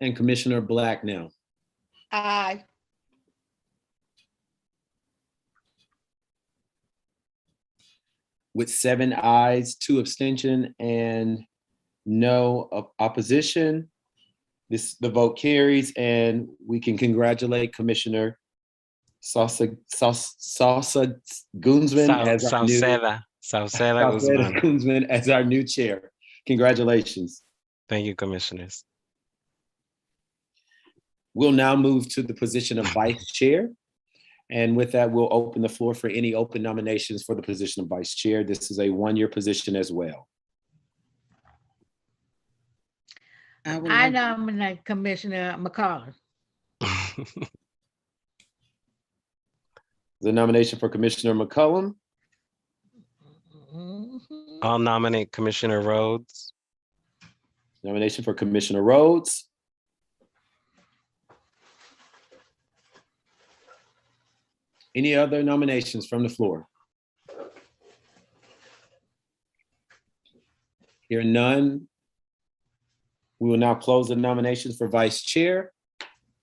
and Commissioner Blacknell. Aye. With 7 ayes, 2 abstention, and no opposition, the vote carries, and we can congratulate Commissioner Salsa Guzman as our new Sauceda Guzman. Guzman as our new chair. Congratulations. Thank you, commissioners. We'll now move to the position of vice chair. And with that, we'll open the floor for any open nominations for the position of vice chair. This is a 1-year position as well. I nominate Commissioner McCollum. The nomination for Commissioner McCollum. I'll nominate Commissioner Rhodes. Nomination for Commissioner Rhodes. Any other nominations from the floor? Hearing none, we will now close the nominations for vice chair.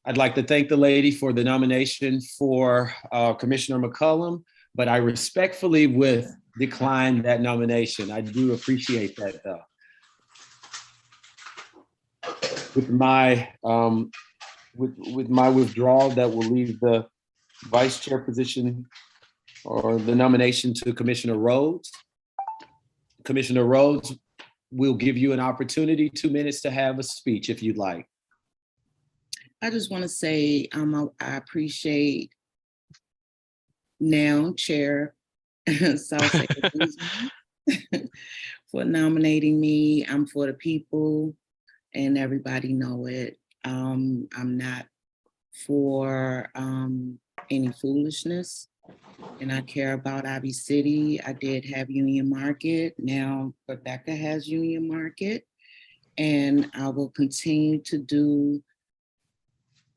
I'd like to thank the lady for the nomination for Commissioner McCollum, but I respectfully would decline that nomination. I do appreciate that though. With my withdrawal, that will leave the vice chair position or the nomination to Commissioner Rhodes. Commissioner Rhodes, we'll give you an opportunity, 2 minutes to have a speech if you'd like. I just want to say I appreciate now Chair Salsa Guzman for nominating me. I'm for the people and everybody know it. I'm not for any foolishness, and I care about Ivy City. I did have Union Market. Now Rebecca has Union Market, and I will continue to do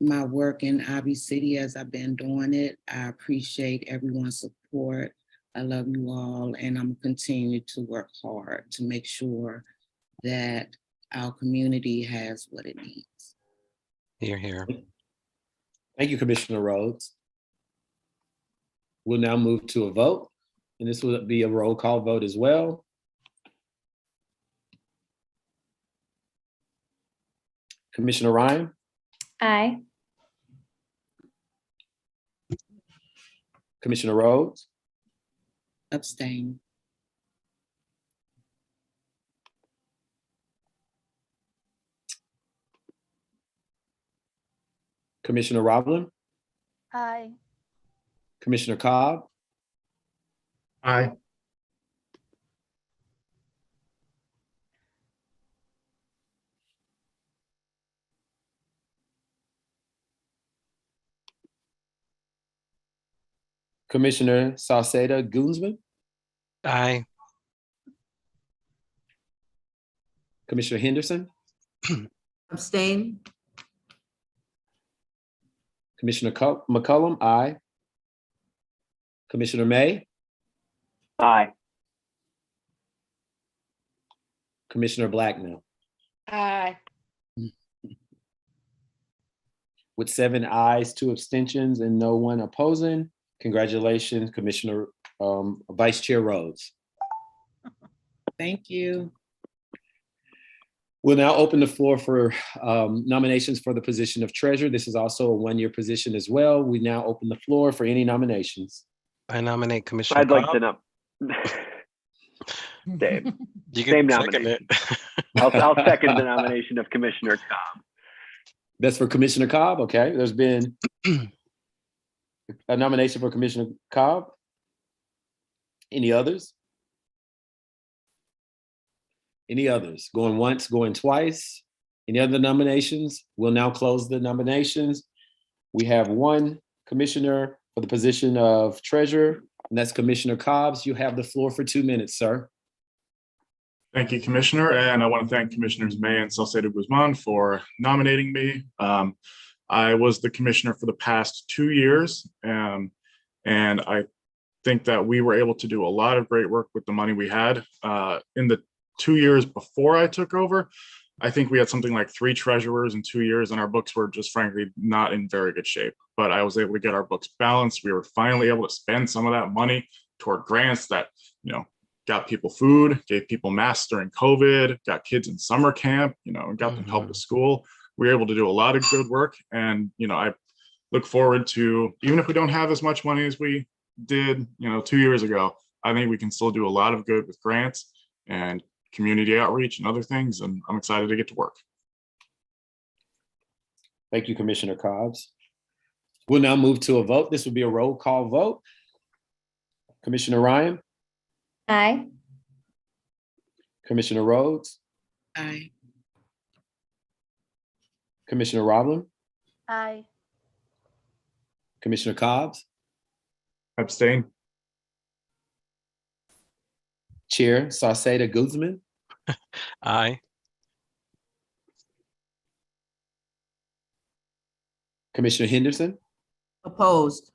my work in Ivy City as I've been doing it. I appreciate everyone's support. I love you all, and I'm continue to work hard to make sure that our community has what it needs. Hear, hear. Thank you, Commissioner Rhodes. We'll now move to a vote, and this will be a roll call vote as well. Commissioner Ryan? Aye. Commissioner Rhodes? Abstain. Commissioner Roblin? Aye. Commissioner Cobb? Aye. Commissioner Salceda Guzman? Aye. Commissioner Henderson? Abstain. Commissioner McCollum? Aye. Commissioner May? Aye. Commissioner Blacknell? Aye. With 7 ayes, 2 abstentions, and no one opposing, congratulations, Commissioner Vice Chair Rhodes. Thank you. We'll now open the floor for nominations for the position of treasurer. This is also a 1-year position as well. We now open the floor for any nominations. I nominate Commissioner I'd like Cobb. to know. Dave, You same can second nomination. it. I'll second the nomination of Commissioner Cobb. That's for Commissioner Cobb, okay? There's been a nomination for Commissioner Cobb. Any others? Any others? Going once, going twice? Any other nominations? We'll now close the nominations. We have 1 commissioner for the position of treasurer, and that's Commissioner Cobbs. You have the floor for 2 minutes, sir. Thank you, Commissioner, and I want to thank Commissioners May and Salcedo Guzman for nominating me. I was the commissioner for the past 2 years, and I think that we were able to do a lot of great work with the money we had. In the 2 years before I took over, I think we had something like 3 treasurers in 2 years, and our books were just frankly not in very good shape. But I was able to get our books balanced. We were finally able to spend some of that money toward grants that, got people food, gave people masks during COVID, got kids in summer camp, and got them help to school. We were able to do a lot of good work. And, I look forward to, even if we don't have as much money as we did, 2 years ago, I think we can still do a lot of good with grants and community outreach and other things. And I'm excited to get to work. Thank you, Commissioner Cobbs. We'll now move to a vote. This will be a roll call vote. Commissioner Ryan, Aye. Commissioner Rhodes, Aye. Commissioner Roblin, Aye. Commissioner Cobbs, Abstain. Chair Sauceda Guzman, Aye. Commissioner Henderson, Opposed.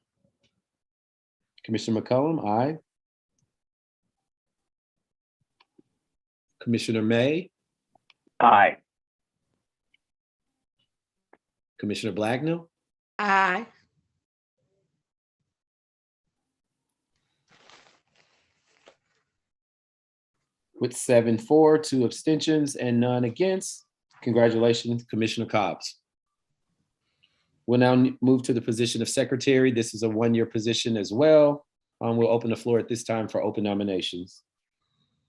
Commissioner McCollum, aye. Commissioner May, Aye. Commissioner Blacknell, Aye. with 7-4, 2 abstentions, and none against. Congratulations, Commissioner Cobbs. We'll now move to the position of secretary. This is a 1-year position as well. We'll open the floor at this time for open nominations.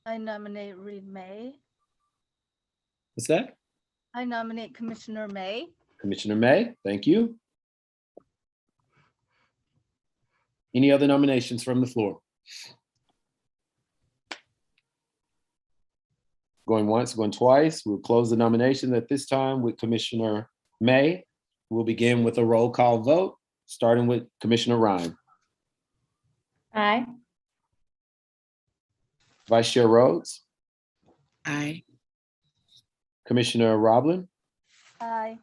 I nominate Reed May. What's that? I nominate Commissioner May. Commissioner May, thank you. Any other nominations from the floor? Going once, going twice. We'll close the nomination at this time with Commissioner May. We'll begin with a roll call vote, starting with Commissioner Ryan. Aye. Vice Chair Rhodes, Aye. Commissioner Roblin, Aye.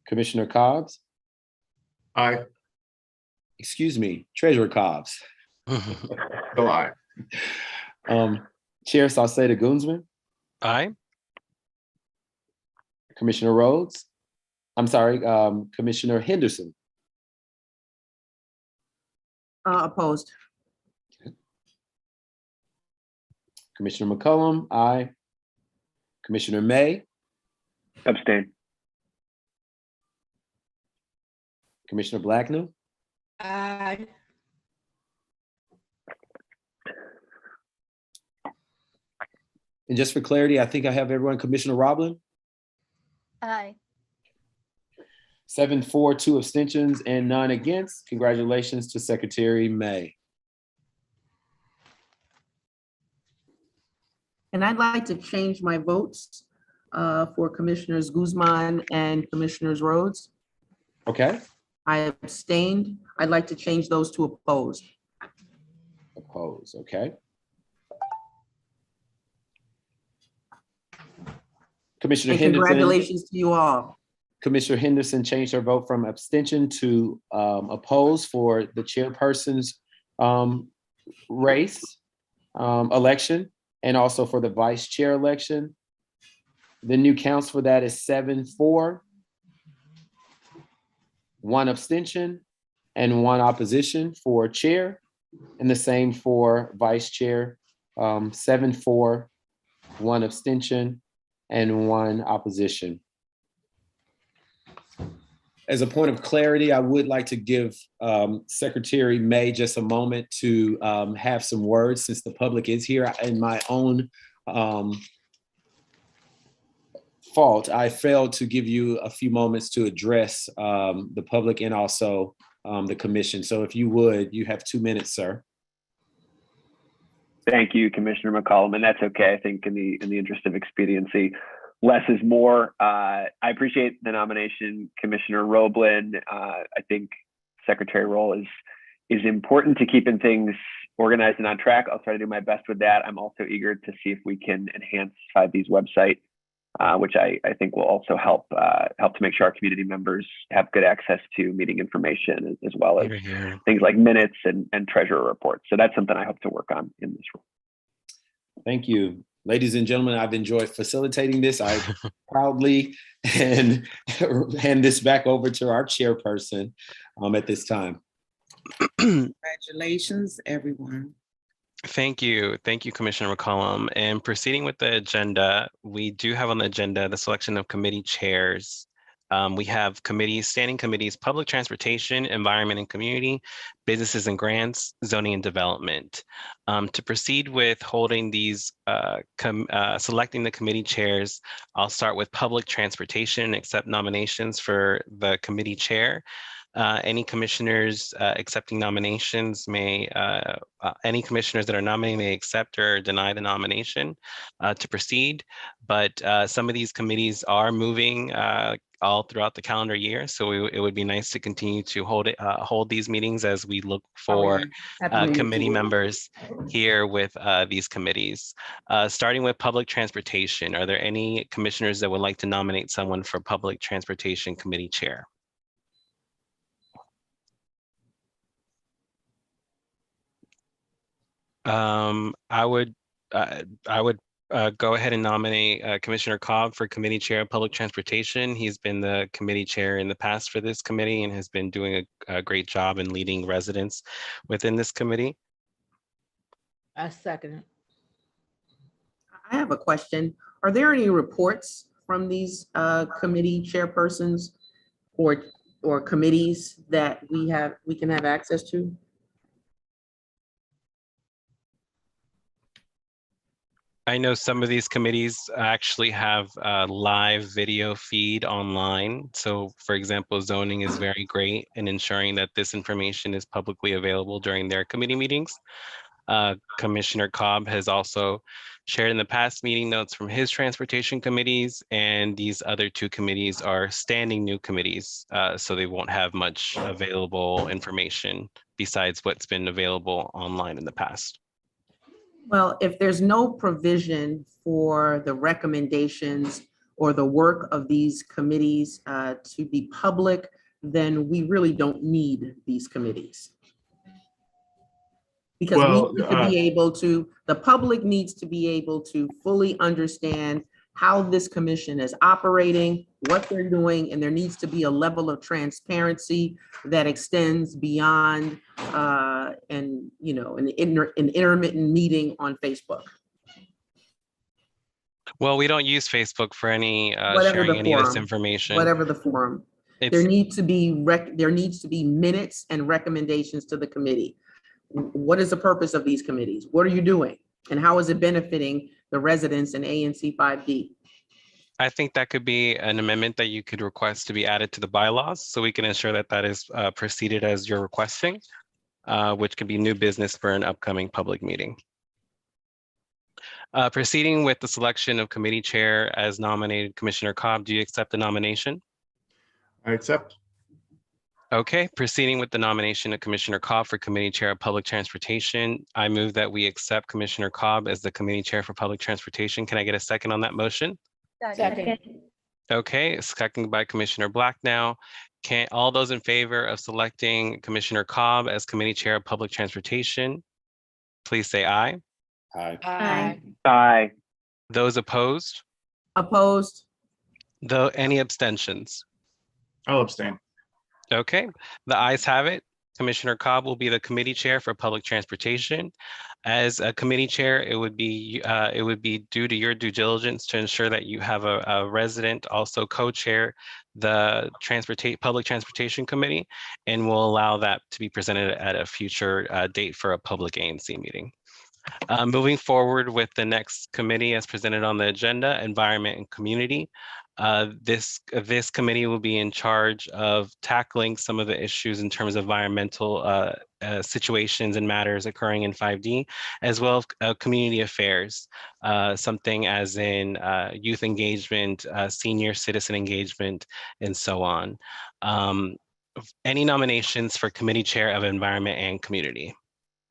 Commissioner Cobbs, Aye. excuse me, Treasurer Cobbs, Still aye. Chair Sauceda Guzman, Aye. Commissioner Rhodes, I'm sorry, Commissioner Henderson, Opposed. Commissioner McCollum, aye. Commissioner May, Abstain. Commissioner Blacknell, Aye. and just for clarity, I think I have everyone, Commissioner Roblin, Aye. 7-4, 2 abstentions, and none against. Congratulations to Secretary May. And I'd like to change my votes for Commissioners Guzman and Commissioners Rhodes. Okay, I abstained. I'd like to change those to opposed. oppose, okay. Commissioner And Henderson. congratulations to you all. Commissioner Henderson changed her vote from abstention to oppose for the chairperson's race election, and also for the vice chair election. The new counts for that is 7-4, 1 abstention, and 1 opposition for chair, and the same for vice chair, 7-4, 1 abstention, and 1 opposition. As a point of clarity, I would like to give Secretary May just a moment to have some words since the public is here. In my own fault, I failed to give you a few moments to address the public and also the commission. So if you would, you have 2 minutes, sir. Thank you, Commissioner McCollum, and that's okay. I think in the interest of expediency, less is more. I appreciate the nomination, Commissioner Roblin. I think secretary role is important to keeping things organized and on track. I'll try to do my best with that. I'm also eager to see if we can enhance 5B's website, which I think will also help to make sure our community members have good access to meeting information, as well as Here, here. things like minutes and treasurer reports. So that's something I hope to work on in this role. Thank you, Ladies and gentlemen, I've enjoyed facilitating this. I proudly and hand this back over to our chairperson at this time. Congratulations, everyone. Thank you. Thank you, Commissioner McCollum. And proceeding with the agenda, we do have on the agenda the selection of committee chairs. We have committees, standing committees, public transportation, environment and community, businesses and grants, zoning and development. To proceed with holding these, selecting the committee chairs, I'll start with public transportation and accept nominations for the committee chair. Any commissioners accepting nominations may, any commissioners that are nominated may accept or deny the nomination to proceed. But some of these committees are moving all throughout the calendar year. So it would be nice to continue to hold these meetings as we look for committee members here with these committees. Starting with public transportation, are there any commissioners that would like to nominate someone for public transportation committee chair? I would go ahead and nominate Commissioner Cobb for Committee Chair of Public Transportation. He's been the committee chair in the past for this committee and has been doing a great job in leading residents within this committee. I second it. I have a question. Are there any reports from these committee chairpersons or committees that we can have access to? I know some of these committees actually have a live video feed online. So for example, zoning is very great in ensuring that this information is publicly available during their committee meetings. Commissioner Cobb has also shared in the past meeting notes from his transportation committees, and these other two committees are standing new committees. So they won't have much available information besides what's been available online in the past. Well, if there's no provision for the recommendations or the work of these committees to be public, then we really don't need these committees. Because Well, we need to be able to, the public needs to be able to fully understand how this commission is operating, what they're doing, and there needs to be a level of transparency that extends beyond an intermittent meeting on Facebook. Well, we don't use Facebook for any Whatever sharing the any of this forum, information. Whatever the forum. It's, There needs to be minutes and recommendations to the committee. What is the purpose of these committees? What are you doing? And how is it benefiting the residents in ANC 5D? I think that could be an amendment that you could request to be added to the bylaws, so we can ensure that that is proceeded as you're requesting, which could be new business for an upcoming public meeting. Proceeding with the selection of committee chair as nominated, Commissioner Cobb, do you accept the nomination? I accept. Okay, proceeding with the nomination of Commissioner Cobb for Committee Chair of Public Transportation, I move that we accept Commissioner Cobb as the Committee Chair for Public Transportation. Can I get a second on that motion? Second. Okay, second by Commissioner Black now. Can all those in favor of selecting Commissioner Cobb as Committee Chair of Public Transportation, please say aye. Aye. Aye. Aye. Those opposed? Opposed? Any abstentions? I'll abstain. Okay, the ayes have it. Commissioner Cobb will be the committee chair for public transportation. As a committee chair, it would be due to your due diligence to ensure that you have a resident also co-chair the public transportation committee, and will allow that to be presented at a future date for a public ANC meeting. Moving forward with the next committee as presented on the agenda, Environment and Community. This committee will be in charge of tackling some of the issues in terms of environmental situations and matters occurring in 5D, as well as community affairs, something as in youth engagement, senior citizen engagement, and so on. Any nominations for committee chair of Environment and Community?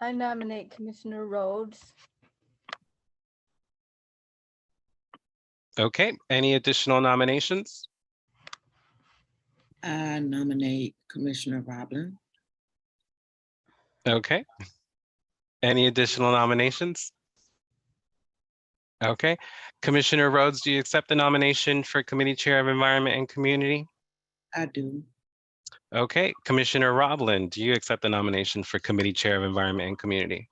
I nominate Commissioner Rhodes. Okay, any additional nominations? I nominate Commissioner Roblin. Okay. Any additional nominations? Okay. Commissioner Rhodes, do you accept the nomination for Committee Chair of Environment and Community? I do. Okay. Commissioner Roblin, do you accept the nomination for Committee Chair of Environment and Community?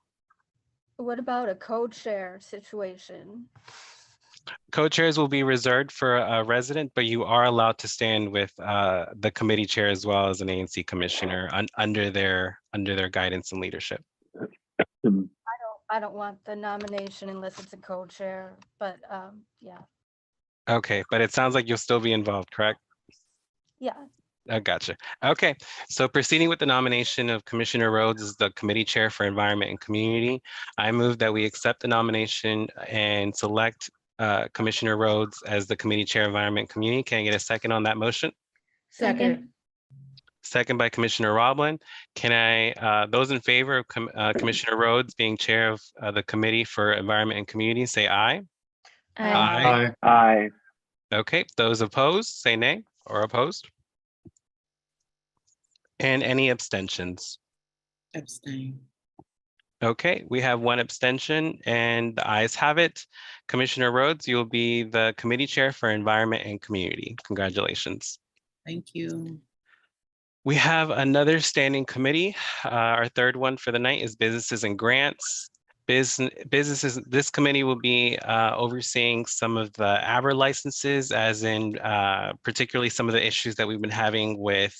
What about a co-chair situation? Co-chairs will be reserved for a resident, but you are allowed to stand with the committee chair as well as an ANC commissioner under their guidance and leadership. I don't want the nomination unless it's a co-chair, but yeah, Okay, but it sounds like you'll still be involved, correct? yeah. I gotcha. Okay, so proceeding with the nomination of Commissioner Rhodes as the committee chair for Environment and Community, I move that we accept the nomination and select Commissioner Rhodes as the committee chair of Environment and Community. Can I get a second on that motion? Second. Second by Commissioner Roblin. Can I, those in favor of Commissioner Rhodes being chair of the Committee for Environment and Community, say aye. Aye. Aye. Aye. Okay, those opposed, say nay or opposed. And any abstentions? Abstain. Okay, we have one abstention and the ayes have it. Commissioner Rhodes, you'll be the committee chair for Environment and Community. Congratulations. Thank you. We have another standing committee. Our third one for the night is Businesses and Grants. Businesses, this committee will be overseeing some of the ABRA licenses, as in particularly some of the issues that we've been having with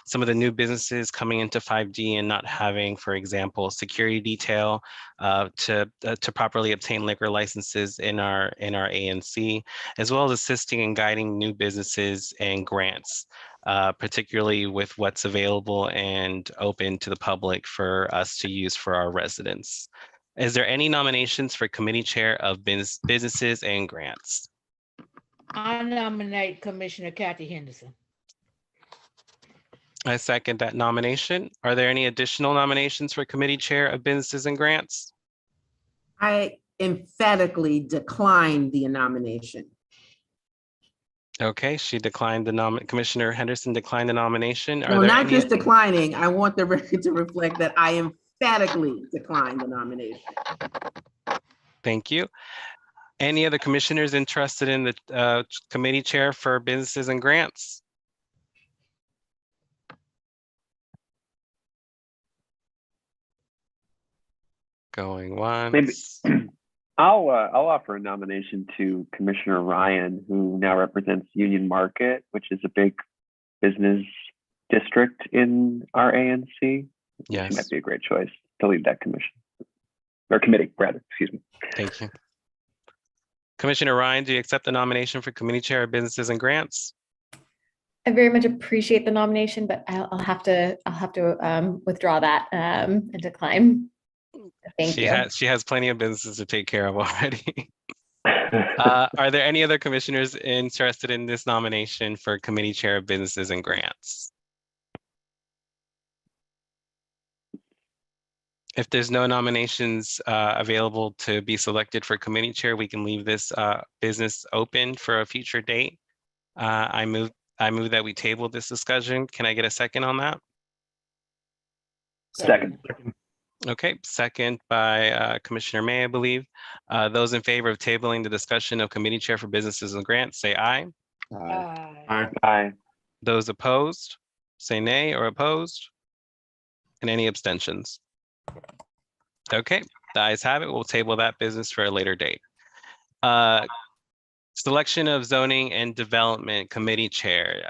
some of the new businesses coming into 5D and not having, for example, security detail to properly obtain liquor licenses in our ANC, as well as assisting and guiding new businesses and grants. Particularly with what's available and open to the public for us to use for our residents. Is there any nominations for committee chair of businesses and grants? I nominate Commissioner Kathy Henderson. I second that nomination. Are there any additional nominations for committee chair of businesses and grants? I emphatically decline the nomination. Okay, she declined the nomination. Commissioner Henderson declined the nomination. No, not just declining. I want the record to reflect that I emphatically decline the nomination. Thank you. Any other commissioners interested in the committee chair for businesses and grants? Going once. Maybe I'll offer a nomination to Commissioner Ryan, who now represents Union Market, which is a big business district in our ANC. Yes. She might be a great choice to lead that commission or committee, rather. Excuse me. Thank you. Commissioner Ryan, do you accept the nomination for committee chair of businesses and grants? I very much appreciate the nomination, but I'll have to withdraw that and decline. Thank you. She has plenty of businesses to take care of already. Are there any other commissioners interested in this nomination for committee chair of businesses and grants? If there's no nominations available to be selected for committee chair, we can leave this business open for a future date. I move that we table this discussion. Can I get a second on that? Second. Okay, second by Commissioner May, I believe. Those in favor of tabling the discussion of committee chair for businesses and grants, say aye. Aye. Aye. Aye. Those opposed, say nay or opposed. And any abstentions? Okay, the ayes have it. We'll table that business for a later date. Selection of zoning and development committee chair.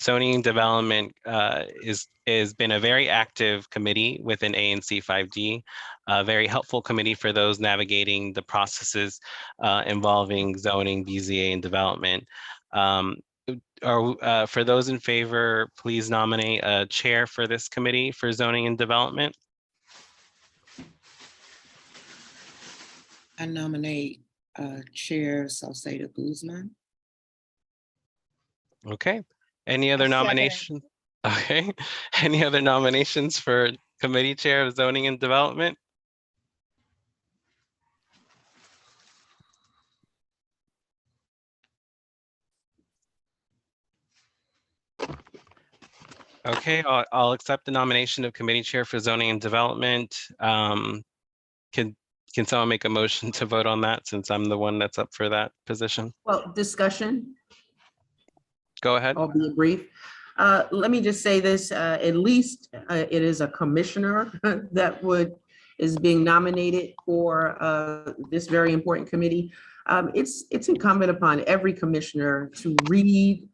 Zoning and development has been a very active committee within ANC 5D, a very helpful committee for those navigating the processes involving zoning, BZA, and development. For those in favor, please nominate a chair for this committee for zoning and development. I nominate Chair Salcedo Guzman. Okay. Any other I second it. nomination? Okay. Any other nominations for committee chair of zoning and development? Okay, I'll accept the nomination of committee chair for zoning and development. Can someone make a motion to vote on that since I'm the one that's up for that position? Well, discussion, Go ahead. albeit brief. Let me just say this, at least it is a commissioner that is being nominated for this very important committee. It's incumbent upon every commissioner to read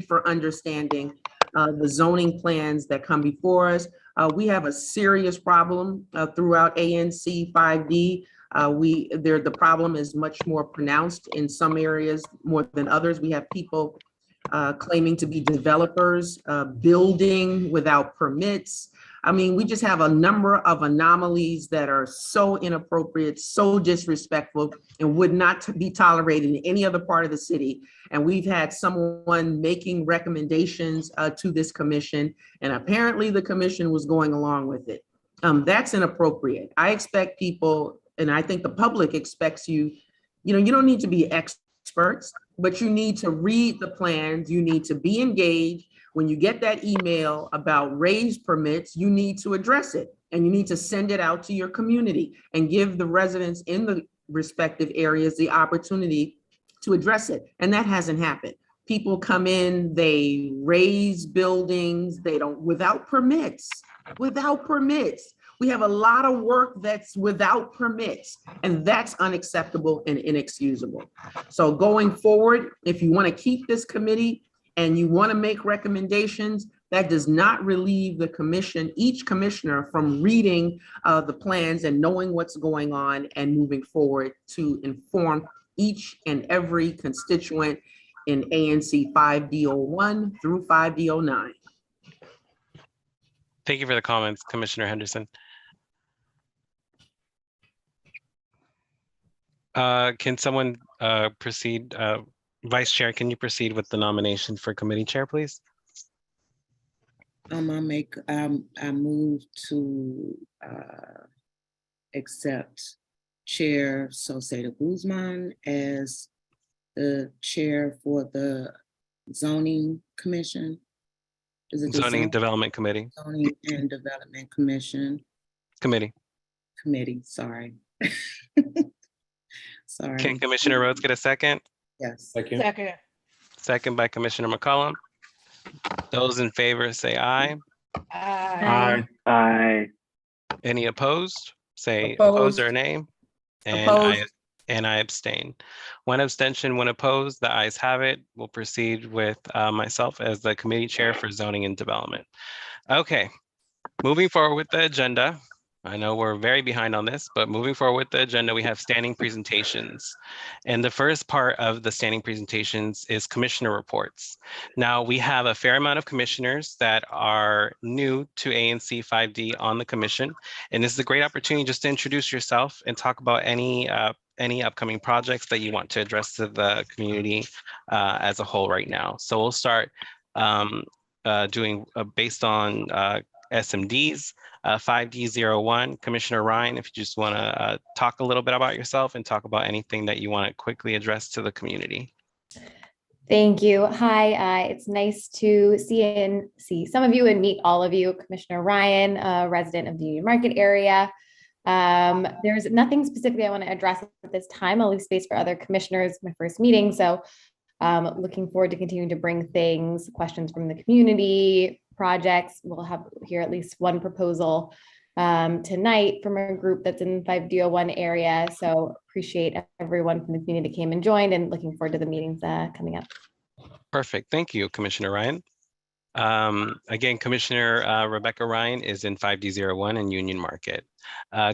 for understanding the zoning plans that come before us. We have a serious problem throughout ANC 5D. The problem is much more pronounced in some areas more than others. We have people claiming to be developers, building without permits. I mean, we just have a number of anomalies that are so inappropriate, so disrespectful, and would not be tolerated in any other part of the city. And we've had someone making recommendations to this commission, and apparently the commission was going along with it. That's inappropriate. I expect people, and I think the public expects you don't need to be experts, but you need to read the plans, you need to be engaged. When you get that email about raised permits, you need to address it, and you need to send it out to your community and give the residents in the respective areas the opportunity to address it. And that hasn't happened. People come in, they raise buildings, without permits. We have a lot of work that's without permits, and that's unacceptable and inexcusable. So going forward, if you want to keep this committee and you want to make recommendations, that does not relieve the commission, each commissioner, from reading the plans and knowing what's going on and moving forward to inform each and every constituent in ANC 5D01 through 5D09. Thank you for the comments, Commissioner Henderson. Can someone proceed? Vice Chair, can you proceed with the nomination for committee chair, please? I move to accept Chair Salcedo Guzman as the chair for the zoning commission. Is it the Zoning and Development Committee. Zoning and Development Commission? Committee. Sorry. Sorry. Can Commissioner Rhodes get a second? Yes. Second. Second by Commissioner McCollum. Those in favor say aye. Aye. Aye. Any opposed? Say Opposed. opposed or nay. Opposed. And I abstain. One abstention, one opposed. The ayes have it. We'll proceed with myself as the committee chair for zoning and development. Okay, moving forward with the agenda. I know we're very behind on this, but moving forward with the agenda, we have standing presentations. And the first part of the standing presentations is commissioner reports. Now, we have a fair amount of commissioners that are new to ANC 5D on the commission. And this is a great opportunity just to introduce yourself and talk about any upcoming projects that you want to address to the community as a whole right now. So we'll start doing based on SMDs. 5D01, Commissioner Ryan, if you just want to talk a little bit about yourself and talk about anything that you want to quickly address to the community. Thank you. Hi, it's nice to see some of you and meet all of you. Commissioner Ryan, a resident of the Union Market area. There's nothing specifically I want to address at this time. I'll leave space for other commissioners, my first meeting. So looking forward to continuing to bring questions from the community, projects. We'll have here at least one proposal tonight from a group that's in 5D01 area. So appreciate everyone from the community that came and joined, and looking forward to the meetings coming up. Perfect. Thank you, Commissioner Ryan. Again, Commissioner Rebecca Ryan is in 5D01 in Union Market.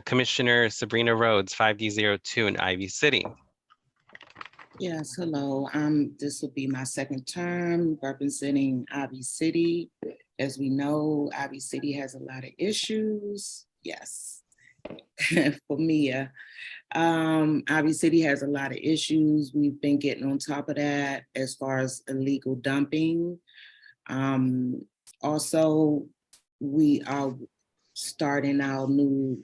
Commissioner Sabrina Rhodes, 5D02 in Ivy City. Yes, hello. This will be my second term representing Ivy City. As we know, Ivy City has a lot of issues. Yes, for Mia. Ivy City has a lot of issues. We've been getting on top of that as far as illegal dumping. Also, we are starting our new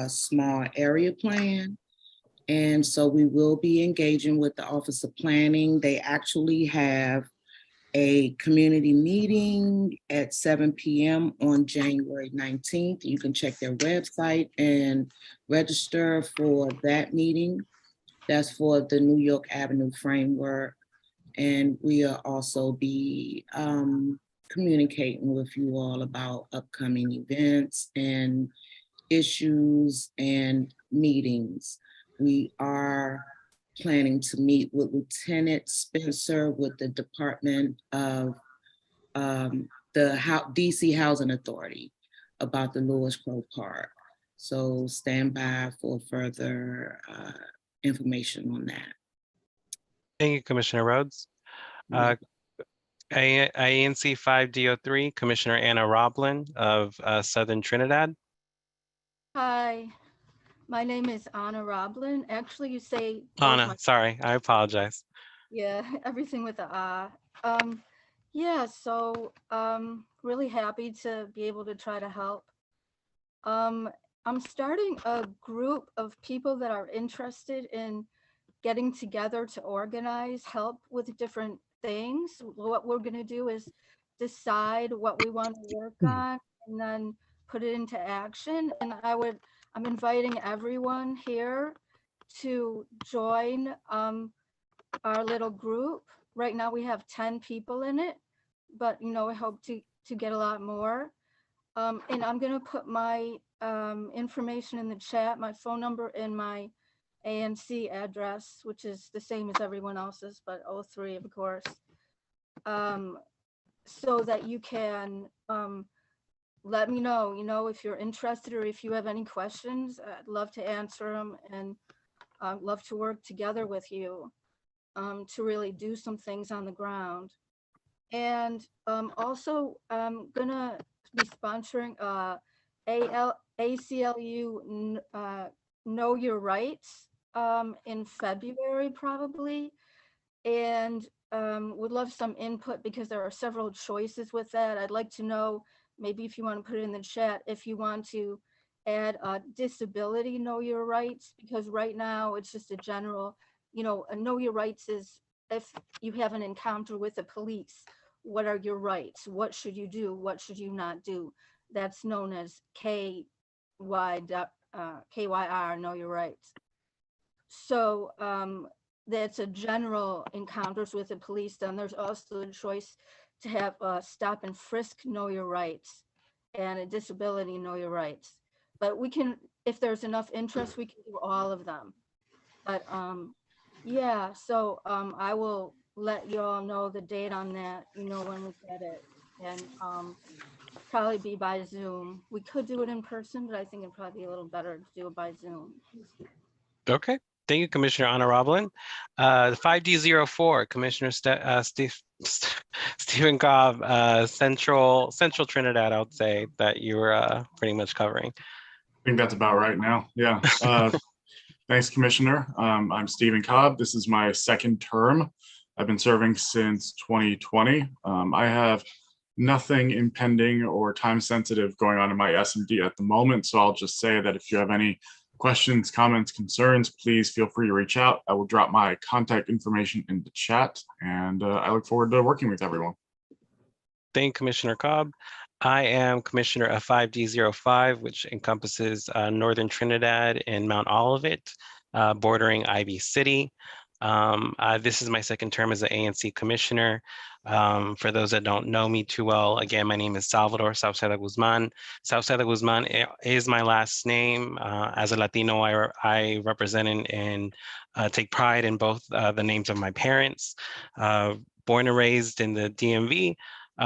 small area plan. And so we will be engaging with the Office of Planning. They actually have a community meeting at 7 p.m. on January 19th. You can check their website and register for that meeting. That's for the New York Avenue Framework. And we'll also be communicating with you all about upcoming events and issues and meetings. We are planning to meet with Lieutenant Spencer with the Department of the DC Housing Authority about the Lewis Crow Park. So stand by for further information on that. Thank you, Commissioner Rhodes. ANC 5D03, Commissioner Anna Roblin of Southern Trinidad. Hi, my name is Anna Roblin. Actually, you say both Anna, sorry, I apologize. Yeah, everything with the yeah, so really happy to be able to try to help. I'm starting a group of people that are interested in getting together to organize, help with different things. What we're gonna do is decide what we want to work on and then put it into action. And I'm inviting everyone here to join our little group. Right now we have 10 people in it, but I hope to get a lot more. And I'm gonna put my information in the chat, my phone number and my ANC address, which is the same as everyone else's, but 03, of course. So that you can let me know, if you're interested or if you have any questions. I'd love to answer them, and I'd love to work together with you to really do some things on the ground. And also I'm gonna be sponsoring ACLU Know Your Rights in February probably, and would love some input because there are several choices with that. I'd like to know, maybe if you want to put it in the chat, if you want to add disability Know Your Rights, because right now it's just a general, a Know Your Rights is if you have an encounter with the police, what are your rights? What should you do? What should you not do? That's known as KYR, Know Your Rights. So that's a general encounters with the police. Then there's also a choice to have a stop and frisk Know Your Rights and a disability Know Your Rights. But we can, if there's enough interest, we can do all of them. But yeah, so I will let you all know the date on that, when we get it. And probably be by Zoom. We could do it in person, but I think it'd probably be a little better to do it by Zoom. Okay, thank you, Commissioner Anna Roblin. The 5D04, Commissioner Stephen Cobb, Central Trinidad, I would say that you were pretty much covering. I think that's about right now. Yeah. Thanks, Commissioner. I'm Stephen Cobb. This is my second term. I've been serving since 2020. I have nothing impending or time sensitive going on in my S&D at the moment. So I'll just say that if you have any questions, comments, concerns, please feel free to reach out. I will drop my contact information in the chat, and I look forward to working with everyone. Thank you, Commissioner Cobb. I am Commissioner of 5D05, which encompasses Northern Trinidad and Mount Olivet, bordering Ivy City. This is my second term as an ANC Commissioner. For those that don't know me too well, again, my name is Salvador Sauceda Guzman. Sauceda Guzman is my last name. As a Latino, I represent and take pride in both the names of my parents. Born and raised in the DMV.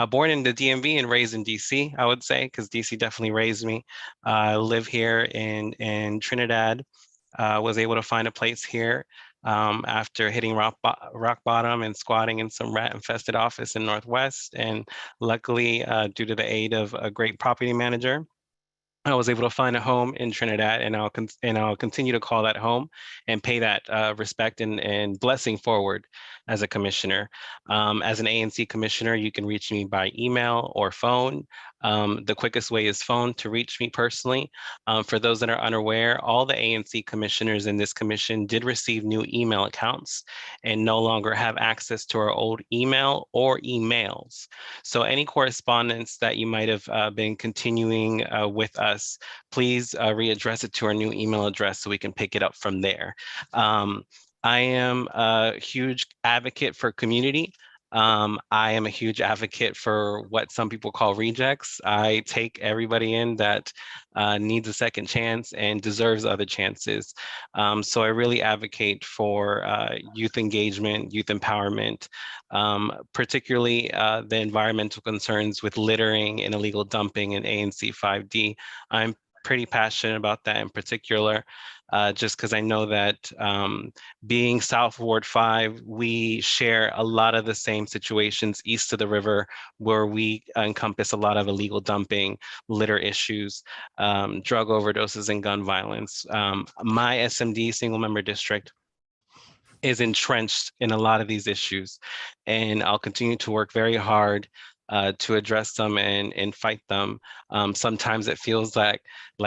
Born in the DMV and raised in DC, I would say, because DC definitely raised me. I live here in Trinidad. Was able to find a place here after hitting rock bottom and squatting in some rat-infested office in Northwest. And luckily, due to the aid of a great property manager, I was able to find a home in Trinidad, and I'll continue to call that home and pay that respect and blessing forward as a commissioner. As an ANC commissioner, you can reach me by email or phone. The quickest way is phone to reach me personally. For those that are unaware, all the ANC commissioners in this commission did receive new email accounts and no longer have access to our old email or emails. So any correspondence that you might have been continuing with us, please readdress it to our new email address so we can pick it up from there. I am a huge advocate for community. I am a huge advocate for what some people call rejects. I take everybody in that needs a second chance and deserves other chances. So I really advocate for youth engagement, youth empowerment, particularly the environmental concerns with littering and illegal dumping in ANC 5D. I'm pretty passionate about that in particular, just because I know that being South Ward 5, we share a lot of the same situations east of the river where we encompass a lot of illegal dumping, litter issues, drug overdoses, and gun violence. My SMD single member district is entrenched in a lot of these issues, and I'll continue to work very hard to address them and fight them. Sometimes it feels like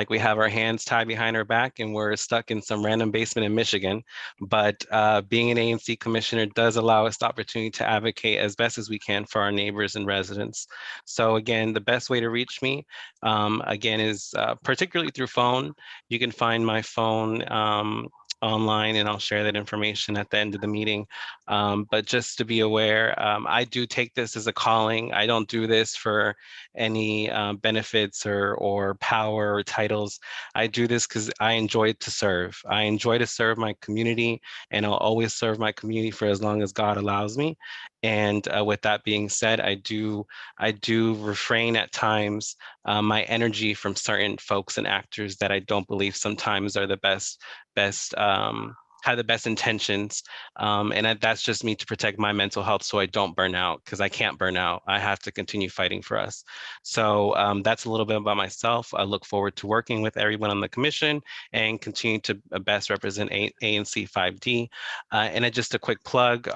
we have our hands tied behind our back and we're stuck in some random basement in Michigan. But being an ANC commissioner does allow us the opportunity to advocate as best as we can for our neighbors and residents. So again, the best way to reach me, again, is particularly through phone. You can find my phone online, and I'll share that information at the end of the meeting. But just to be aware, I do take this as a calling. I don't do this for any benefits or power or titles. I do this because I enjoy to serve. I enjoy to serve my community, and I'll always serve my community for as long as God allows me. And with that being said, I do refrain at times my energy from certain folks and actors that I don't believe sometimes are the best have the best intentions. And that's just me to protect my mental health so I don't burn out, because I can't burn out. I have to continue fighting for us. So that's a little bit about myself. I look forward to working with everyone on the commission and continue to best represent ANC 5D. And just a quick plug,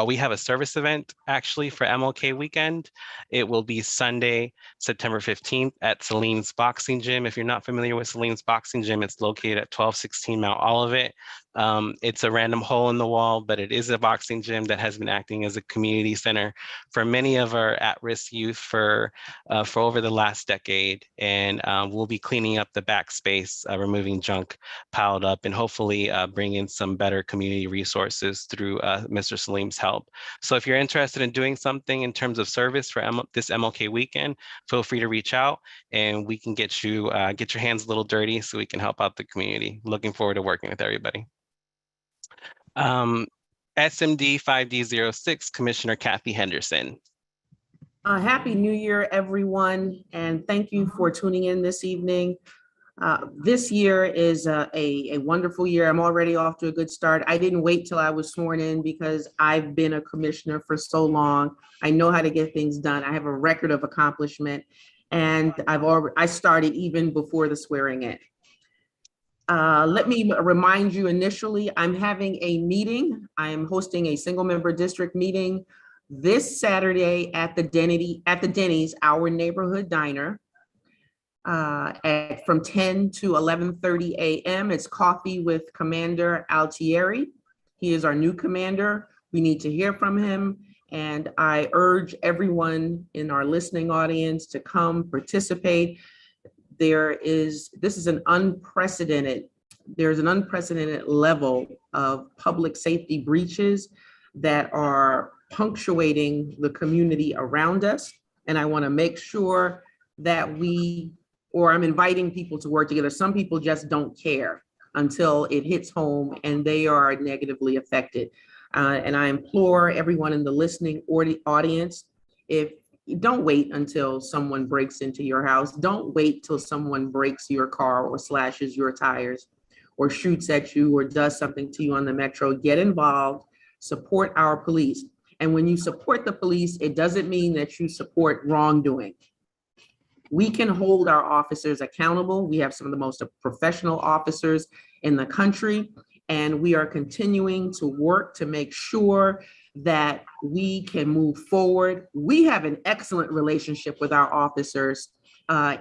we have a service event actually for MLK weekend. It will be Sunday, September 15th at Celine's Boxing Gym. If you're not familiar with Celine's Boxing Gym, it's located at 1216 Mount Olivet. It's a random hole in the wall, but it is a boxing gym that has been acting as a community center for many of our at-risk youth for over the last decade. And we'll be cleaning up the back space, removing junk piled up, and hopefully bring in some better community resources through Mr. Salim's help. So if you're interested in doing something in terms of service for this MLK weekend, feel free to reach out and we can get your hands a little dirty so we can help out the community. Looking forward to working with everybody. SMD 5D06, Commissioner Kathy Henderson. Happy New Year, everyone, and thank you for tuning in this evening. This year is a wonderful year. I'm already off to a good start. I didn't wait till I was sworn in because I've been a commissioner for so long. I know how to get things done. I have a record of accomplishment, and I started even before the swearing in. Let me remind you initially, I'm having a meeting. I'm hosting a single member district meeting this Saturday at the Denny's, our neighborhood diner, from 10 to 11:30 a.m. It's coffee with Commander Altieri. He is our new commander. We need to hear from him. And I urge everyone in our listening audience to come participate. There's an unprecedented level of public safety breaches that are punctuating the community around us. And I want to make sure that I'm inviting people to work together. Some people just don't care until it hits home and they are negatively affected. And I implore everyone in the listening audience, don't wait until someone breaks into your house. Don't wait till someone breaks your car or slashes your tires or shoots at you or does something to you on the metro. Get involved, support our police. And when you support the police, it doesn't mean that you support wrongdoing. We can hold our officers accountable. We have some of the most professional officers in the country, and we are continuing to work to make sure that we can move forward. We have an excellent relationship with our officers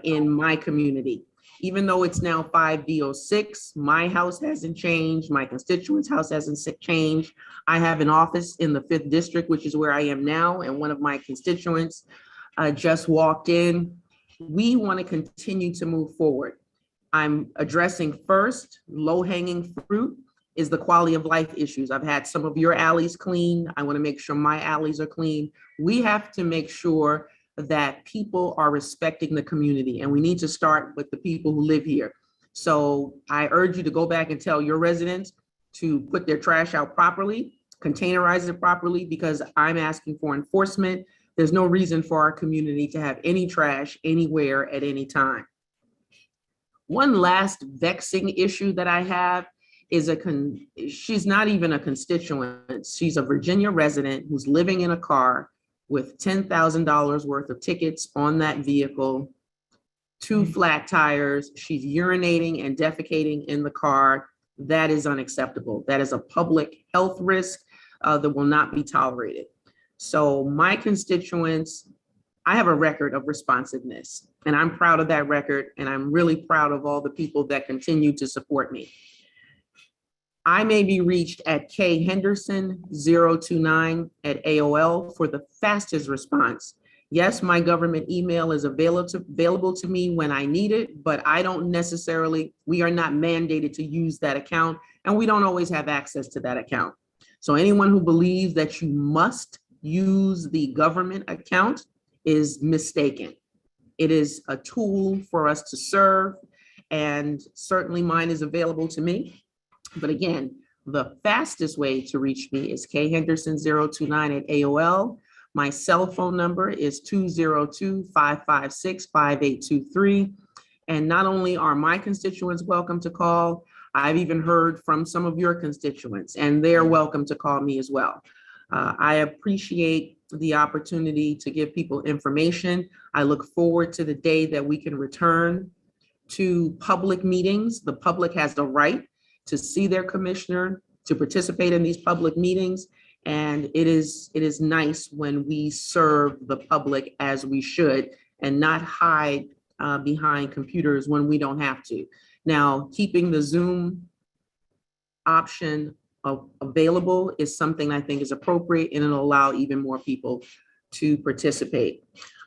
in my community. Even though it's now 5D06, my house hasn't changed, my constituents' house hasn't changed. I have an office in the 5th district, which is where I am now, and one of my constituents just walked in. We want to continue to move forward. I'm addressing first, low-hanging fruit is the quality of life issues. I've had some of your alleys clean. I want to make sure my alleys are clean. We have to make sure that people are respecting the community, and we need to start with the people who live here. So I urge you to go back and tell your residents to put their trash out properly, containerize it properly, because I'm asking for enforcement. There's no reason for our community to have any trash anywhere at any time. One last vexing issue that I have is she's not even a constituent. She's a Virginia resident who's living in a car with $10,000 worth of tickets on that vehicle, 2 flat tires. She's urinating and defecating in the car. That is unacceptable. That is a public health risk that will not be tolerated. So my constituents, I have a record of responsiveness, and I'm proud of that record, and I'm really proud of all the people that continue to support me. I may be reached at khenderson029@AOL for the fastest response. Yes, my government email is available to me when I need it, but we are not mandated to use that account, and we don't always have access to that account. So anyone who believes that you must use the government account is mistaken. It is a tool for us to serve, and certainly mine is available to me. But again, the fastest way to reach me is khenderson029@AOL. My cell phone number is 202-556-5823. And not only are my constituents welcome to call, I've even heard from some of your constituents, and they're welcome to call me as well. I appreciate the opportunity to give people information. I look forward to the day that we can return to public meetings. The public has the right to see their commissioner, to participate in these public meetings. And it is nice when we serve the public as we should and not hide behind computers when we don't have to. Now, keeping the Zoom option available is something I think is appropriate, and it'll allow even more people to participate.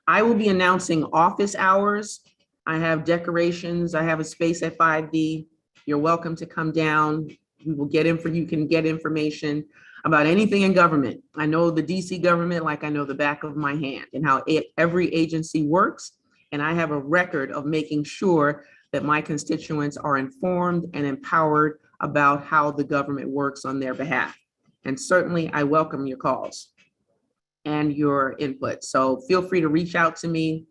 I will be announcing office hours. I have decorations. I have a space at 5D. You're welcome to come down. You can get information about anything in government. I know the DC government like I know the back of my hand, and how every agency works. And I have a record of making sure that my constituents are informed and empowered about how the government works on their behalf. And certainly I welcome your calls and your input. So feel free to reach out to me.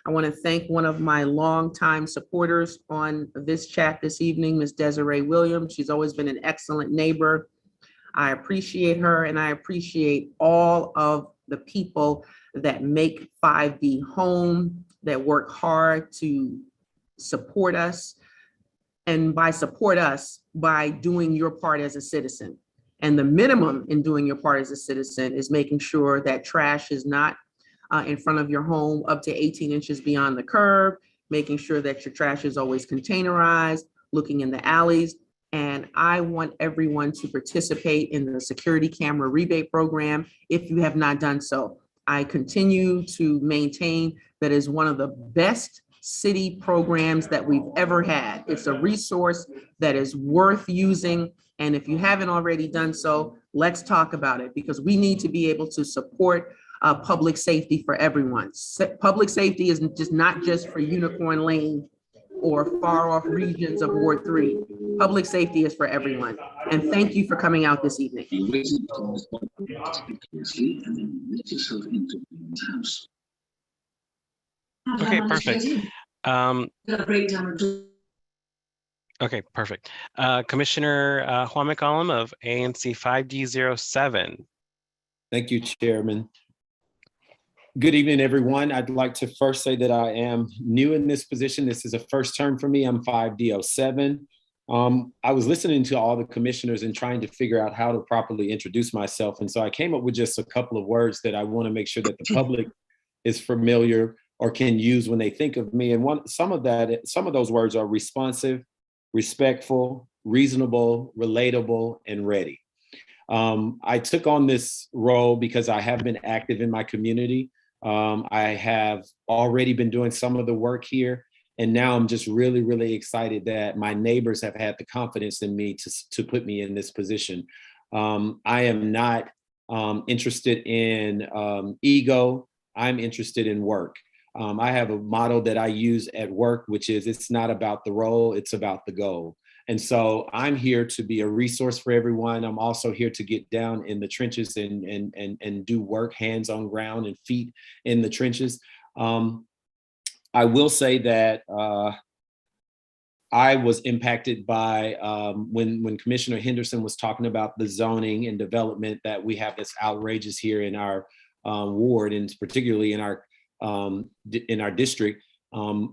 I want to thank one of my longtime supporters on this chat this evening, Ms. Desiree Williams. She's always been an excellent neighbor. I appreciate her, and I appreciate all of the people that make 5D home, that work hard to support us. And by support us, by doing your part as a citizen. And the minimum in doing your part as a citizen is making sure that trash is not in front of your home up to 18 inches beyond the curb, making sure that your trash is always containerized, looking in the alleys. And I want everyone to participate in the security camera rebate program if you have not done so. I continue to maintain that is one of the best city programs that we've ever had. It's a resource that is worth using. And if you haven't already done so, let's talk about it, because we need to be able to support public safety for everyone. Public safety is not just for Unicorn Lane or far off regions of Ward 3. Public safety is for everyone. And thank you for coming out this evening. Okay, perfect. Okay, perfect. Commissioner Juan McCollum of ANC 5D07. Thank you, Chairman. Good evening, everyone. I'd like to first say that I am new in this position. This is a first term for me. I'm 5D07. I was listening to all the commissioners and trying to figure out how to properly introduce myself. And so I came up with just a couple of words that I want to make sure that the public is familiar or can use when they think of me. And some of those words are responsive, respectful, reasonable, relatable, and ready. I took on this role because I have been active in my community. I have already been doing some of the work here. And now I'm just really, really excited that my neighbors have had the confidence in me to put me in this position. I am not interested in ego. I'm interested in work. I have a motto that I use at work, which is it's not about the role, it's about the goal. And so I'm here to be a resource for everyone. I'm also here to get down in the trenches and do work, hands on ground and feet in the trenches. I will say that I was impacted by when Commissioner Henderson was talking about the zoning and development that we have that's outrageous here in our ward, and particularly in our district.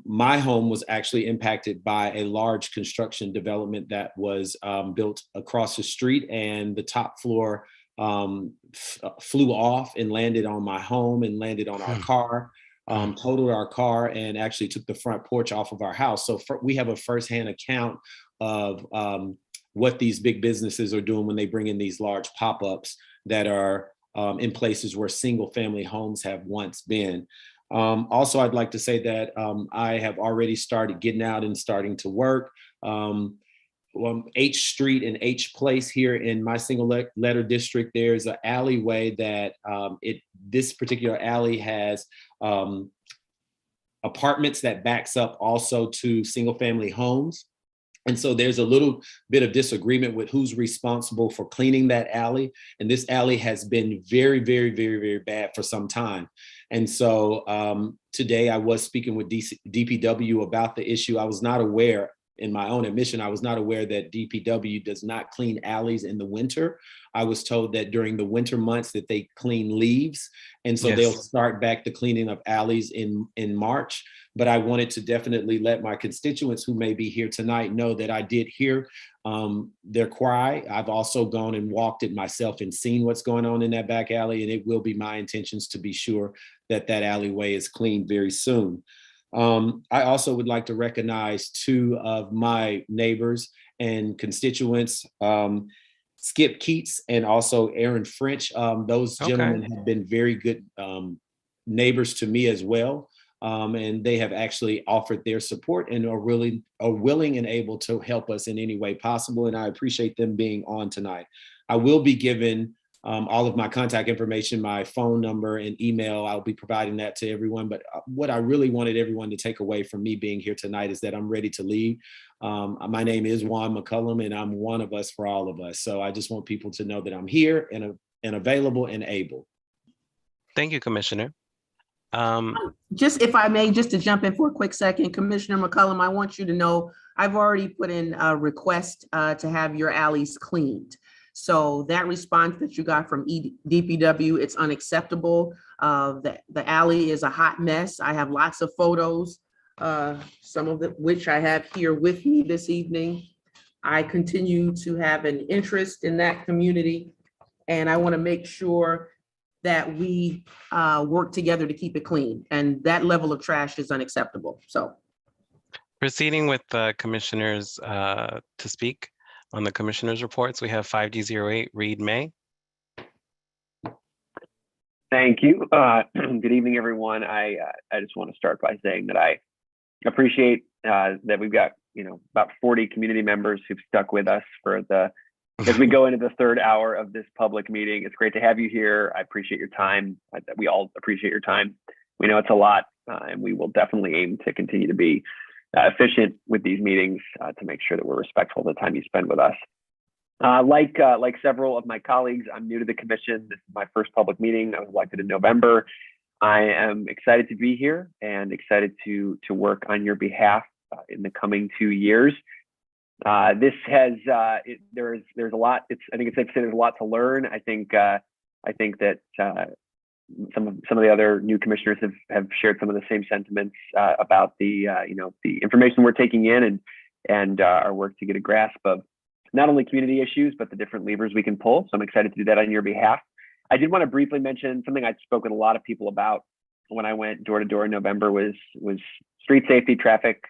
My home was actually impacted by a large construction development that was built across the street, and the top floor flew off and landed on my home and landed on our car, totaled our car, and actually took the front porch off of our house. So we have a firsthand account of what these big businesses are doing when they bring in these large pop-ups that are in places where single family homes have once been. Also, I'd like to say that I have already started getting out and starting to work. H Street and H Place here in my single letter district, there's an alleyway that this particular alley has apartments that backs up also to single family homes. And so there's a little bit of disagreement with who's responsible for cleaning that alley. And this alley has been very, very, very, very bad for some time. And so today I was speaking with DPW about the issue. I was not aware, in my own admission, I was not aware that DPW does not clean alleys in the winter. I was told that during the winter months that they clean leaves. And so they'll start back the cleaning of alleys in March. But I wanted to definitely let my constituents who may be here tonight know that I did hear their cry. I've also gone and walked it myself and seen what's going on in that back alley. And it will be my intentions to be sure that that alleyway is cleaned very soon. I also would like to recognize two of my neighbors and constituents, Skip Keats and also Aaron French. Those gentlemen have been very good neighbors to me as well. And they have actually offered their support and are willing and able to help us in any way possible. And I appreciate them being on tonight. I will be given all of my contact information, my phone number and email. I'll be providing that to everyone. But what I really wanted everyone to take away from me being here tonight is that I'm ready to lead. My name is Juan McCollum, and I'm one of us for all of us. So I just want people to know that I'm here and available and able. Thank you, Commissioner. Just if I may, just to jump in for a quick second, Commissioner McCollum, I want you to know I've already put in a request to have your alleys cleaned. So that response that you got from DPW, it's unacceptable. The alley is a hot mess. I have lots of photos, some of which I have here with me this evening. I continue to have an interest in that community, and I want to make sure that we work together to keep it clean. And that level of trash is unacceptable. So, proceeding with the commissioners to speak on the commissioners' reports, we have 5D08, Reed May. Thank you. Good evening, everyone. I just want to start by saying that I appreciate that we've got about 40 community members who've stuck with us for as we go into the third hour of this public meeting. It's great to have you here. I appreciate your time. We all appreciate your time. We know it's a lot, and we will definitely aim to continue to be efficient with these meetings to make sure that we're respectful of the time you spend with us. Like several of my colleagues, I'm new to the commission. This is my first public meeting. I was elected in November. I am excited to be here and excited to work on your behalf in the coming 2 years. This has there's a lot. I think it's safe to say there's a lot to learn. I think that some of the other new commissioners have shared some of the same sentiments about the the information we're taking in and our work to get a grasp of not only community issues but the different levers we can pull. So I'm excited to do that on your behalf. I did want to briefly mention something I spoke with a lot of people about when I went door to door in November was street safety, traffic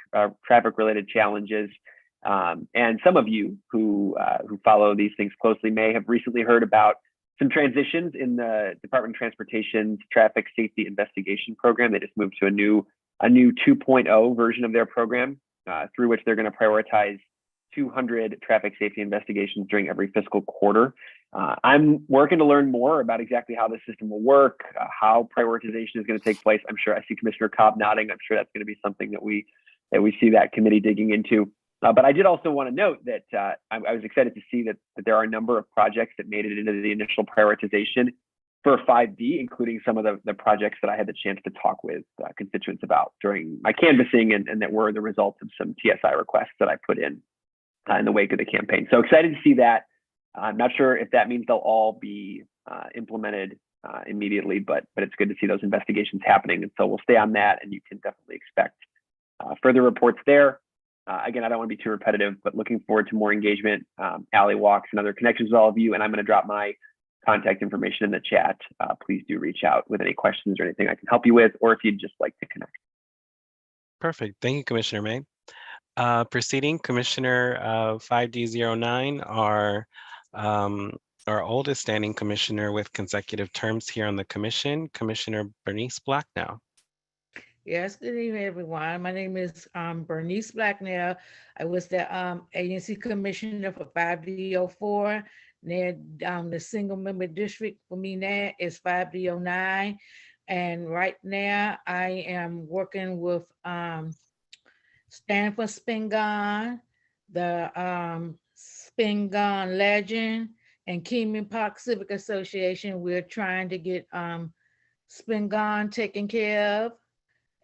related challenges. And some of you who follow these things closely may have recently heard about some transitions in the Department of Transportation's traffic safety investigation program. They just moved to a new 2.0 version of their program, through which they're going to prioritize 200 traffic safety investigations during every fiscal quarter. I'm working to learn more about exactly how the system will work, how prioritization is going to take place. I'm sure I see Commissioner Cobb nodding. I'm sure that's going to be something that we see that committee digging into. But I did also want to note that I was excited to see that there are a number of projects that made it into the initial prioritization for 5D, including some of the projects that I had the chance to talk with constituents about during my canvassing and that were the results of some TSI requests that I put in the wake of the campaign. So excited to see that. I'm not sure if that means they'll all be implemented immediately, but it's good to see those investigations happening. And so we'll stay on that, and you can definitely expect further reports there. Again, I don't want to be too repetitive, but looking forward to more engagement, alley walks, and other connections with all of you. And I'm going to drop my contact information in the chat. Please do reach out with any questions or anything I can help you with, or if you'd just like to connect. Perfect. Thank you, Commissioner May. Proceeding, Commissioner 5D09, our oldest standing commissioner with consecutive terms here on the commission, Commissioner Bernice Blacknell. Yes, good evening, everyone. My name is Bernice Blacknell. I was the agency commissioner for 5D04. Then the single member district for me now is 5D09. And right now I am working with Stanford Spingarn, the Spingarn Legend, and Keeman Park Civic Association. We're trying to get Spingarn taken care of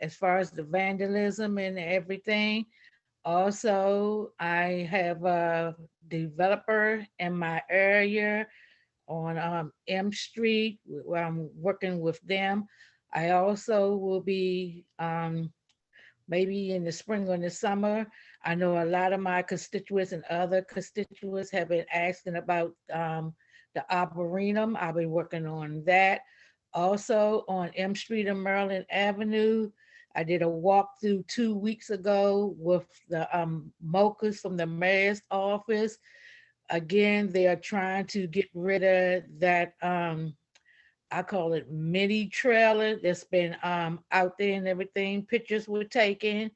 as far as the vandalism and everything. Also, I have a developer in my area on M Street where I'm working with them. I also will be maybe in the spring or in the summer. I know a lot of my constituents and other constituents have been asking about the Arboretum. I'll be working on that. Also on M Street and Maryland Avenue, I did a walkthrough 2 weeks ago with the mochas from the mayor's office. Again, they are trying to get rid of that, I call it mini trailer that's been out there and everything. Pictures were taken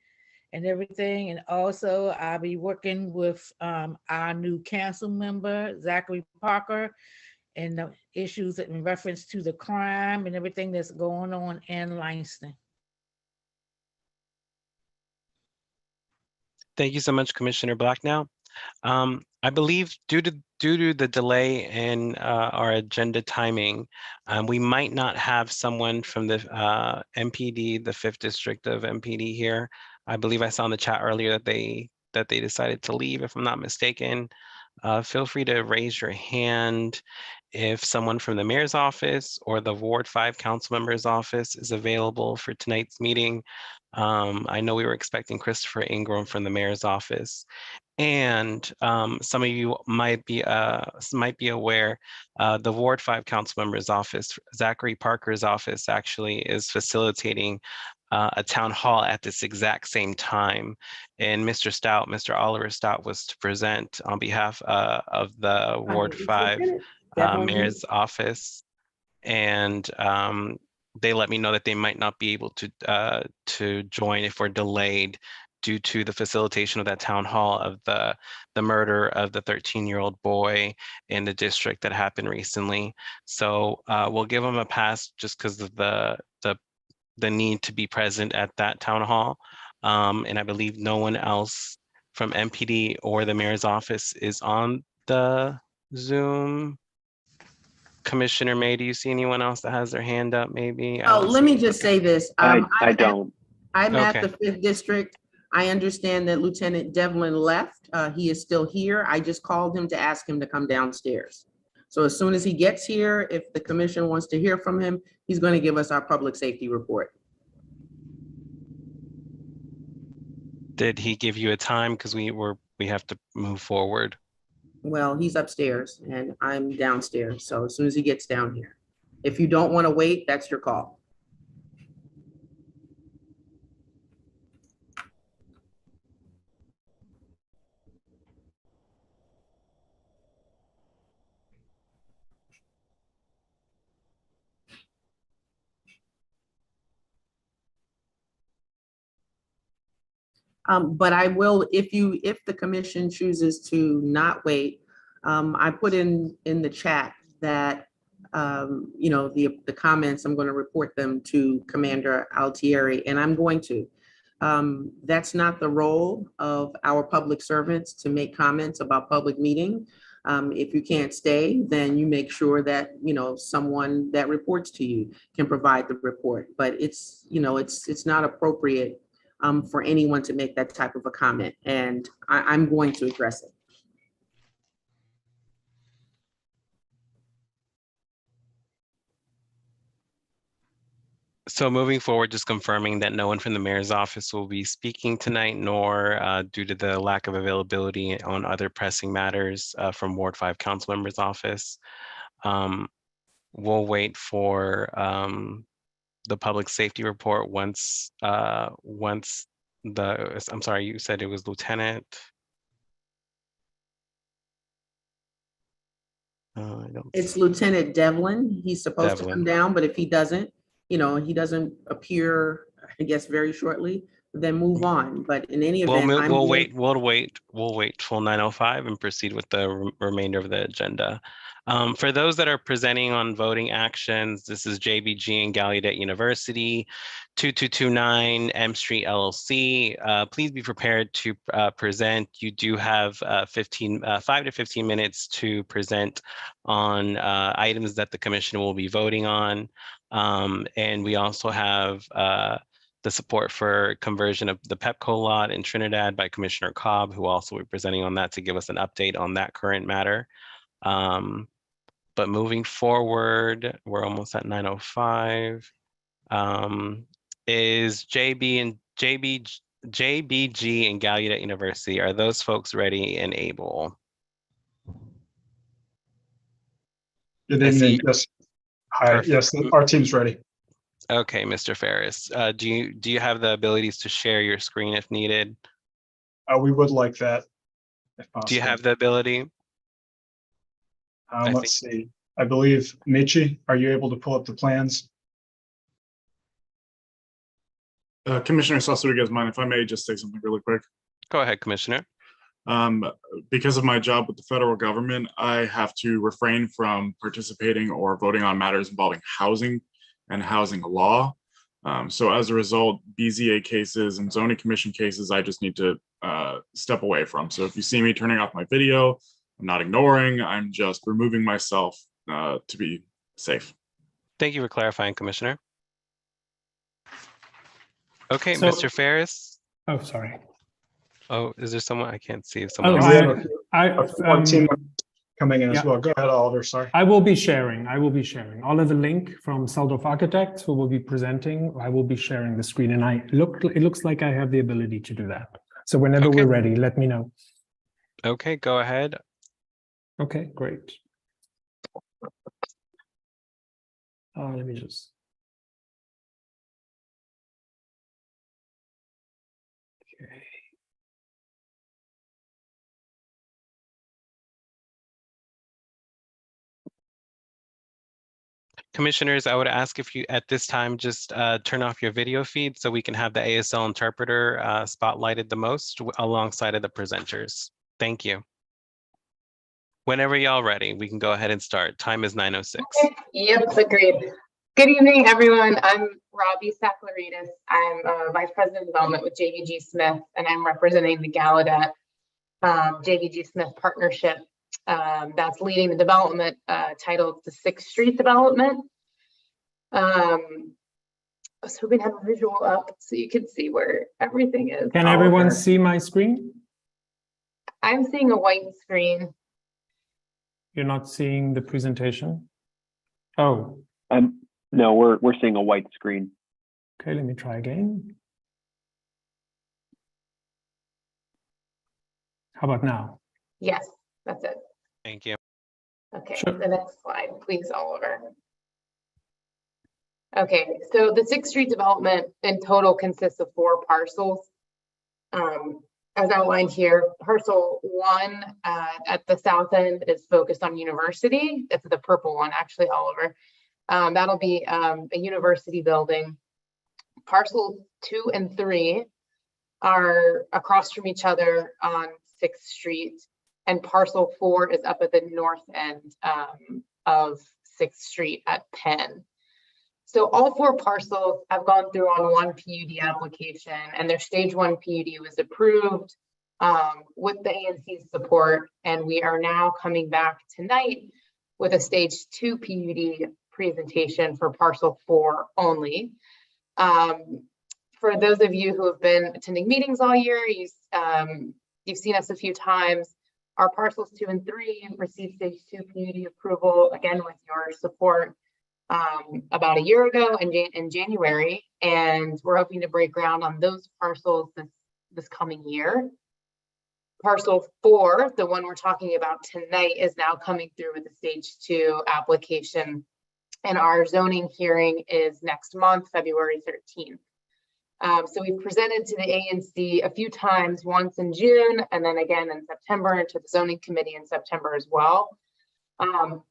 and everything. And also I'll be working with our new council member, Zachary Parker, and the issues in reference to the crime and everything that's going on in Langston. Thank you so much, Commissioner Blacknell. I believe due to the delay in our agenda timing, we might not have someone from the MPD, the 5th District of MPD here. I believe I saw in the chat earlier that they decided to leave, if I'm not mistaken. Feel free to raise your hand if someone from the mayor's office or the Ward 5 council member's office is available for tonight's meeting. I know we were expecting Christopher Ingram from the mayor's office. And some of you might be aware, the Ward 5 council member's office, Zachary Parker's office, actually is facilitating a town hall at this exact same time. And Mr. Oliver Stout was to present on behalf of the Ward 5 mayor's office. And they let me know that they might not be able to join if we're delayed due to the facilitation of that town hall of the murder of the 13-year-old boy in the district that happened recently. So we'll give them a pass just because of the need to be present at that town hall. And I believe no one else from MPD or the mayor's office is on the Zoom. Commissioner May, do you see anyone else that has their hand up maybe? Oh, let me just say this. I don't. I'm at Okay. the 5th District. I understand that Lieutenant Devlin left. He is still here. I just called him to ask him to come downstairs. So as soon as he gets here, if the commission wants to hear from him, he's going to give us our public safety report. Did he give you a time? Because we have to move forward. Well, he's upstairs and I'm downstairs. So as soon as he gets down here, if you don't want to wait, that's your call. But I will, if the commission chooses to not wait, I put in the chat that, you know, the comments, I'm going to report them to Commander Altieri, and I'm going to. That's not the role of our public servants to make comments about public meeting. If you can't stay, then you make sure that, you know, someone that reports to you can provide the report. But it's, you know, it's not appropriate for anyone to make that type of a comment, and I'm going to address it. So moving forward, just confirming that no one from the mayor's office will be speaking tonight, nor due to the lack of availability on other pressing matters from Ward 5 council member's office. We'll wait for the public safety report once I'm sorry, you said it was Lieutenant. It's Lieutenant Devlin. He's supposed to come down, but if he doesn't, you know, he doesn't appear, I guess, very shortly, then move on. But in any event, we'll wait till 9:05 and proceed with the remainder of the agenda. For those that are presenting on voting actions, this is JBG and Gallaudet University, 2229 M Street LLC. Please be prepared to present. You do have 5 to 15 minutes to present on items that the commission will be voting on. And we also have the support for conversion of the Pepco lot in Trinidad by Commissioner Cobb, who also will be presenting on that to give us an update on that current matter. But moving forward, we're almost at 9:05. Is JBG and Gallaudet University, are those folks ready and able? Good evening. Yes. Hi. Perfect. Yes, our team's ready. Okay, Mr. Ferris, do you have the abilities to share your screen if needed? We would like that, if possible. Do you have the ability? Let's see. I believe, Michi, are you able to pull up the plans? Commissioner Salcedo, mind if I may just say something really quick? Go ahead, Commissioner. Because of my job with the federal government, I have to refrain from participating or voting on matters involving housing and housing law. So as a result, BZA cases and zoning commission cases, I just need to step away from. So if you see me turning off my video, I'm not ignoring, I'm just removing myself to be safe. Thank you for clarifying, Commissioner. Okay, So- Mr. Ferris. Oh, sorry. Oh, is there someone? I can't see if Oh, someone. one team coming in as yeah. well. Go ahead, Oliver, sorry. I will be sharing. Oliver Link from Seldorf Architects, who will be presenting. I will be sharing the screen, and it looks like I have the ability to do that. So whenever Okay. we're ready, let me know. Okay, go ahead. Okay, great. Let me just. Okay. Commissioners, I would ask if you at this time just turn off your video feed so we can have the ASL interpreter spotlighted the most alongside of the presenters. Thank you. Whenever y'all ready, we can go ahead and start. Time is 9:06. Okay. Yep, agreed. Good evening, everyone. I'm Robbie Saklaridis. I'm Vice President of Development with JBG Smith, and I'm representing the Gallaudet JBG Smith partnership that's leading the development titled the 6th Street development. I was hoping to have a visual up so you can see where everything is. Can everyone see my screen? I'm seeing a white screen. You're not seeing the presentation? Oh, No, we're seeing a white screen. okay, let me try again. How about now? Yes, that's it. Thank you. Okay, Sure. the next slide, please, Oliver. Okay, so the 6th Street development in total consists of 4 parcels. As outlined here, parcel 1 at the south end is focused on University. It's the purple one, actually, Oliver. That'll be a university building. Parcels 2 and 3 are across from each other on 6th Street, and parcel 4 is up at the north end of 6th Street at Penn. So all 4 parcels have gone through on one PUD application, and their stage 1 PUD was approved with the ANC's support, and we are now coming back tonight with a stage 2 PUD presentation for parcel 4 only. For those of you who have been attending meetings all year, you've seen us a few times. Our parcels 2 and 3 received stage 2 PUD approval, again with your support, about a year ago in January, and we're hoping to break ground on those parcels this coming year. Parcel 4, the one we're talking about tonight, is now coming through with the stage 2 application, and our zoning hearing is next month, February 13th. So we presented to the ANC a few times, once in June and then again in September, and to the zoning committee in September as well.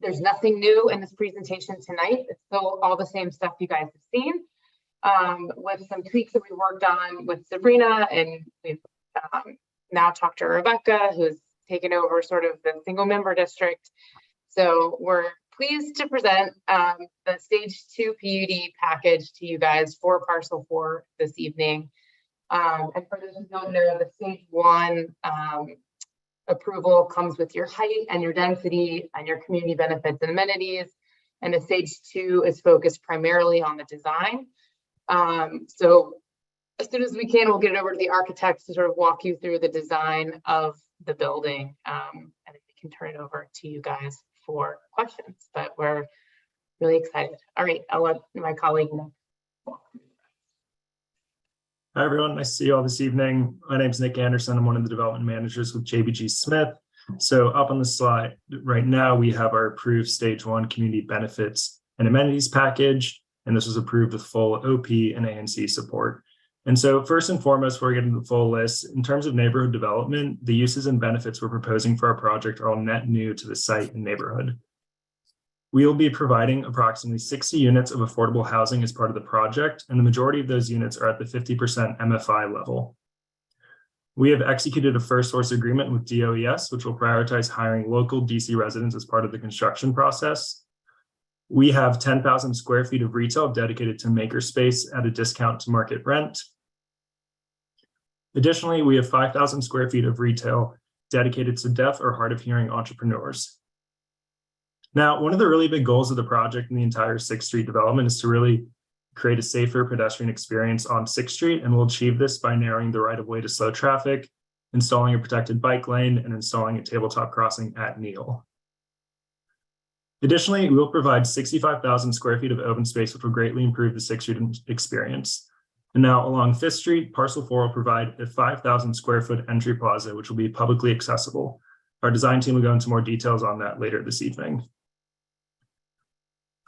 There's nothing new in this presentation tonight. It's still all the same stuff you guys have seen, with some tweaks that we worked on with Sabrina, and we've now talked to Rebecca, who's taken over sort of the single member district. So we're pleased to present the stage 2 PUD package to you guys for parcel 4 this evening. And for those who don't know, the stage 1 approval comes with your height and your density and your community benefits and amenities. And the stage 2 is focused primarily on the design. So as soon as we can, we'll get it over to the architects to sort of walk you through the design of the building. And we can turn it over to you guys for questions, but we're really excited. All right, I'll let my colleague know. Hi, everyone. Nice to see you all this evening. My name is Nick Anderson. I'm one of the development managers with JBG Smith. So up on the slide right now, we have our approved stage 1 community benefits and amenities package, and this was approved with full OP and ANC support. And so first and foremost, before we get into the full list, in terms of neighborhood development, the uses and benefits we're proposing for our project are all net new to the site and neighborhood. We will be providing approximately 60 units of affordable housing as part of the project, and the majority of those units are at the 50% MFI level. We have executed a first source agreement with DOES, which will prioritize hiring local DC residents as part of the construction process. We have 10,000 square feet of retail dedicated to makerspace at a discount to market rent. Additionally, we have 5,000 square feet of retail dedicated to deaf or hard of hearing entrepreneurs. Now, one of the really big goals of the project in the entire 6th Street development is to really create a safer pedestrian experience on 6th Street, and we'll achieve this by narrowing the right-of-way to slow traffic, installing a protected bike lane, and installing a tabletop crossing at Neal. Additionally, we will provide 65,000 square feet of open space, which will greatly improve the 6th Street experience. And now along 5th Street, parcel 4 will provide a 5,000 square foot entry plaza, which will be publicly accessible. Our design team will go into more details on that later this evening.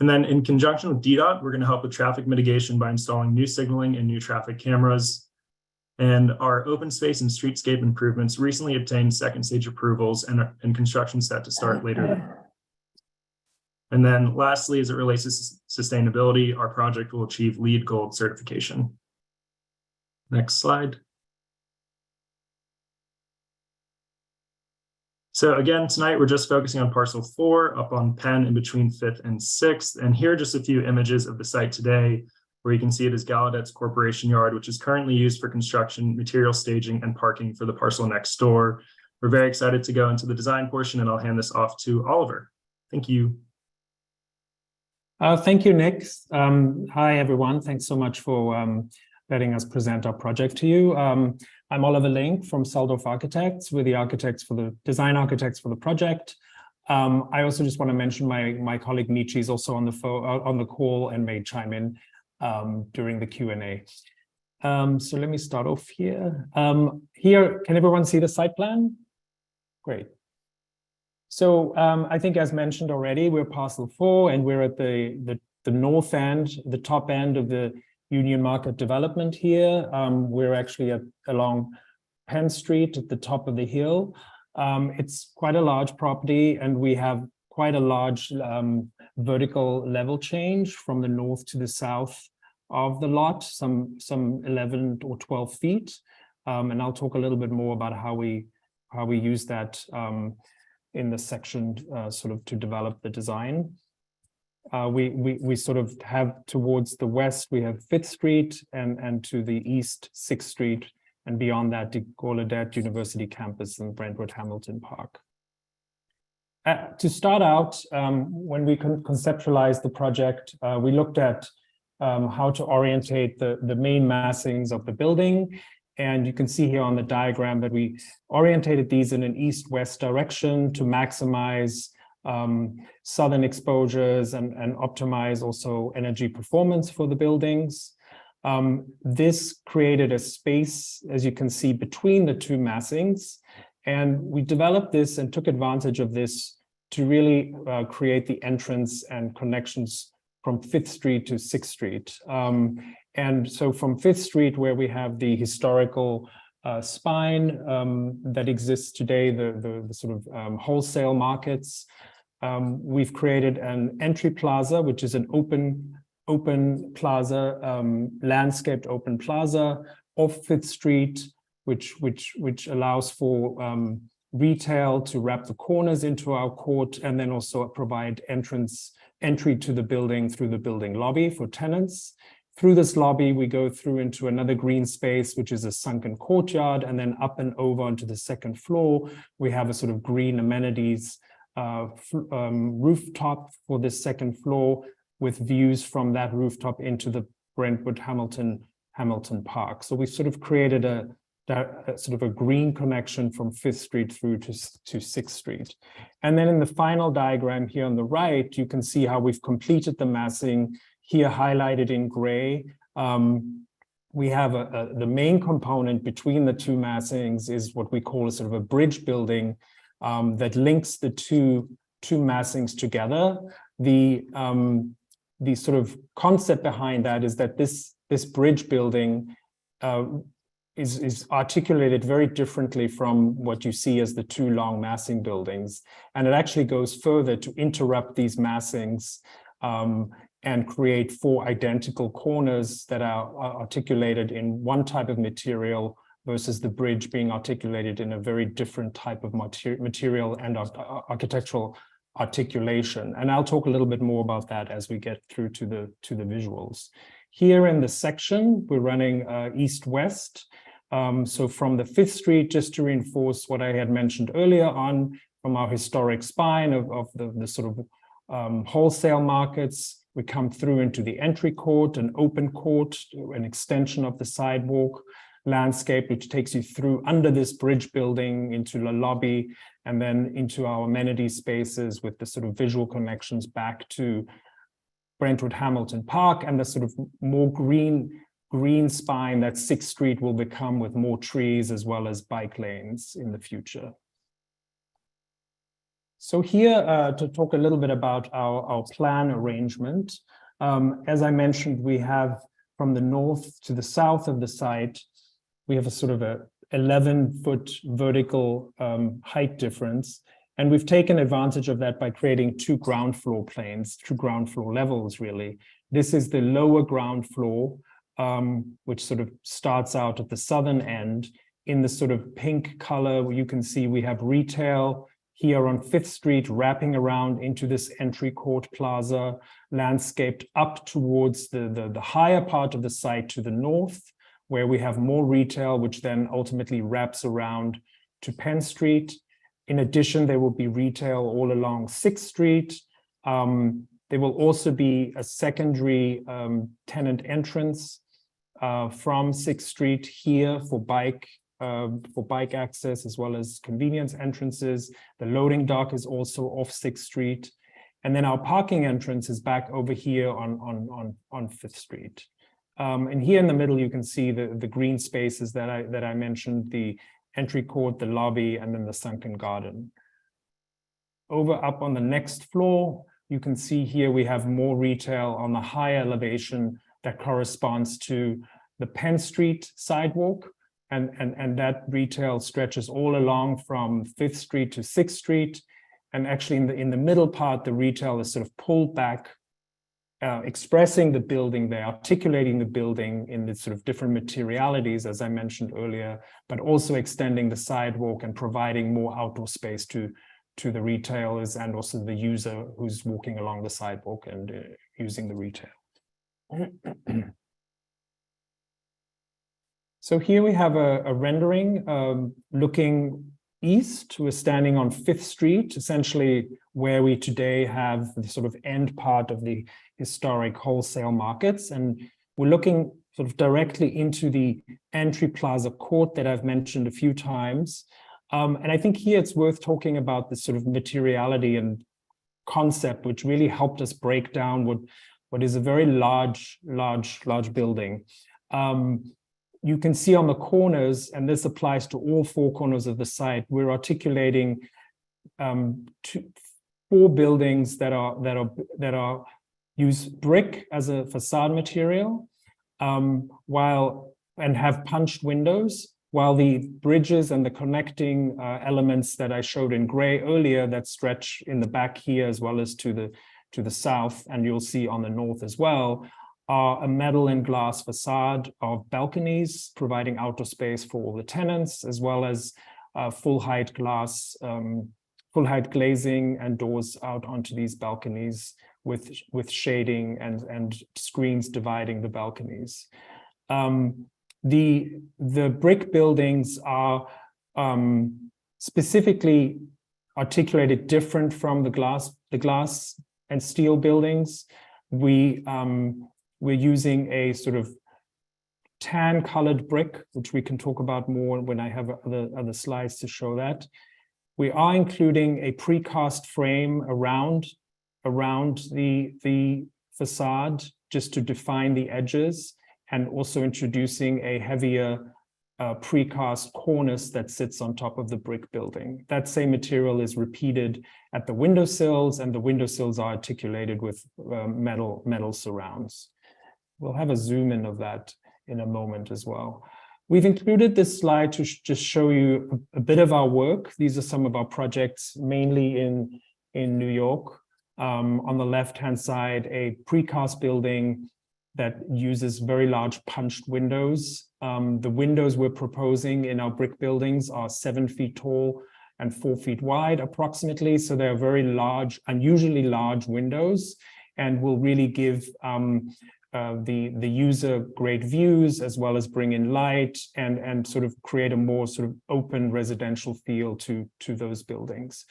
And then in conjunction with DDOT, we're going to help with traffic mitigation by installing new signaling and new traffic cameras. And our open space and streetscape improvements recently obtained second stage approvals and construction set to start later. And then lastly, as it relates to sustainability, our project will achieve LEED Gold certification. Next slide. So again, tonight we're just focusing on parcel 4 up on Penn in between 5th and 6th. And here are just a few images of the site today, where you can see it as Gallaudet's Corporation Yard, which is currently used for construction, material staging, and parking for the parcel next door. We're very excited to go into the design portion, and I'll hand this off to Oliver. Thank you. Thank you, Nick. Hi, everyone. Thanks so much for letting us present our project to you. I'm Oliver Link from Seldorf Architects. We're the architects for the design architects for the project. I also just want to mention my colleague Michi is also on the phone, on the call, and may chime in during the Q&A. So let me start off here. Here, can everyone see the site plan? Great. So I think as mentioned already, we're parcel 4 and we're at the north end, the top end of the Union Market development here. We're actually along Penn Street at the top of the hill. It's quite a large property and we have quite a large vertical level change from the north to the south of the lot, some 11 or 12 feet. And I'll talk a little bit more about how we use that in the section sort of to develop the design. We sort of have towards the west, we have 5th Street and to the east, 6th Street, and beyond that, the Gallaudet University campus and Brentwood Hamilton Park. To start out, when we conceptualized the project, we looked at how to orientate the main massings of the building. And you can see here on the diagram that we orientated these in an east-west direction to maximize southern exposures and optimize also energy performance for the buildings. This created a space, as you can see, between the two massings. And we developed this and took advantage of this to really create the entrance and connections from 5th Street to 6th Street. And so from 5th Street, where we have the historical spine that exists today, the sort of wholesale markets, we've created an entry plaza, which is an open plaza, landscaped open plaza off 5th Street, which allows for retail to wrap the corners into our court and then also provide entry to the building through the building lobby for tenants. Through this lobby, we go through into another green space, which is a sunken courtyard, and then up and over onto the 2nd floor, we have a sort of green amenities rooftop for this 2nd floor with views from that rooftop into the Brentwood Hamilton Park. So we sort of created a sort of a green connection from 5th Street through to 6th Street. And then in the final diagram here on the right, you can see how we've completed the massing here highlighted in gray. We have the main component between the two massings is what we call a sort of a bridge building that links the two massings together. The sort of concept behind that is that this bridge building is articulated very differently from what you see as the two long massing buildings. And it actually goes further to interrupt these massings and create 4 identical corners that are articulated in one type of material versus the bridge being articulated in a very different type of material and architectural articulation. And I'll talk a little bit more about that as we get through to the visuals. Here in the section, we're running east-west. So from the 5th Street, just to reinforce what I had mentioned earlier on from our historic spine of the sort of wholesale markets, we come through into the entry court, an open court, an extension of the sidewalk landscape, which takes you through under this bridge building into the lobby and then into our amenity spaces with the sort of visual connections back to Brentwood Hamilton Park and the sort of more green spine that 6th Street will become with more trees as well as bike lanes in the future. So here to talk a little bit about our plan arrangement. As I mentioned, we have from the north to the south of the site, we have a sort of a 11-foot vertical height difference. And we've taken advantage of that by creating 2 ground floor planes, 2 ground floor levels, really. This is the lower ground floor, which sort of starts out at the southern end. In the sort of pink color, you can see we have retail here on 5th Street wrapping around into this entry court plaza, landscaped up towards the higher part of the site to the north, where we have more retail, which then ultimately wraps around to Penn Street. In addition, there will be retail all along 6th Street. There will also be a secondary tenant entrance from 6th Street here for bike for bike access as well as convenience entrances. The loading dock is also off 6th Street. And then our parking entrance is back over here on 5th Street. And here in the middle, you can see the green spaces that I mentioned, the entry court, the lobby, and then the sunken garden. Over up on the next floor, you can see here we have more retail on the higher elevation that corresponds to the Penn Street sidewalk. And that retail stretches all along from 5th Street to 6th Street. And actually in the middle part, the retail is sort of pulled back, expressing the building there, articulating the building in the sort of different materialities, as I mentioned earlier, but also extending the sidewalk and providing more outdoor space to the retailers and also the user who's walking along the sidewalk and using the retail. So here we have a rendering looking east. We're standing on 5th Street, essentially where we today have the sort of end part of the historic wholesale markets. And we're looking sort of directly into the entry plaza court that I've mentioned a few times. And I think here it's worth talking about this sort of materiality and concept, which really helped us break down what is a very large building. You can see on the corners, and this applies to all 4 corners of the site, we're articulating 4 buildings that use brick as a facade material, and have punched windows, while the bridges and the connecting elements that I showed in gray earlier that stretch in the back here as well as to the south, and you'll see on the north as well, are a metal and glass facade of balconies, providing outdoor space for all the tenants, as well as full height glass, full height glazing and doors out onto these balconies with shading and screens dividing the balconies. The brick buildings are specifically articulated different from the glass and steel buildings. We're using a sort of tan colored brick, which we can talk about more when I have other slides to show that. We are including a precast frame around the facade just to define the edges, and also introducing a heavier precast cornice that sits on top of the brick building. That same material is repeated at the windowsills, and the windowsills are articulated with metal surrounds. We'll have a zoom in of that in a moment as well. We've included this slide to just show you a bit of our work. These are some of our projects, mainly in New York. On the left-hand side, a precast building that uses very large punched windows. The windows we're proposing in our brick buildings are 7 feet tall and 4 feet wide approximately. So they're very large, unusually large windows, and will really give the user great views, as well as bring in light and sort of create a more sort of open residential feel to those buildings.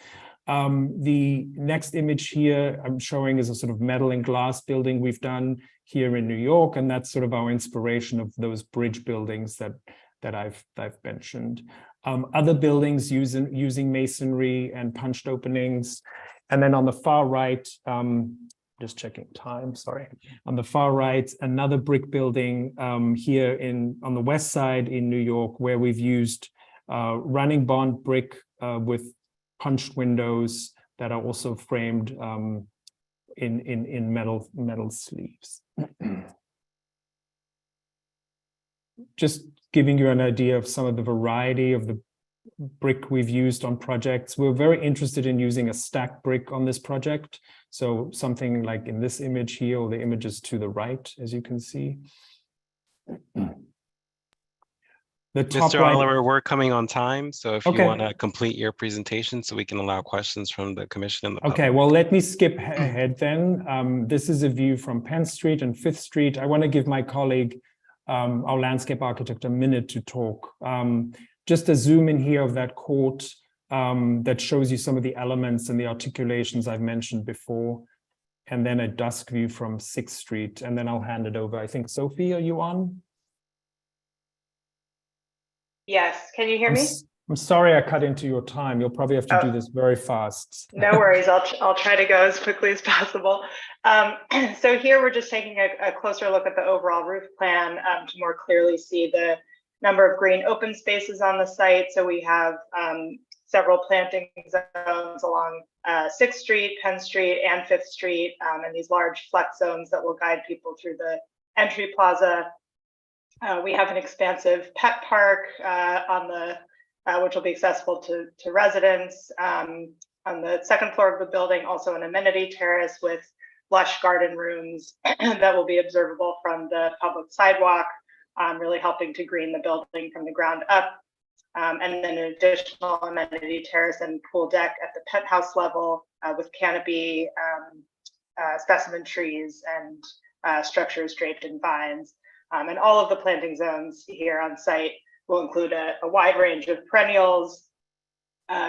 The next image here I'm showing is a sort of metal and glass building we've done here in New York, and that's sort of our inspiration of those bridge buildings that I've mentioned. Other buildings using masonry and punched openings. And then on the far right, just checking time, sorry. On the far right, another brick building here on the west side in New York, where we've used running bond brick with punched windows that are also framed in metal sleeves. Just giving you an idea of some of the variety of the brick we've used on projects. We're very interested in using a stacked brick on this project. So something like in this image here, or the images to the right, as you can see. The top Mr. right, Oliver, we're coming on time, so if Okay. you want to complete your presentation so we can allow questions from the commission and the public. Okay, well, let me skip ahead then. This is a view from Penn Street and 5th Street. I want to give my colleague, our landscape architect, a minute to talk. Just a zoom in here of that court that shows you some of the elements and the articulations I've mentioned before, and then a dusk view from 6th Street, and then I'll hand it over. I think, Sophie, are you on? Yes, I'm on. Okay, well, let me skip ahead then. This is a view from Penn Street and 5th Street. I want to give my colleague, our landscape architect, a minute to talk. Just a zoom in here of that court that shows you some of the elements and the articulations I've mentioned before, and then a dusk view from 6th Street, and then I'll hand it over. I think, Sophie, are you on? Yes, can you hear me? I'm sorry I cut into your time. You'll probably have to do Oh. this very fast. No worries, I'll try to go as quickly as possible. So here we're just taking a closer look at the overall roof plan to more clearly see the number of green open spaces on the site. So we have several planting zones along 6th Street, Penn Street, and 5th Street, and these large flex zones that will guide people through the entry plaza. We have an expansive pet park on the which will be accessible to residents. On the 2nd floor of the building, also an amenity terrace with lush garden rooms that will be observable from the public sidewalk, really helping to green the building from the ground up. And then an additional amenity terrace and pool deck at the penthouse level with canopy, specimen trees, and structures draped in vines. And all of the planting zones here on site will include a wide range of perennials,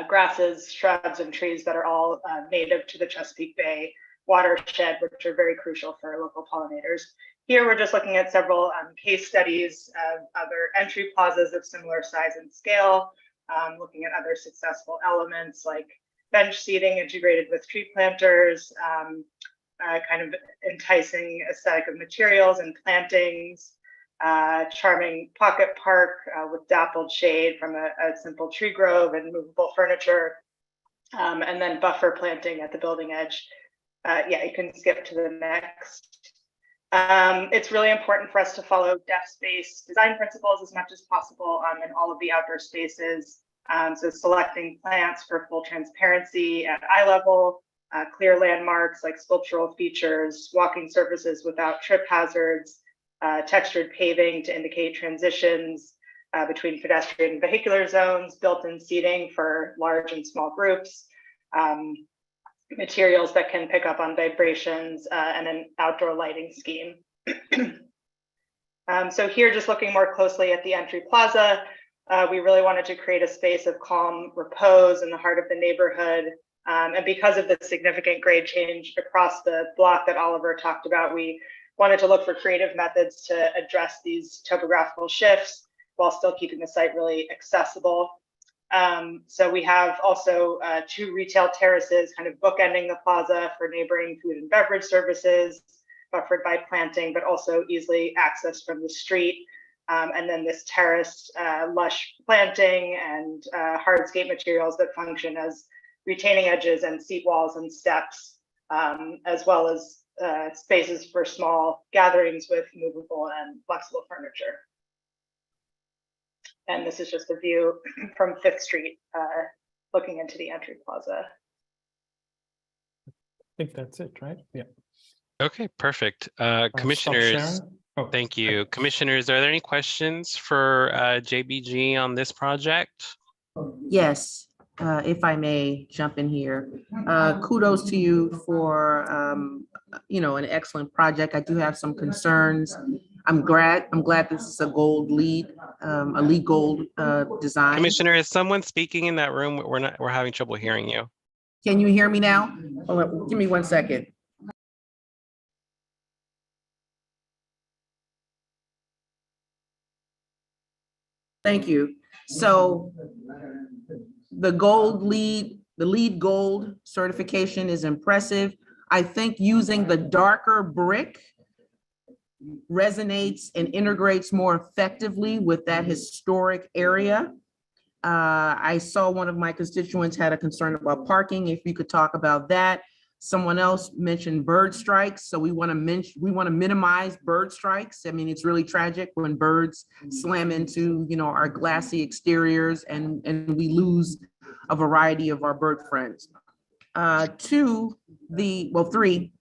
grasses, shrubs, and trees that are all native to the Chesapeake Bay watershed, which are very crucial for local pollinators. Here, we're just looking at several case studies of other entry plazas of similar size and scale, looking at other successful elements like bench seating integrated with tree planters, kind of enticing aesthetic of materials and plantings, charming pocket park with dappled shade from a simple tree grove and movable furniture, and then buffer planting at the building edge. Yeah, you can skip to the next. It's really important for us to follow desk-based design principles as much as possible in all of the outdoor spaces. So selecting plants for full transparency at eye level, clear landmarks like sculptural features, walking surfaces without trip hazards, textured paving to indicate transitions between pedestrian and vehicular zones, built-in seating for large and small groups, materials that can pick up on vibrations, and an outdoor lighting scheme. So here, just looking more closely at the entry plaza, we really wanted to create a space of calm repose in the heart of the neighborhood. And because of the significant grade change across the block that Oliver talked about, we wanted to look for creative methods to address these topographical shifts while still keeping the site really accessible. So we have also 2 retail terraces kind of bookending the plaza for neighboring food and beverage services, buffered by planting, but also easily accessed from the street. And then this terraced lush planting and hardscape materials that function as retaining edges and seat walls and steps, as well as spaces for small gatherings with movable and flexible furniture. And this is just a view from 5th Street, looking into the entry plaza. I think that's it, right? Yeah. Okay, perfect. Stop Commissioners, sharing. Oh, thank you. Commissioners, are there any questions for JBG on this project? Yes, if I may jump in here. Kudos to you for, an excellent project. I do have some concerns. I'm glad this is a gold LEED, a LEED gold design. Commissioner, is someone speaking in that room? We're having trouble hearing you. Can you hear me now? Oh, give me 1 second. Thank you. So the gold LEED, the LEED gold certification is impressive. I think using the darker brick resonates and integrates more effectively with that historic area. I saw one of my constituents had a concern about parking. If you could talk about that. Someone else mentioned bird strikes. So we want to minimize bird strikes. I mean, it's really tragic when birds slam into, our glassy exteriors and we lose a variety of our bird friends. 3,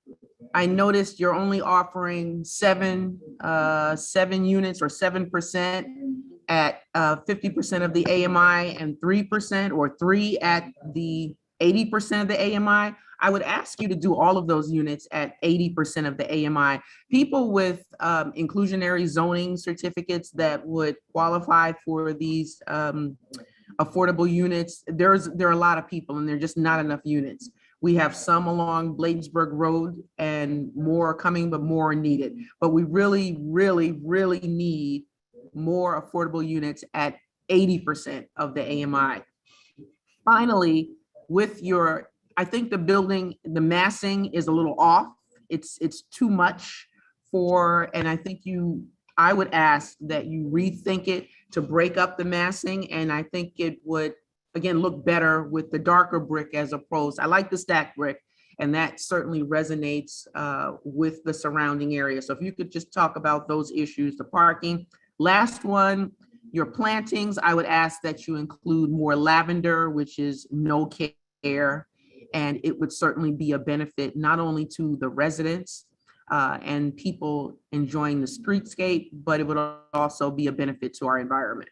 I noticed you're only offering 7 units or 7% at 50% of the AMI and 3% or 3 at the 80% of the AMI. I would ask you to do all of those units at 80% of the AMI. People with inclusionary zoning certificates that would qualify for these affordable units, there are a lot of people and there are just not enough units. We have some along Bladensburg Road and more coming, but more are needed. But we really, really, really need more affordable units at 80% of the AMI. Finally, I think the building, the massing is a little off. It's too much and I think I would ask that you rethink it to break up the massing. And I think it would, again, look better with the darker brick as opposed. I like the stacked brick, and that certainly resonates with the surrounding area. So if you could just talk about those issues, the parking. Last one, your plantings, I would ask that you include more lavender, which is no care. And it would certainly be a benefit not only to the residents and people enjoying the streetscape, but it would also be a benefit to our environment.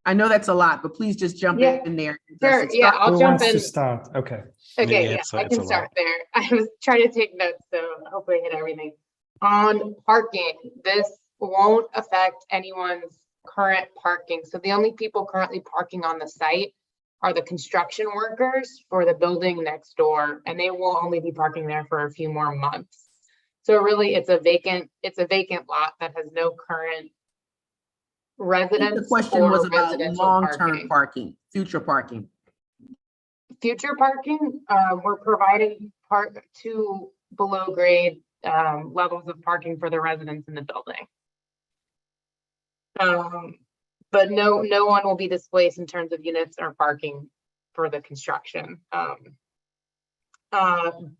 I know that's a lot, but please just jump in there. Sure, yeah, I'll jump in. To start? Okay. Okay, yeah, I can start there. I was trying to take notes, so hopefully I hit everything. On parking, this won't affect anyone's current parking. So the only people currently parking on the site are the construction workers for the building next door, and they will only be parking there for a few more months. So really, it's a vacant lot that has no current residents. The question was about long-term parking, future parking. Future parking, we're providing two below grade levels of parking for the residents in the building. But no one will be displaced in terms of units or parking for the construction.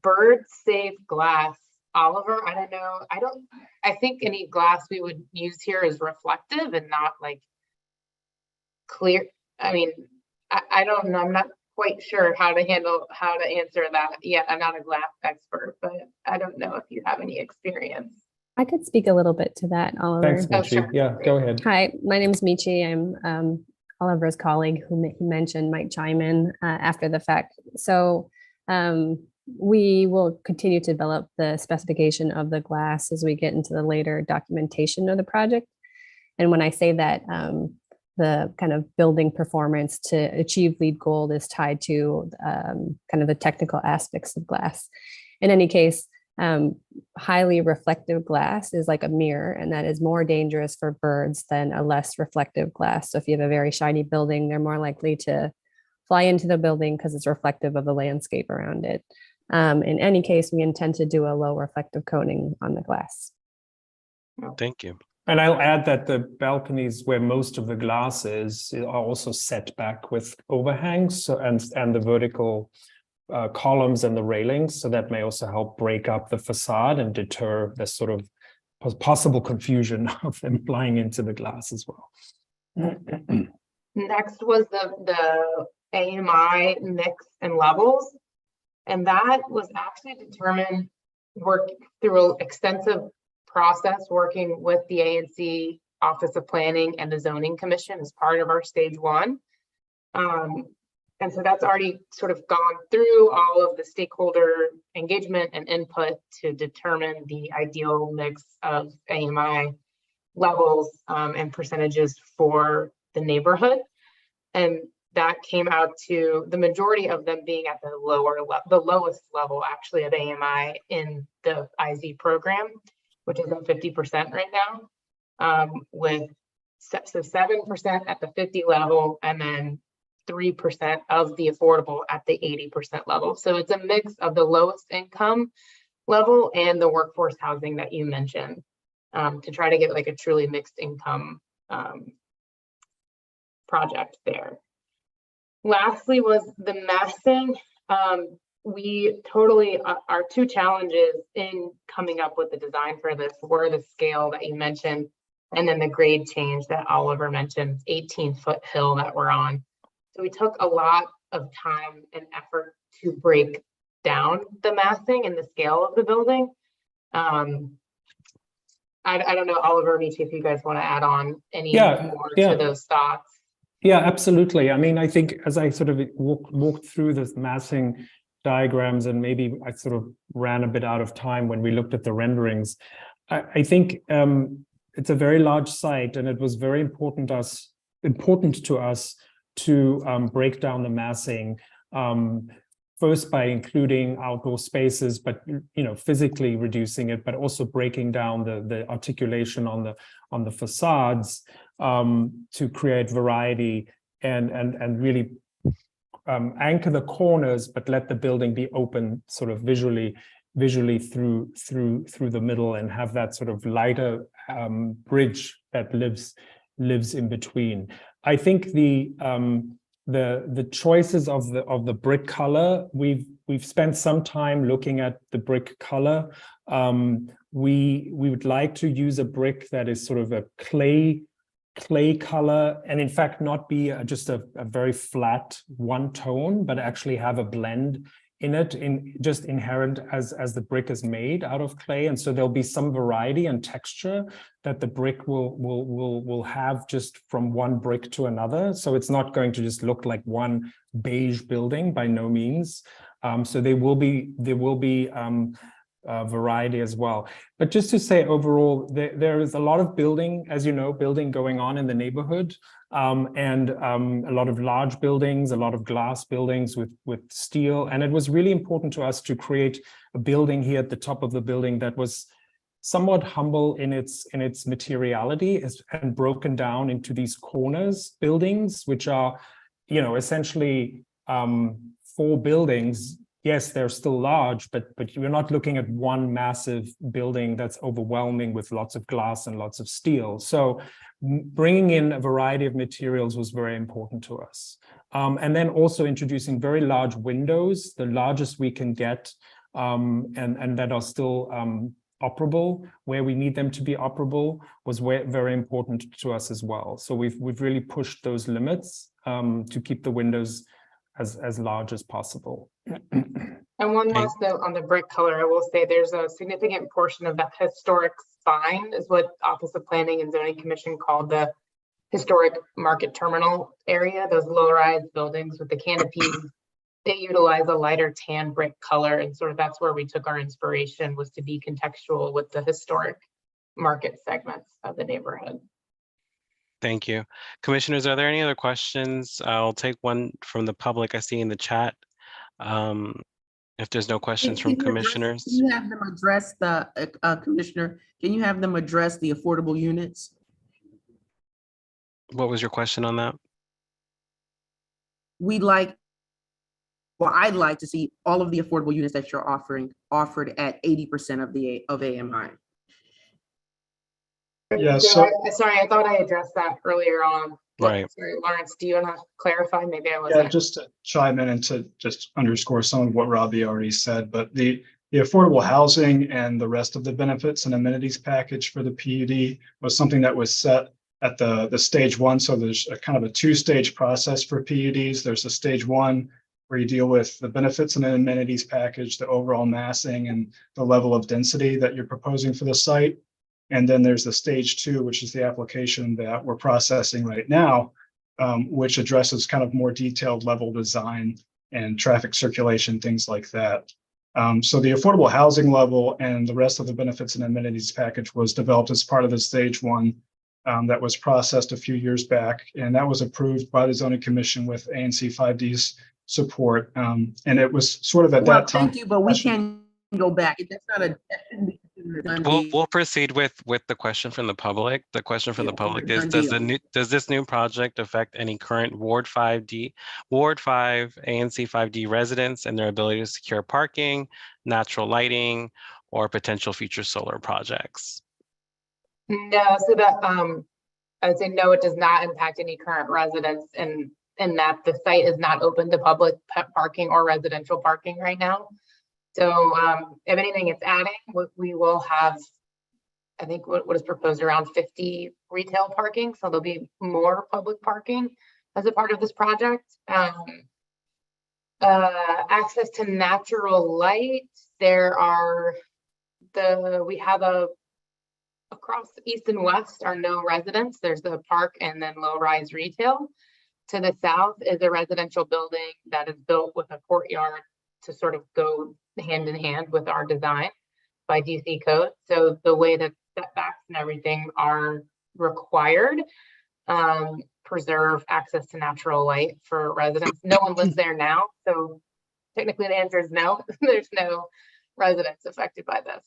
Bird safe glass, Oliver, I don't know. I think any glass we would use here is reflective and not like clear. I mean, I don't know. I'm not quite sure how to answer that yet. I'm not a glass expert, but I don't know if you have any experience. I could speak a little bit to that, Oliver. Thanks, Michi. Sure. Yeah, go ahead. Hi, my name is Michi. I'm Oliver's colleague who he mentioned might chime in after the fact. So we will continue to develop the specification of the glass as we get into the later documentation of the project. And when I say that, the kind of building performance to achieve LEED Gold is tied to kind of the technical aspects of glass. In any case, highly reflective glass is like a mirror, and that is more dangerous for birds than a less reflective glass. So if you have a very shiny building, they're more likely to fly into the building because it's reflective of the landscape around it. In any case, we intend to do a low reflective coating on the glass. Thank you. And I'll add that the balconies where most of the glass is are also set back with overhangs, so, and the vertical columns and the railings. So that may also help break up the facade and deter the sort of possible confusion of them flying into the glass as well. Next was the AMI mix and levels. And that was actually determined through an extensive process working with the ANC Office of Planning and the Zoning Commission as part of our stage one. And so that's already sort of gone through all of the stakeholder engagement and input to determine the ideal mix of AMI levels and percentages for the neighborhood. And that came out to the majority of them being at the lowest level actually of AMI in the IZ program, which is at 50% right now, with so 7% at the 50 level and then 3% of the affordable at the 80% level. So it's a mix of the lowest income level and the workforce housing that you mentioned to try to get like a truly mixed income project there. Lastly was the massing. We totally, our two challenges in coming up with the design for this were the scale that you mentioned, and then the grade change that Oliver mentioned, 18-foot hill that we're on. So we took a lot of time and effort to break down the massing and the scale of the building. I don't know, Oliver, Michi, if you guys want to add on any more to those thoughts. Yeah, absolutely. I mean, I think as I sort of walked through this massing diagrams, and maybe I sort of ran a bit out of time when we looked at the renderings, I think it's a very large site, and it was very important to us to break down the massing first by including outdoor spaces, but physically reducing it, but also breaking down the articulation on the facades to create variety and really anchor the corners, but let the building be open sort of visually through the middle, and have that sort of lighter bridge that lives in between. I think the choices of the brick color, we've spent some time looking at the brick color. We would like to use a brick that is sort of a clay color, and in fact not be just a very flat one tone, but actually have a blend in it, just inherent as the brick is made out of clay. And so there'll be some variety and texture that the brick will have just from one brick to another. So it's not going to just look like one beige building, by no means. So there will be variety as well. But just to say, overall, there is a lot of building, as you know, going on in the neighborhood, and a lot of large buildings, a lot of glass buildings with steel. And it was really important to us to create a building here at the top of the building that was somewhat humble in its materiality, and broken down into these corners buildings, which are, essentially 4 buildings. Yes, they're still large, but you're not looking at one massive building that's overwhelming with lots of glass and lots of steel. So bringing in a variety of materials was very important to us. And then also introducing very large windows, the largest we can get, and that are still operable where we need them to be operable, was very important to us as well. So we've really pushed those limits to keep the windows as large as possible. And one last note on the brick color, I will say there's a significant portion of that historic spine is what Office of Planning and Zoning Commission called the historic market terminal area, those low-rise buildings with the canopies. They utilize a lighter tan brick color, and sort of that's where we took our inspiration, was to be contextual with the historic market segments of the neighborhood. Thank you. Commissioners, are there any other questions? I'll take one from the public I see in the chat. If there's no questions from commissioners. Can you have them address the, Commissioner, can you have them address the affordable units? What was your question on that? I'd like to see all of the affordable units that you're offered at 80% of AMI. Yeah, Sorry, I thought I addressed that earlier on. Right. Sorry, Lawrence, do you want to clarify? Maybe I wasn't. Yeah, just to chime in and to just underscore some of what Robbie already said, but the affordable housing and the rest of the benefits and amenities package for the PUD was something that was set at the stage 1. So there's a kind of a 2-stage process for PUDs. There's a stage 1 where you deal with the benefits and amenities package, the overall massing and the level of density that you're proposing for the site. And then there's the stage 2, which is the application that we're processing right now, which addresses kind of more detailed level design and traffic circulation, things like that. So the affordable housing level and the rest of the benefits and amenities package was developed as part of the stage 1 that was processed a few years back. And that was approved by the Zoning Commission with ANC 5D's support. And it was sort of at that time. Thank you, but we can go back. That's not a. We'll proceed with the question from the public. The question from the public is: does this new project affect any current Ward 5 ANC 5D residents and their ability to secure parking, natural lighting, or potential future solar projects? No, so that I would say no, it does not impact any current residents, and that the site is not open to public parking or residential parking right now. So if anything, it's adding. We will have, I think, what is proposed around 50 retail parking. So there'll be more public parking as a part of this project. Access to natural light. We have across east and west are no residents. There's the park and then low-rise retail. To the south is a residential building that is built with a courtyard to sort of go hand in hand with our design by DC code. So the way that setbacks and everything are required, preserve access to natural light for residents. No one lives there now, so technically the answer is no. There's no residents affected by this.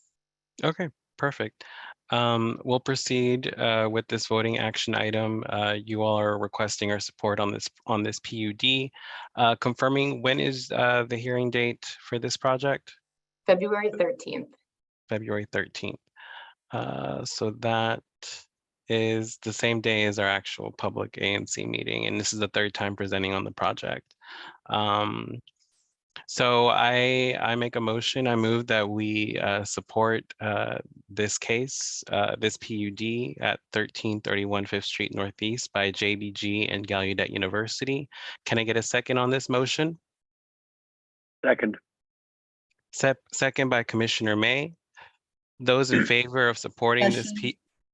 Okay, perfect. We'll proceed with this voting action item. You all are requesting our support on this PUD. Confirming, when is the hearing date for this project? February 13th. February 13th. So that is the same day as our actual public ANC meeting, and this is the third time presenting on the project. So I make a motion. I move that we support this case, this PUD at 1331 5th Street Northeast by JBG and Gallaudet University. Can I get a second on this motion? Second. Second by Commissioner May. Those in favor of supporting this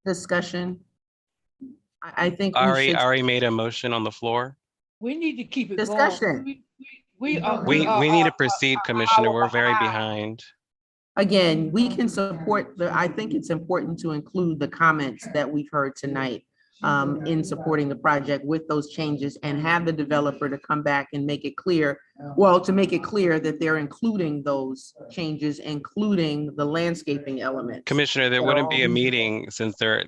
Discussion. I think we Ari should. already made a motion on the floor. We need to keep it going. Discussion. We need to proceed, Commissioner. We're very behind. Again, we can support I think it's important to include the comments that we've heard tonight in supporting the project with those changes, and have the developer to come back and make it clear, to make it clear that they're including those changes, including the landscaping element. Commissioner, there wouldn't be a meeting since their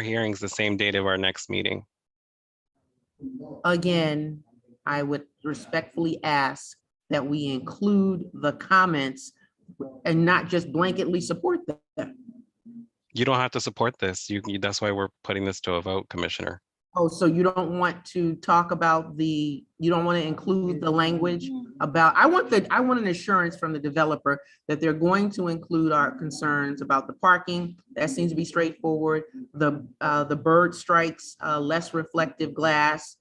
hearing's the same date of our next meeting. Again, I would respectfully ask that we include the comments and not just blanketly support them. You don't have to support this. That's why we're putting this to a vote, Commissioner. Oh, so you don't want to talk about you don't want to include the language about, I want an assurance from the developer that they're going to include our concerns about the parking. That seems to be straightforward. The bird strikes, less reflective glass,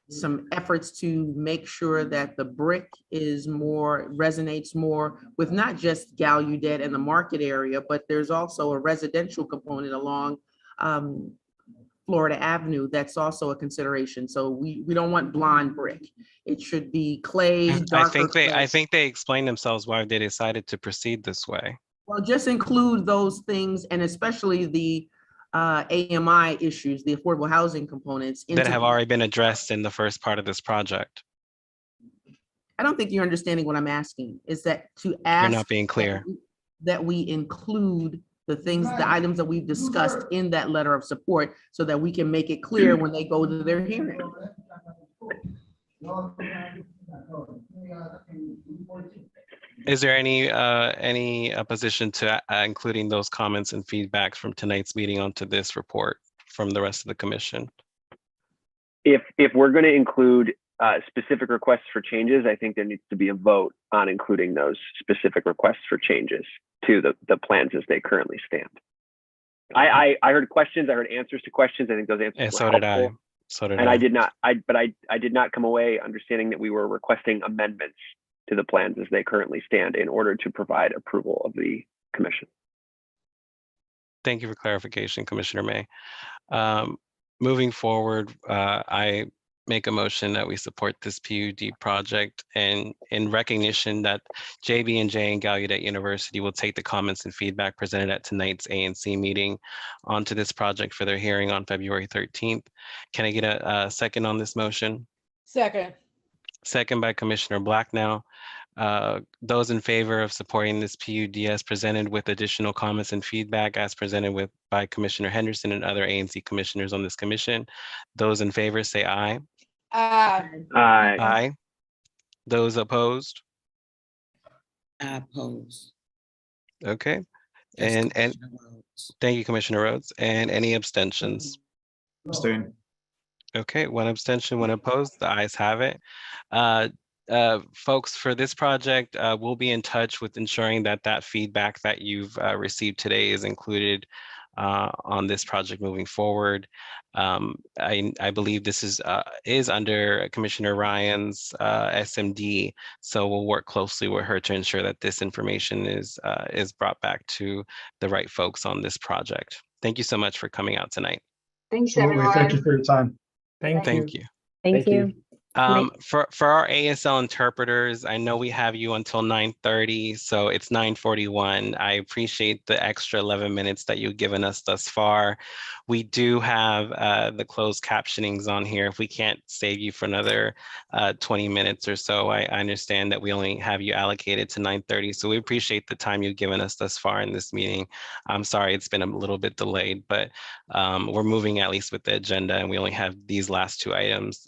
some efforts to make sure that the brick resonates more with not just Gallaudet and the market area, but there's also a residential component along Florida Avenue that's also a consideration. So we don't want blonde brick. It should be clay. I think they explained themselves why they decided to proceed this way. Well, just include those things, and especially the AMI issues, the affordable housing components that have already been addressed in the first part of this project. I don't think you're understanding what I'm asking. Is that to ask? You're not being clear. That we include the items that we've discussed in that letter of support, so that we can make it clear when they go to their hearing. Is there any opposition to including those comments and feedbacks from tonight's meeting onto this report from the rest of the commission? If we're going to include specific requests for changes, I think there needs to be a vote on including those specific requests for changes to the plans as they currently stand. I heard questions, I heard answers to questions. I think those answers And were so did I. helpful. So did And I. I did not come away understanding that we were requesting amendments to the plans as they currently stand in order to provide approval of the commission. Thank you for clarification, Commissioner May. Moving forward, I make a motion that we support this PUD project, and in recognition that JB&J and Gallaudet University will take the comments and feedback presented at tonight's ANC meeting onto this project for their hearing on February 13th. Can I get a second on this motion? Second. Second by Commissioner Blacknell. Those in favor of supporting this PUD as presented with additional comments and feedback as presented by Commissioner Henderson and other ANC commissioners on this commission. Those in favor say aye. Aye. Aye. Aye. Those opposed? I oppose. Okay. That's And Commissioner Rhodes. thank you, Commissioner Rhodes. And any abstentions? Abstain. Okay, one abstention, one opposed. The ayes have it. Folks, for this project, we'll be in touch with ensuring that feedback that you've received today is included on this project moving forward. I believe this is under Commissioner Ryan's SMD, so we'll work closely with her to ensure that this information is brought back to the right folks on this project. Thank you so much for coming out tonight. Thanks, Absolutely. everyone. Thank you for your time. Thank you. Thank you. Thank you. For our ASL interpreters, I know we have you until 9:30, so it's 9:41. I appreciate the extra 11 minutes that you've given us thus far. We do have the closed captionings on here. If we can't save you for another 20 minutes or so, I understand that we only have you allocated to 9:30, so we appreciate the time you've given us thus far in this meeting. I'm sorry it's been a little bit delayed, but we're moving at least with the agenda, and we only have these last three items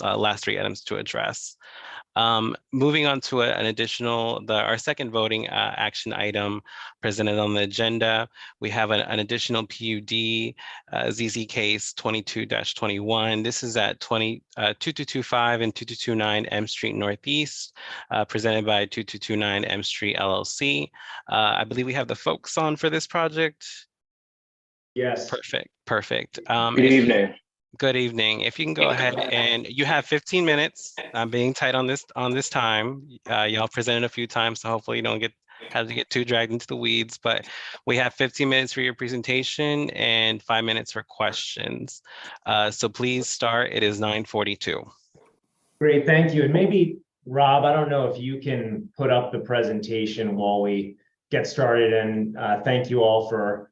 to address. Moving on to an additional, our second voting action item presented on the agenda, we have an additional PUD ZZ case 22-21. This is at 2225 and 2229 M Street Northeast, presented by 2229 M Street LLC. I believe we have the folks on for this project. Yes. Perfect. Good evening. Good evening. If you can go ahead, and you have 15 minutes. I'm being tight on this time. Y'all presented a few times, so hopefully you don't have to get too dragged into the weeds, but we have 15 minutes for your presentation and 5 minutes for questions. So please start. It is 9:42. Great, thank you. And maybe, Rob, I don't know if you can put up the presentation while we get started, and thank you all for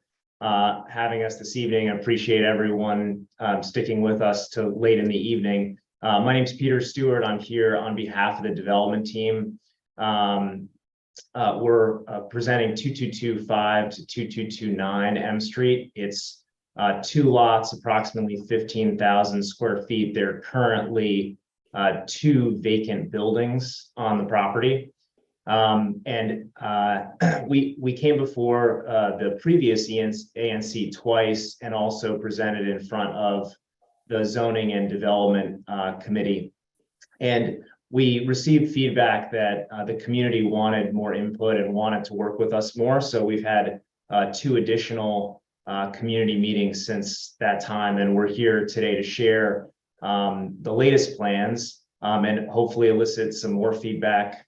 having us this evening. I appreciate everyone sticking with us till late in the evening. My name is Peter Stewart. I'm here on behalf of the development team. We're presenting 2225 to 2229 M Street. It's 2 lots, approximately 15,000 square feet. There are currently 2 vacant buildings on the property. We came before the previous ANC twice, and also presented in front of the Zoning and Development Committee. And we received feedback that the community wanted more input and wanted to work with us more. So we've had 2 additional community meetings since that time, and we're here today to share the latest plans and hopefully elicit some more feedback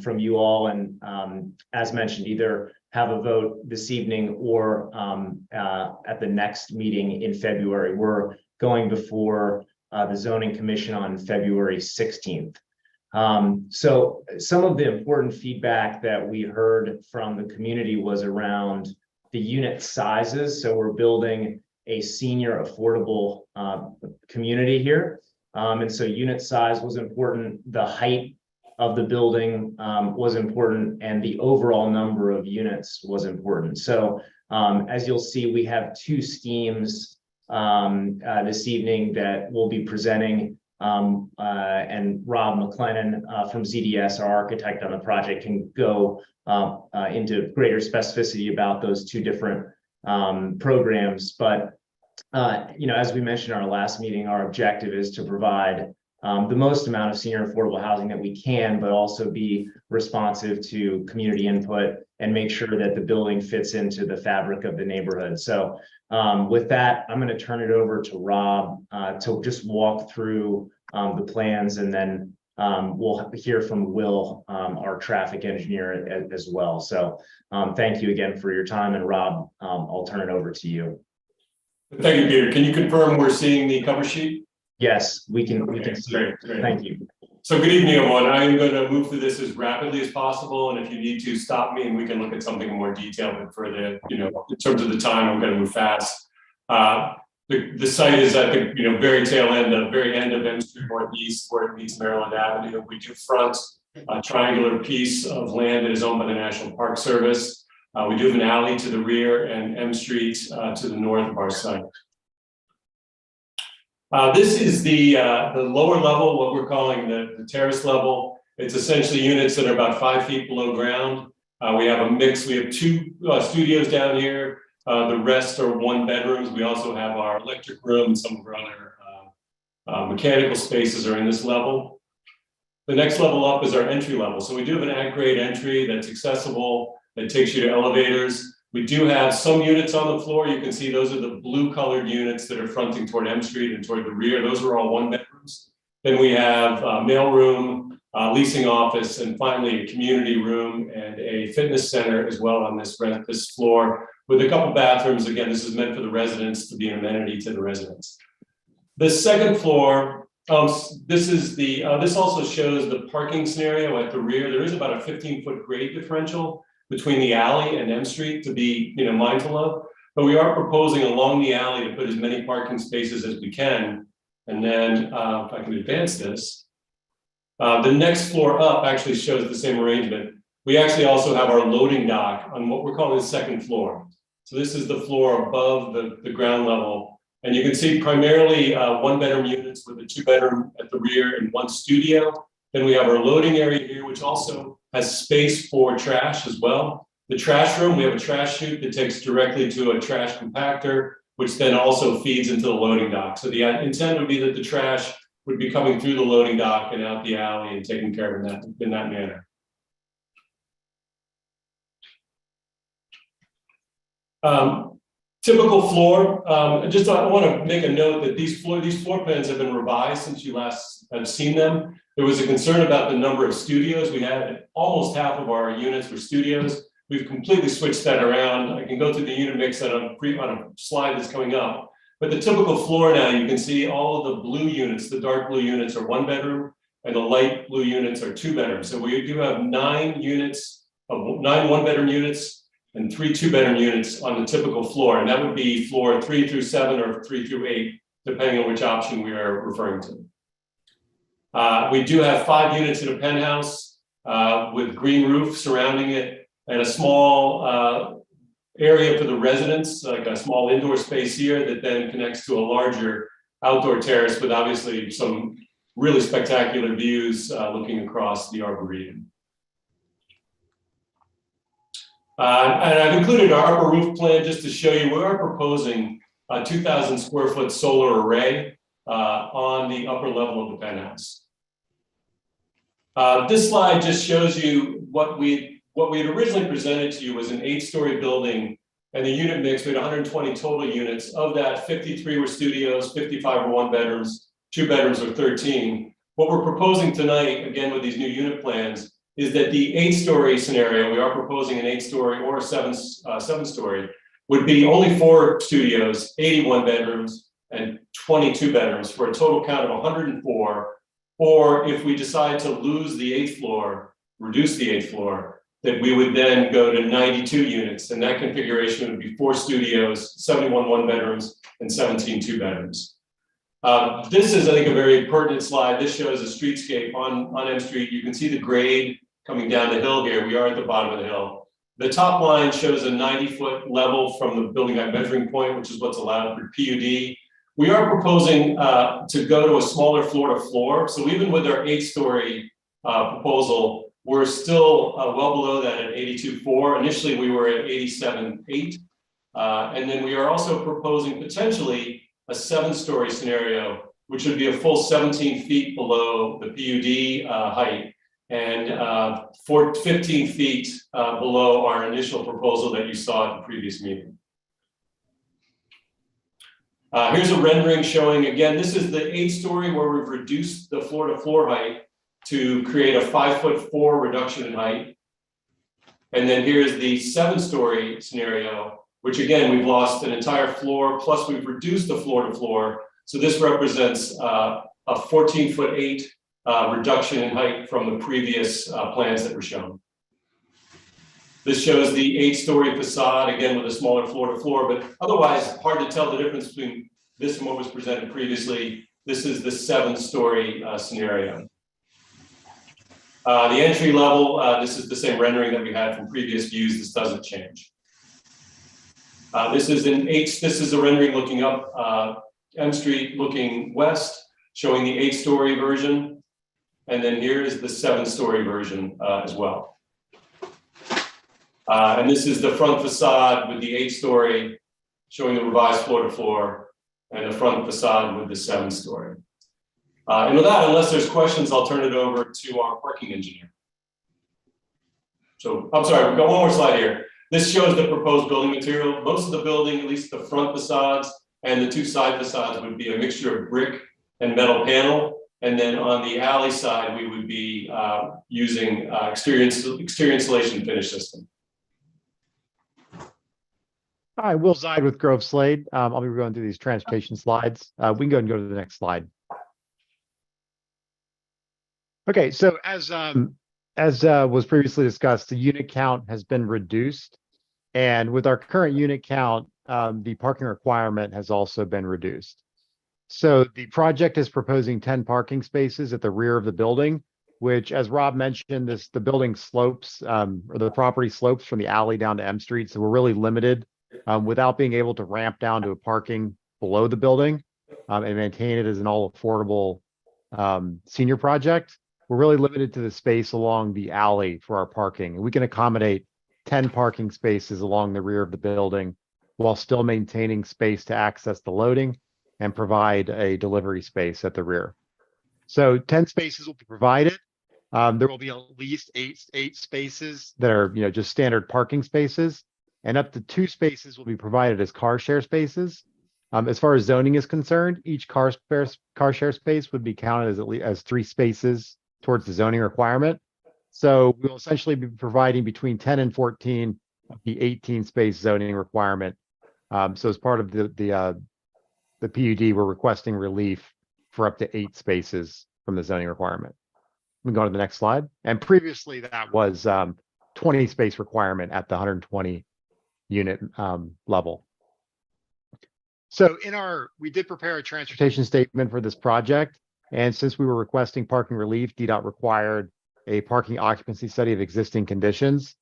from you all, and as mentioned, either have a vote this evening or at the next meeting in February. We're going before the Zoning Commission on February 16th. So some of the important feedback that we heard from the community was around the unit sizes. So we're building a senior affordable community here. And so unit size was important. The height of the building was important, and the overall number of units was important. So as you'll see, we have 2 schemes this evening that we'll be presenting, and Rob McLennan from ZDS, our architect on the project, can go into greater specificity about those 2 different programs. But as we mentioned in our last meeting, our objective is to provide the most amount of senior affordable housing that we can, but also be responsive to community input and make sure that the building fits into the fabric of the neighborhood. So with that, I'm going to turn it over to Rob to just walk through the plans, and then we'll hear from Will, our traffic engineer, as well. So thank you again for your time, and Rob, I'll turn it over to you. Thank you, Peter. Can you confirm we're seeing the cover sheet? Yes, we can see it. Thank you. So good evening, everyone. I'm going to move through this as rapidly as possible, and if you need to stop me and we can look at something more detailed. But for the, in terms of the time, I'm going to move fast. The site is at the very tail end, the very end of M Street Northeast, where it meets Maryland Avenue. We do front a triangular piece of land that is owned by the National Park Service. We do have an alley to the rear and M Street to the north of our site. This is the lower level, what we're calling the terrace level. It's essentially units that are about 5 feet below ground. We have a mix. We have 2 studios down here. The rest are 1 bedrooms. We also have our electric room, and some of our other mechanical spaces are in this level. The next level up is our entry level. So we do have an at-grade entry that's accessible, that takes you to elevators. We do have some units on the floor. You can see those are the blue colored units that are fronting toward M Street and toward the rear. Those are all 1 bedrooms. Then we have a mailroom, leasing office, and finally a community room and a fitness center as well on this floor, with a couple bathrooms. Again, this is meant for the residents, to be an amenity to the residents. The second floor This is the, this also shows the parking scenario at the rear. There is about a 15-foot grade differential between the alley and M Street to be, mindful of. But we are proposing along the alley to put as many parking spaces as we can. And then if I can advance this, the next floor up actually shows the same arrangement. We actually also have our loading dock on what we're calling the second floor. So this is the floor above the ground level. And you can see primarily 1-bedroom units with a 2-bedroom at the rear and 1 studio. Then we have our loading area here, which also has space for trash as well. The trash room, we have a trash chute that takes directly to a trash compactor, which then also feeds into the loading dock. So the intent would be that the trash would be coming through the loading dock and out the alley and taken care of in that manner. Typical floor, I want to make a note that these floor plans have been revised since you last have seen them. There was a concern about the number of studios. We had almost half of our units were studios. We've completely switched that around. I can go through the unit mix on a slide that's coming up. But the typical floor now, you can see all of the blue units, the dark blue units are 1-bedroom and the light blue units are 2-bedroom. So we do have 9 1-bedroom units and 3 2-bedroom units on the typical floor. And that would be floor 3 through 7 or 3 through 8, depending on which option we are referring to. We do have 5 units in a penthouse with green roof surrounding it and a small area for the residents, like a small indoor space here that then connects to a larger outdoor terrace with obviously some really spectacular views looking across the Arboretum. And I've included our upper roof plan just to show you we are proposing a 2,000 square foot solar array on the upper level of the penthouse. This slide just shows you what we had originally presented to you was an 8-story building, and the unit mix, we had 120 total units. Of that, 53 were studios, 55 were 1-bedrooms, 2-bedrooms were 13. What we're proposing tonight, again with these new unit plans, is that the 8-story scenario, we are proposing an 8-story or a 7-story, would be only 4 studios, 81 bedrooms, and 22 bedrooms for a total count of 104. Or if we decide to lose the 8th floor, reduce the 8th floor, that we would then go to 92 units. And that configuration would be 4 studios, 71 1-bedrooms, and 17 2-bedrooms. This is, I think, a very pertinent slide. This shows a streetscape on M Street. You can see the grade coming down the hill here. We are at the bottom of the hill. The top line shows a 90-foot level from the building height measuring point, which is what's allowed for PUD. We are proposing to go to a smaller floor to floor. So even with our 8-story proposal, we're still well below that at 82.4. Initially, we were at 87.8. And then we are also proposing potentially a 7-story scenario, which would be a full 17 feet below the PUD height and 15 feet below our initial proposal that you saw at the previous meeting. Here's a rendering showing, again, this is the 8-story where we've reduced the floor-to-floor height to create a 5'4" reduction in height. And then here's the 7-story scenario, which again, we've lost an entire floor, plus we've reduced the floor-to-floor. So this represents a 14'8" reduction in height from the previous plans that were shown. This shows the 8-story facade, again with a smaller floor-to-floor, but otherwise hard to tell the difference between this and what was presented previously. This is the 7-story scenario. The entry level, this is the same rendering that we had from previous views. This doesn't change. This is a rendering looking up M Street, looking west, showing the 8-story version. And then here is the 7-story version as well. And this is the front facade with the 8-story, showing the revised floor-to-floor, and the front facade with the 7-story. And with that, unless there's questions, I'll turn it over to our parking engineer. So, I'm sorry, we've got one more slide here. This shows the proposed building material. Most of the building, at least the front facades and the 2 side facades, would be a mixture of brick and metal panel. And then on the alley side, we would be using exterior insulation finish system. Hi, Will Zide with Grove Slade. I'll be going through these transportation slides. We can go ahead and go to the next slide. Okay, so as was previously discussed, the unit count has been reduced. And with our current unit count, the parking requirement has also been reduced. So the project is proposing 10 parking spaces at the rear of the building, which, as Rob mentioned, the building slopes, or the property slopes from the alley down to M Street. So we're really limited without being able to ramp down to a parking below the building and maintain it as an all affordable senior project. We're really limited to the space along the alley for our parking. We can accommodate 10 parking spaces along the rear of the building while still maintaining space to access the loading and provide a delivery space at the rear. So 10 spaces will be provided. There will be at least eight spaces that are, just standard parking spaces, and up to 2 spaces will be provided as car share spaces. As far as zoning is concerned, each car share space would be counted as 3 spaces towards the zoning requirement. So we will essentially be providing between 10 and 14 of the 18 space zoning requirement. So as part of the PUD, we're requesting relief for up to 8 spaces from the zoning requirement. We can go to the next slide. And previously that was 20 space requirement at the 120 unit level. So we did prepare a transportation statement for this project. And since we were requesting parking relief, DDOT required a parking occupancy study of existing conditions.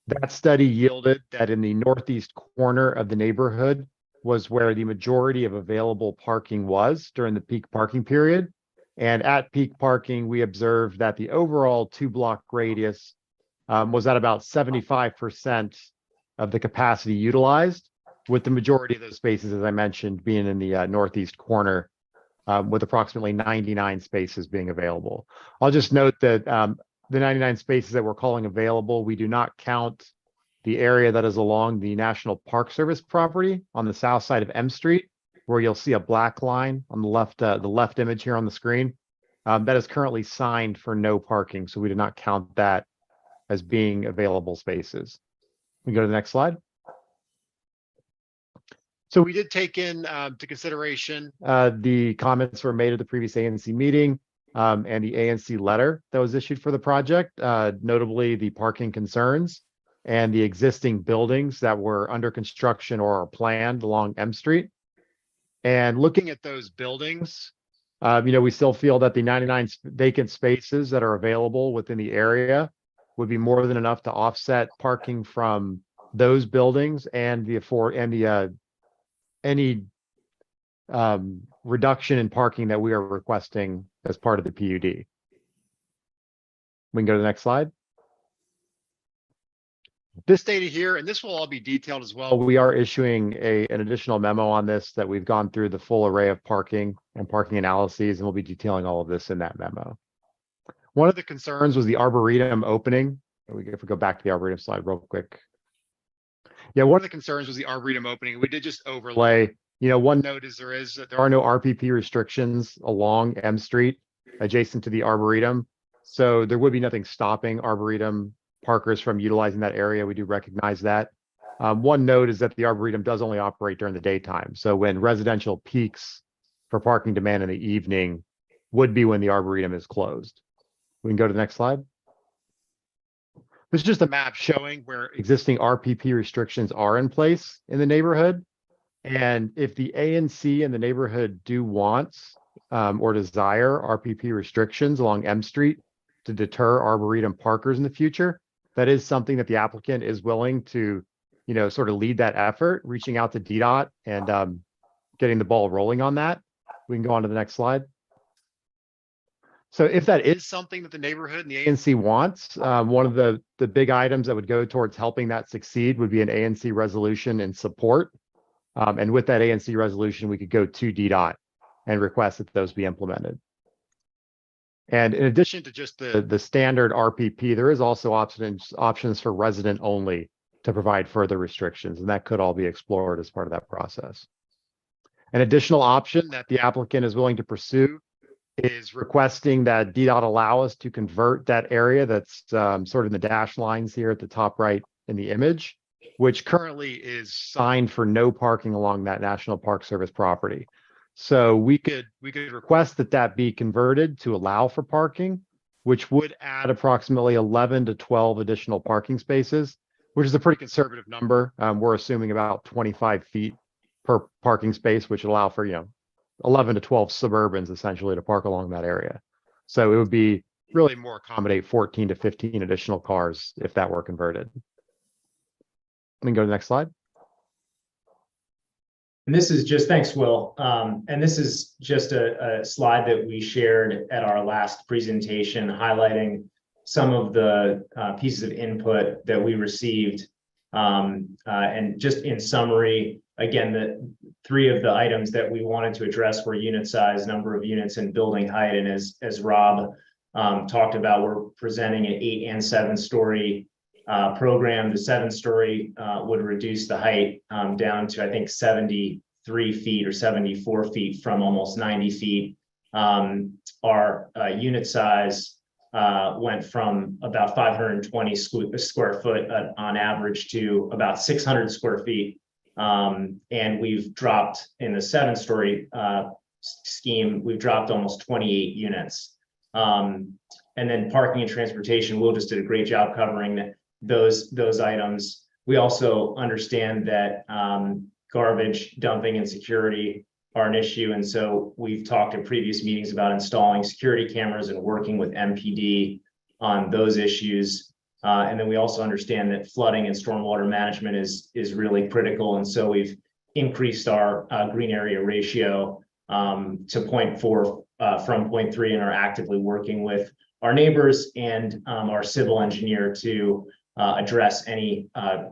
That study yielded that in the northeast corner of the neighborhood was where the majority of available parking was during the peak parking period. And at peak parking, we observed that the overall 2-block radius was at about 75% of the capacity utilized, with the majority of those spaces, as I mentioned, being in the northeast corner, with approximately 99 spaces being available. I'll just note that the 99 spaces that we're calling available, we do not count the area that is along the National Park Service property on the south side of M Street, where you'll see a black line on the left image here on the screen. That is currently signed for no parking, so we do not count that as being available spaces. We go to the next slide. So we did take in to consideration the comments were made at the previous ANC meeting and the ANC letter that was issued for the project, notably the parking concerns and the existing buildings that were under construction or are planned along M Street. And looking at those buildings, we still feel that the 99 vacant spaces that are available within the area would be more than enough to offset parking from those buildings and any reduction in parking that we are requesting as part of the PUD. We can go to the next slide. This data here, and this will all be detailed as well. We are issuing an additional memo on this that we've gone through the full array of parking and parking analyses, and we'll be detailing all of this in that memo. One of the concerns was the Arboretum opening. If we go back to the Arboretum slide real quick. Yeah, one of the concerns was the Arboretum opening. We did just overlay, one note is there are no RPP restrictions along M Street adjacent to the Arboretum. So there would be nothing stopping Arboretum parkers from utilizing that area. We do recognize that. One note is that the Arboretum does only operate during the daytime. So when residential peaks for parking demand in the evening would be when the Arboretum is closed. We can go to the next slide. This is just a map showing where existing RPP restrictions are in place in the neighborhood. And if the ANC in the neighborhood do want or desire RPP restrictions along M Street to deter Arboretum parkers in the future, that is something that the applicant is willing to, sort of lead that effort, reaching out to DDOT and getting the ball rolling on that. We can go on to the next slide. So if that is something that the neighborhood and the ANC wants, one of the big items that would go towards helping that succeed would be an ANC resolution in support. And with that ANC resolution, we could go to DDOT and request that those be implemented. And in addition to just the standard RPP, there is also options for resident only to provide further restrictions, and that could all be explored as part of that process. An additional option that the applicant is willing to pursue is requesting that DDOT allow us to convert that area that's sort of in the dashed lines here at the top right in the image, which currently is signed for no parking along that National Park Service property. So we could request that be converted to allow for parking which would add approximately 11 to 12 additional parking spaces, which is a pretty conservative number. We're assuming about 25 feet per parking space, which would allow for, 11 to 12 Suburbans essentially to park along that area. So it would be really more accommodate 14 to 15 additional cars if that were converted. We can go to the next slide. And this is just, thanks, Will. And this is just a slide that we shared at our last presentation, highlighting some of the pieces of input that we received. And just in summary, again, the 3 of the items that we wanted to address were unit size, number of units, and building height. And as Rob talked about, we're presenting an 8 and 7 story program. The 7-story would reduce the height down to, I think, 73 feet or 74 feet from almost 90 feet. Our unit size went from about 520 square foot on average to about 600 square feet. And we've dropped in the 7-story scheme, we've dropped almost 28 units. And then parking and transportation, Will just did a great job covering those items. We also understand that garbage dumping and security are an issue. And so we've talked in previous meetings about installing security cameras and working with MPD on those issues. And then we also understand that flooding and stormwater management is really critical. And so we've increased our green area ratio to 0.4 from 0.3 and are actively working with our neighbors and our civil engineer to address any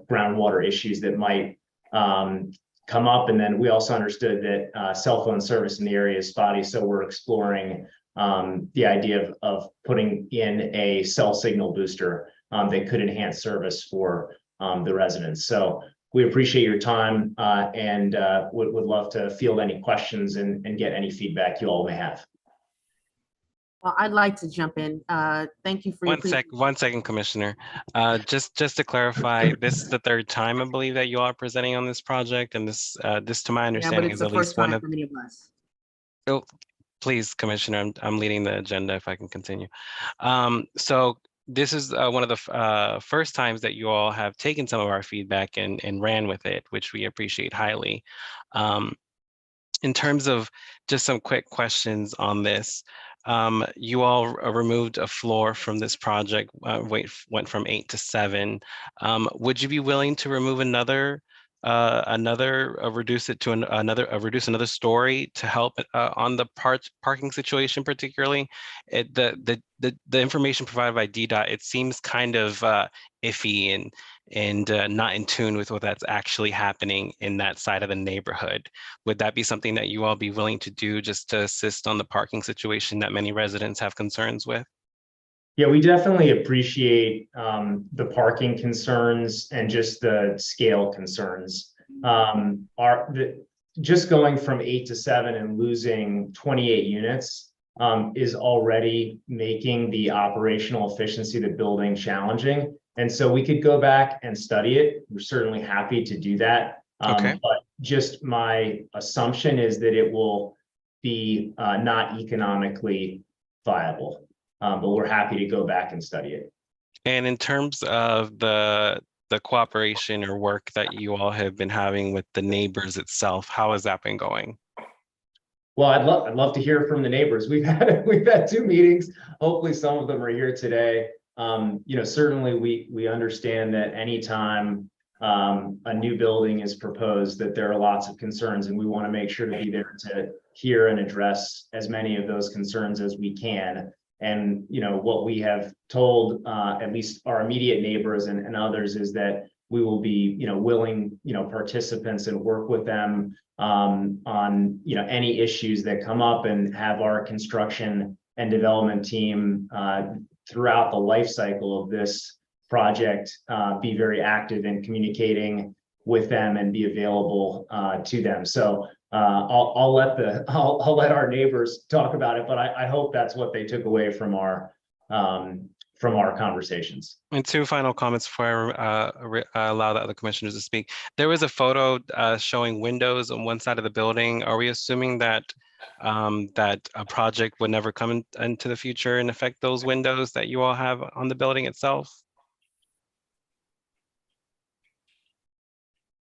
groundwater issues that might come up. And then we also understood that cell phone service in the area is spotty. So we're exploring the idea of putting in a cell signal booster that could enhance service for the residents. So we appreciate your time and would love to field any questions and get any feedback you all may have. Well, I'd like to jump in. Thank you for your One second, Commissioner. Just to clarify, this is the 3rd time I believe that you all are presenting on this project, and this to my understanding is at least one of. For many of us. Oh, please, Commissioner, I'm leading the agenda. If I can continue. So this is one of the first times that you all have taken some of our feedback and ran with it, which we appreciate highly. In terms of just some quick questions on this. You all removed a floor from this project, went from 8 to 7. Would you be willing to remove reduce it to reduce another story to help on the parking situation, particularly? The information provided by DDOT, it seems kind of iffy and not in tune with what that's actually happening in that side of the neighborhood. Would that be something that you all be willing to do just to assist on the parking situation that many residents have concerns with? Yeah, we definitely appreciate the parking concerns and just the scale concerns. Just going from 8 to 7 and losing 28 units is already making the operational efficiency of the building challenging. And so we could go back and study it. We're certainly happy to do that. Okay. But just my assumption is that it will be not economically viable. But we're happy to go back and study it. And in terms of the cooperation or work that you all have been having with the neighbors itself, how has that been going? Well, I'd love to hear from the neighbors. We've had 2 meetings. Hopefully some of them are here today. Certainly we understand that anytime a new building is proposed, that there are lots of concerns, and we want to make sure to be there to hear and address as many of those concerns as we can. And, what we have told at least our immediate neighbors and others is that we will be, willing, participants and work with them on, any issues that come up, and have our construction and development team throughout the life cycle of this project be very active in communicating with them and be available to them. So I'll let our neighbors talk about it, but I hope that's what they took away from our conversations. And 2 final comments before I allow the other commissioners to speak. There was a photo showing windows on one side of the building. Are we assuming that that a project would never come into the future and affect those windows that you all have on the building itself?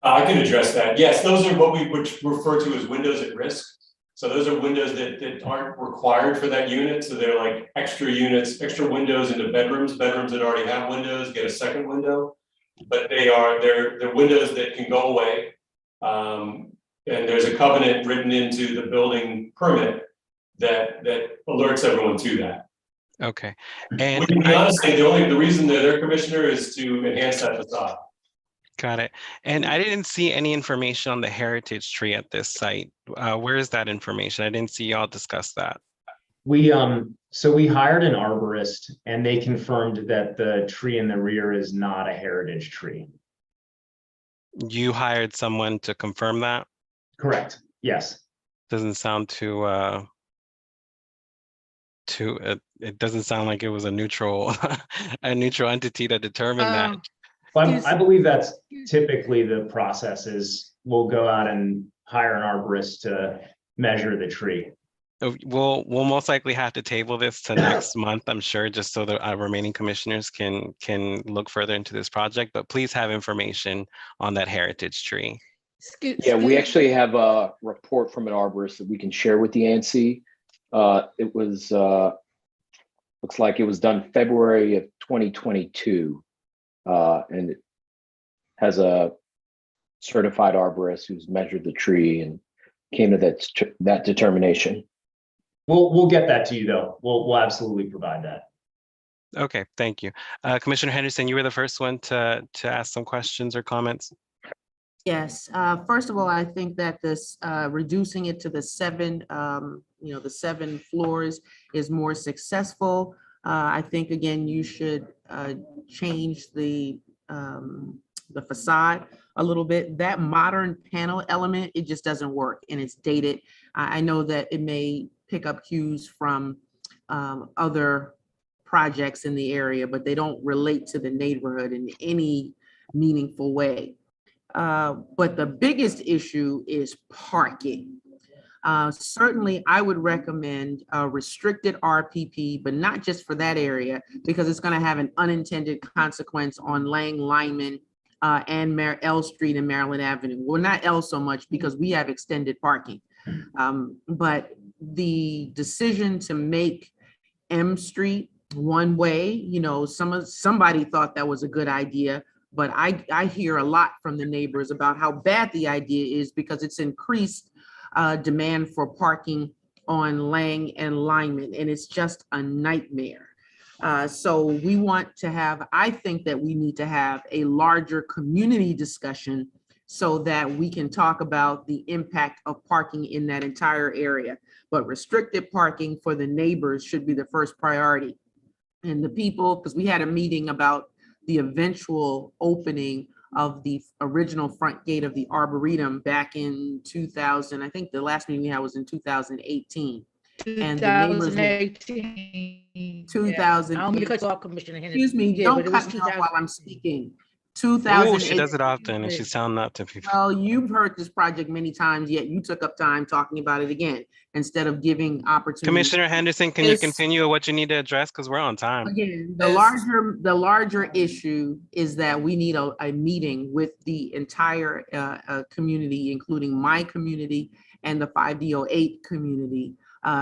I can address that. Yes, those are what we would refer to as windows at risk. So those are windows that aren't required for that unit. So they're like extra units, extra windows into bedrooms that already have windows, get a second window. But they're windows that can go away. And there's a covenant written into the building permit that alerts everyone to that. Okay. And honestly, the reason that they're commissioner is to enhance that facade. Got it. And I didn't see any information on the heritage tree at this site. Where is that information? I didn't see y'all discuss that. So we hired an arborist and they confirmed that the tree in the rear is not a heritage tree. You hired someone to confirm that? Correct. Yes. Doesn't sound it doesn't sound like it was a neutral entity that determined that. I believe that's typically the process is we'll go out and hire an arborist to measure the tree. We'll most likely have to table this to next month, I'm sure, just so that our remaining commissioners can look further into this project, but please have information on that heritage tree. Yeah, we actually have a report from an arborist that we can share with the ANC. It was, looks like it was done February of 2022. And it has a certified arborist who's measured the tree and came to that determination. We'll get that to you though. We'll absolutely provide that. Okay, thank you. Commissioner Henderson, you were the first one to ask some questions or comments. Yes, first of all, I think that this reducing it to the seven floors is more successful. I think, again, you should change the facade a little bit. That modern panel element, it just doesn't work and it's dated. I know that it may pick up cues from other projects in the area, but they don't relate to the neighborhood in any meaningful way. But the biggest issue is parking. Certainly, I would recommend a restricted RPP, but not just for that area, because it's going to have an unintended consequence on Lang, Lyman, and L Street and Maryland Avenue. Well, not L so much because we have extended parking. But the decision to make M Street one way, somebody thought that was a good idea, but I hear a lot from the neighbors about how bad the idea is because it's increased demand for parking on Lang and Lyman, and it's just a nightmare. So we want to have, I think that we need to have a larger community discussion so that we can talk about the impact of parking in that entire area. But restricted parking for the neighbors should be the first priority. And the people, because we had a meeting about the eventual opening of the original front gate of the Arboretum back in 2000. I think the last meeting we had was in 2018. And the neighbors, 2000. I'm going to cut you off, Commissioner Henderson. Excuse me, don't cut me off while I'm speaking. 2008. She does it often and she's telling that to people. Well, you've heard this project many times, yet you took up time talking about it again instead of giving opportunity. Commissioner Henderson, can you continue with what you need to address? Because we're on time. Again, the larger issue is that we need a meeting with the entire community, including my community and the 5D08 community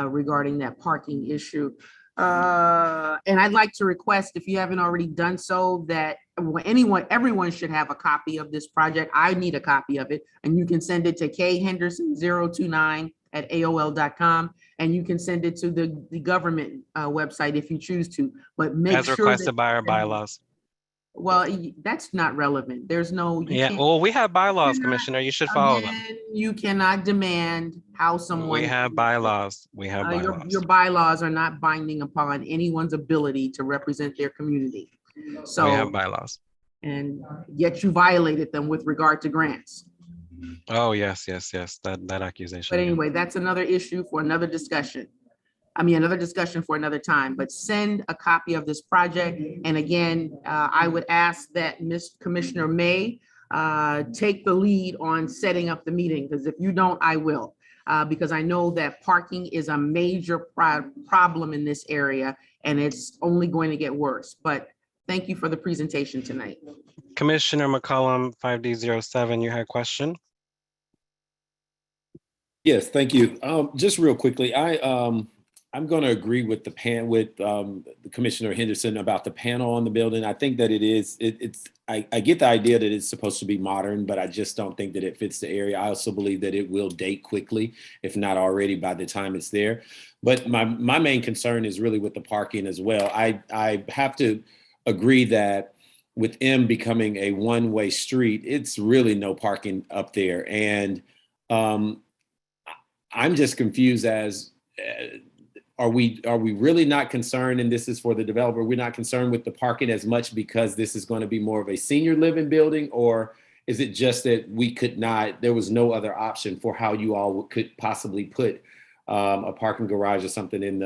regarding that parking issue. And I'd like to request, if you haven't already done so, that everyone should have a copy of this project. I need a copy of it, and you can send it to khenderson029@aol.com, and you can send it to the government website if you choose to, but make sure as requested by our bylaws. Well, that's not relevant. There's no. Well, we have bylaws, Commissioner. You should follow them. You cannot demand how someone. We have bylaws. We have bylaws. Your bylaws are not binding upon anyone's ability to represent their community. So we have bylaws. And yet you violated them with regard to grants. Oh, yes. That accusation. But anyway, that's another issue for another discussion. Another discussion for another time, but send a copy of this project. And again, I would ask that Commissioner May take the lead on setting up the meeting, because if you don't, I will. because I know that parking is a major problem in this area, and it's only going to get worse. But thank you for the presentation tonight. Commissioner McCollum, 5D07, you had a question? Yes, thank you. Just real quickly, I'm going to agree with the Commissioner Henderson about the panel on the building. I think that I get the idea that it's supposed to be modern, but I just don't think that it fits the area. I also believe that it will date quickly, if not already by the time it's there. But my main concern is really with the parking as well. I have to agree that with M becoming a one-way street, it's really no parking up there. And I'm just confused as, are we really not concerned, and this is for the developer, we're not concerned with the parking as much because this is going to be more of a senior living building, or is it just that there was no other option for how you all could possibly put a parking garage or something in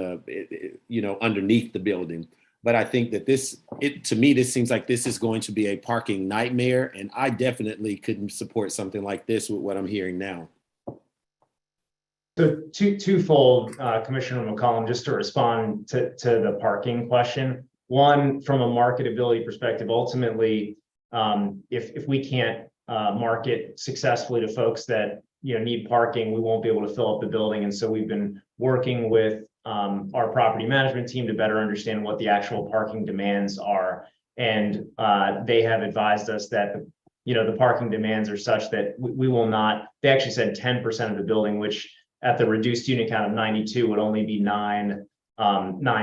underneath the building? But I think that to me, this seems like this is going to be a parking nightmare, and I definitely couldn't support something like this with what I'm hearing now. So twofold, Commissioner McCollum, just to respond to the parking question. One, from a marketability perspective, ultimately, if we can't market successfully to folks that need parking, we won't be able to fill up the building. And so we've been working with our property management team to better understand what the actual parking demands are. And they have advised us that the parking demands are such that we will not. They actually said 10% of the building, which at the reduced unit count of 92 would only be nine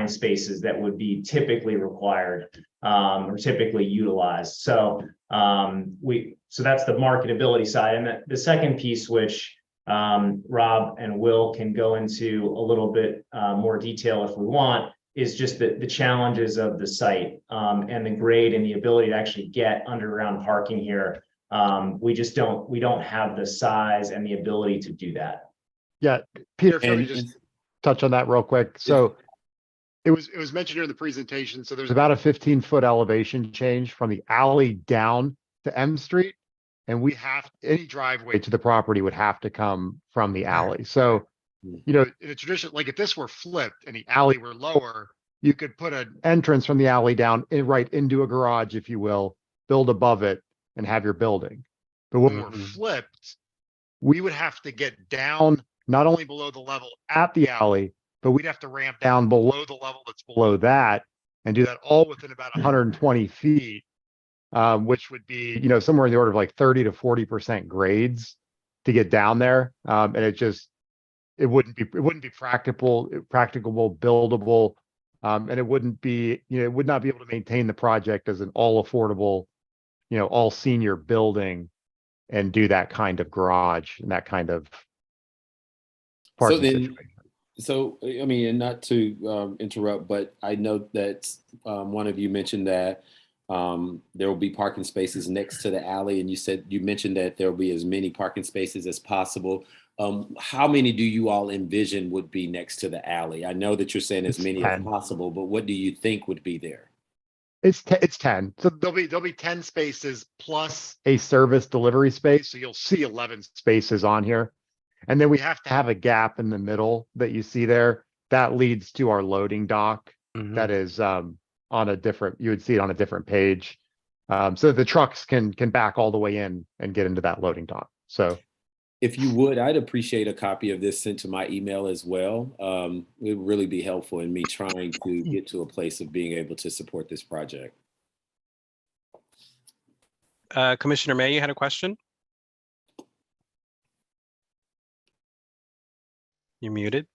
spaces that would be typically required or typically utilized. So so that's the marketability side. And the second piece, which Rob and Will can go into a little bit more detail if we want, is just the challenges of the site and the grade and the ability to actually get underground parking here. We don't have the size and the ability to do that. Yeah, Peter, if you just touch on that real quick. So it was mentioned here in the presentation. So there's about a 15-foot elevation change from the alley down to M Street. And any driveway to the property would have to come from the alley. So, in a tradition, like if this were flipped and the alley were lower, you could put an entrance from the alley down right into a garage, if you will, build above it and have your building. But when we're flipped, we would have to get down not only below the level at the alley, but we'd have to ramp down below the level that's below that and do that all within about 120 feet, which would be, somewhere in the order of like 30 to 40% grades to get down there. And it wouldn't be practicable, buildable. And it wouldn't be, it would not be able to maintain the project as an all affordable, all senior building and do that kind of garage and that kind of parking situation. So, I mean, and not to interrupt, but I know that one of you mentioned that there will be parking spaces next to the alley, and you mentioned that there will be as many parking spaces as possible. How many do you all envision would be next to the alley? I know that you're saying as many as possible, but what do you think would be there? It's 10. So there'll be 10 spaces plus a service delivery space. So you'll see 11 spaces on here. And then we have to have a gap in the middle that you see there. That leads to our loading dock. That is you would see it on a different page. So the trucks can back all the way in and get into that loading dock. So if you would, I'd appreciate a copy of this sent to my email as well. It would really be helpful in me trying to get to a place of being able to support this project. Commissioner May, you had a question? You're muted.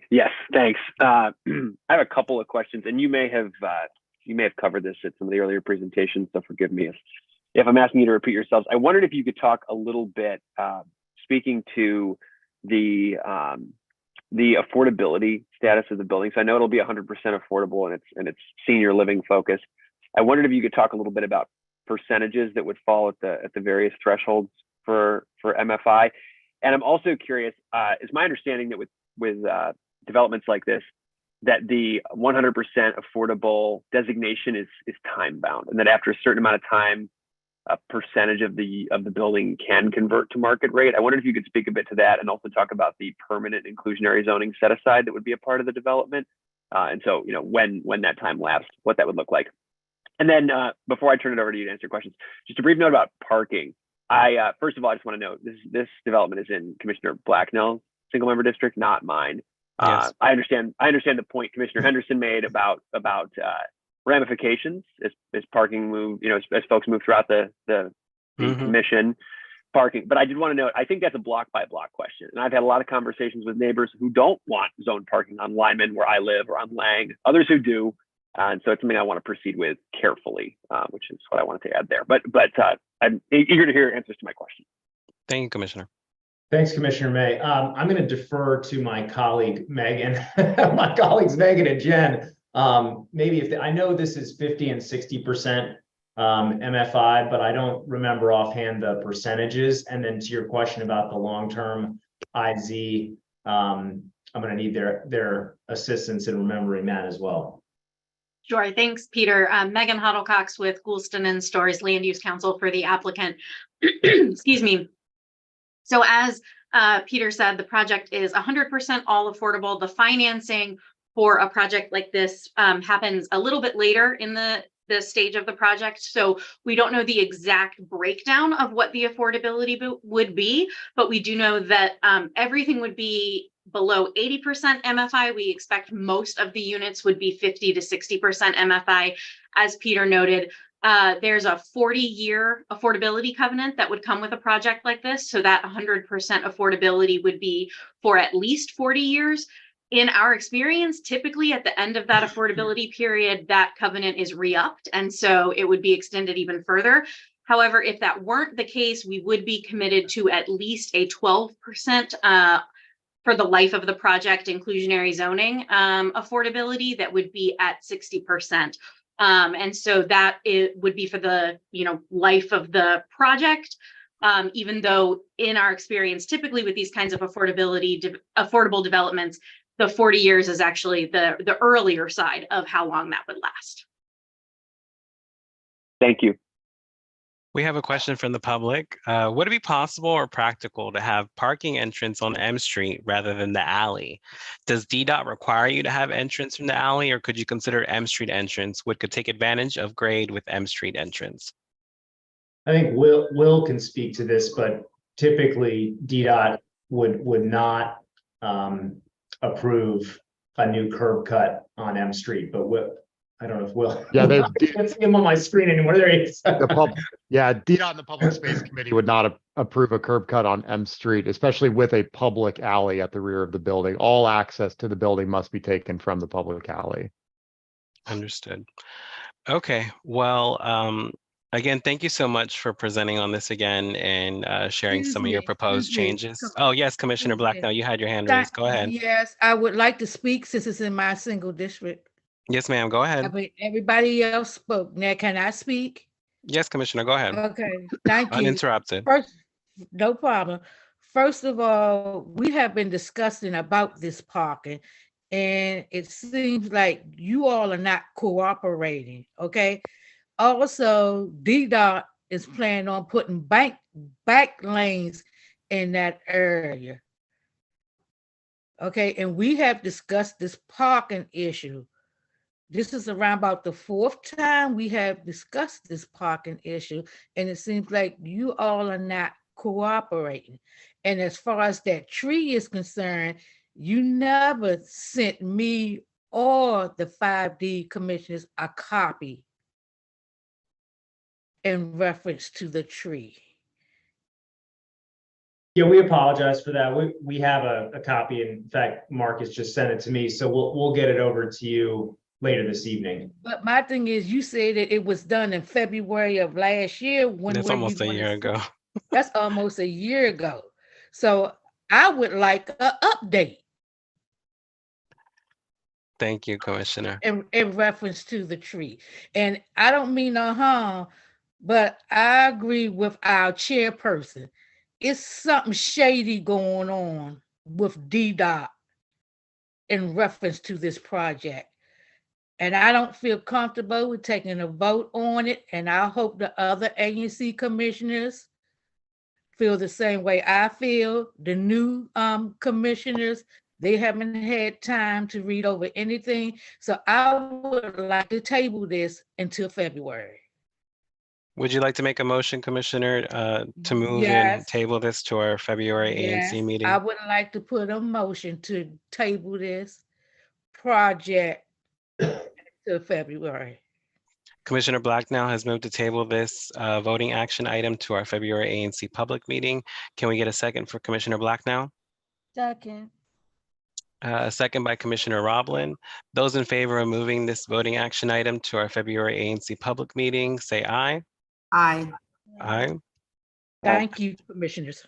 Yes, thanks. I have a couple of questions, and you may have covered this at some of the earlier presentations, so forgive me if I'm asking you to repeat yourselves. I wondered if you could talk a little bit, speaking to the affordability status of the building. So I know it'll be 100% affordable and it's senior living focused. I wondered if you could talk a little bit about percentages that would fall at the various thresholds for MFI. And I'm also curious, it's my understanding that with developments like this, that the 100% affordable designation is time bound, and that after a certain amount of time, percentage of the building can convert to market rate. I wondered if you could speak a bit to that and also talk about the permanent inclusionary zoning set aside that would be a part of the development. And so, when that time lapsed, what that would look like. And then before I turn it over to you to answer questions, just a brief note about parking. First of all, I just want to note this development is in Commissioner Blacknell's single member district, not mine. Yes. I understand the point Commissioner Henderson made about ramifications as parking move, as folks move throughout the commission parking. But I did want to note, I think that's a block by block question. And I've had a lot of conversations with neighbors who don't want zone parking on Lyman where I live or on Lang, others who do. And so it's something I want to proceed with carefully, which is what I wanted to add there. But I'm eager to hear answers to my question. Thank you, Commissioner. Thanks, Commissioner May. I'm going to defer to my colleague, Megan, my colleagues, Megan and Jen. Maybe I know this is 50 and 60% MFI, but I don't remember offhand the percentages. And then to your question about the long-term IZ, I'm going to need their assistance in remembering that as well. Sure. Thanks, Peter. Megan Huddlecox with Goulston and Storrs Land Use Council for the applicant. Excuse me. So as Peter said, the project is 100% all affordable. The financing for a project like this happens a little bit later in the stage of the project. So we don't know the exact breakdown of what the affordability would be, but we do know that everything would be below 80% MFI. We expect most of the units would be 50 to 60% MFI. As Peter noted, there's a 40-year affordability covenant that would come with a project like this. So that 100% affordability would be for at least 40 years. In our experience, typically at the end of that affordability period, that covenant is re-upped. And so it would be extended even further. However, if that weren't the case, we would be committed to at least a 12% for the life of the project inclusionary zoning affordability that would be at 60%. And so that would be for the life of the project, even though in our experience, typically with these kinds of affordable developments, the 40 years is actually the earlier side of how long that would last. Thank you. We have a question from the public. Would it be possible or practical to have parking entrance on M Street rather than the alley? Does DDOT require you to have entrance from the alley, or could you consider M Street entrance, which could take advantage of grade with M Street entrance? I think Will can speak to this, but typically DDOT would not approve a new curb cut on M Street, but I don't know if Will. Yeah, I can't see him on my screen anymore. There he is. DDOT and the Public Space Committee would not approve a curb cut on M Street, especially with a public alley at the rear of the building. All access to the building must be taken from the public alley. Understood. Okay, well, again, thank you so much for presenting on this again and sharing some of your proposed changes. Oh, yes, Commissioner Blacknell, you had your hand raised. Go ahead. Yes, I would like to speak since it's in my single district. Yes, ma'am. Go ahead. Everybody else spoke. Now, can I speak? Yes, Commissioner, go ahead. Okay, thank you. Uninterrupted. First, no problem. First of all, we have been discussing about this parking, and it seems like you all are not cooperating, okay? Also, DDOT is planning on putting back lanes in that area. Okay, and we have discussed this parking issue. This is around about the 4th time we have discussed this parking issue, and it seems like you all are not cooperating. And as far as that tree is concerned, you never sent me or the 5D commissioners a copy in reference to the tree. Yeah, we apologize for that. We have a copy. In fact, Marcus just sent it to me, so we'll get it over to you later this evening. But my thing is, you said that it was done in February of last year. That's almost a year ago. That's almost a year ago. So I would like an update. Thank you, Commissioner. In reference to the tree. And I don't mean no harm, but I agree with our chairperson. It's something shady going on with DDOT in reference to this project. And I don't feel comfortable with taking a vote on it. And I hope the other agency commissioners feel the same way I feel. The new commissioners, they haven't had time to read over anything. So I would like to table this until February. Would you like to make a motion, Commissioner, to move and Yes. table this to our February Yes, ANC meeting? I would like to put a motion to table this project to February. Commissioner Blacknell has moved to table this voting action item to our February ANC public meeting. Can we get a second for Commissioner Blacknell? Second. A second by Commissioner Roblin. Those in favor of moving this voting action item to our February ANC public meeting, say aye. Aye. Aye. Thank you, commissioners.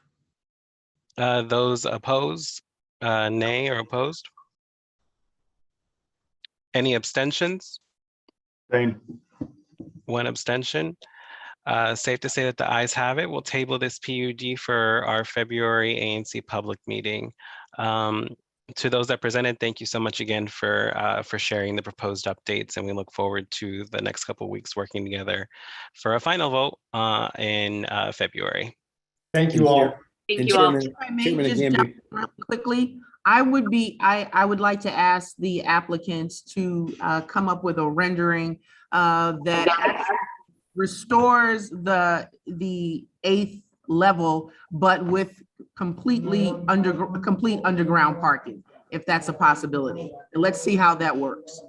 Those opposed, nay or opposed? Any abstentions? Same. One abstention. Safe to say that the ayes have it. We'll table this PUD for our February ANC public meeting. To those that presented, thank you so much again for sharing the proposed updates, and we look forward to the next couple of weeks working together for a final vote in February. Thank you all. Thank you all. If I may just jump really quickly, I would like to ask the applicants to come up with a rendering that actually restores the 8th level, but with complete underground parking, if that's a possibility. And let's see how that works.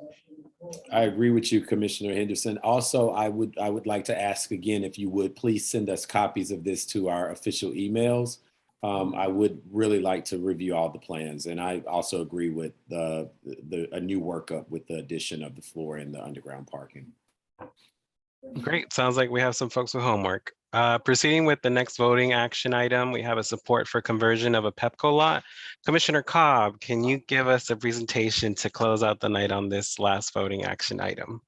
I agree with you, Commissioner Henderson. Also, I would like to ask again, if you would please send us copies of this to our official emails. I would really like to review all the plans, and I also agree with a new workup with the addition of the floor and the underground parking. Great. Sounds like we have some folks with homework. Proceeding with the next voting action item, we have a support for conversion of a Pepco lot. Commissioner Cobb, can you give us a presentation to close out the night on this last voting action item?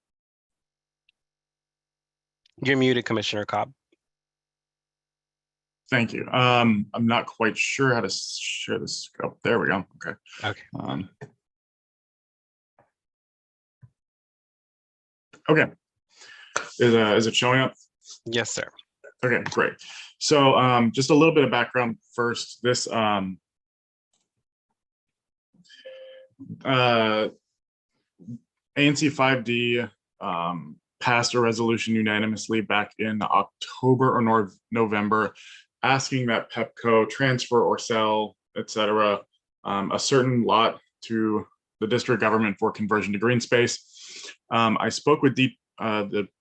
You're muted, Commissioner Cobb. Thank you. I'm not quite sure how to share this. Oh, there we go. Okay. Okay. Okay. Is it showing up? Yes, sir. Okay, great. So just a little bit of background first. This ANC 5D passed a resolution unanimously back in October or November, asking that Pepco transfer or sell, etc., a certain lot to the district government for conversion to green space. I spoke with the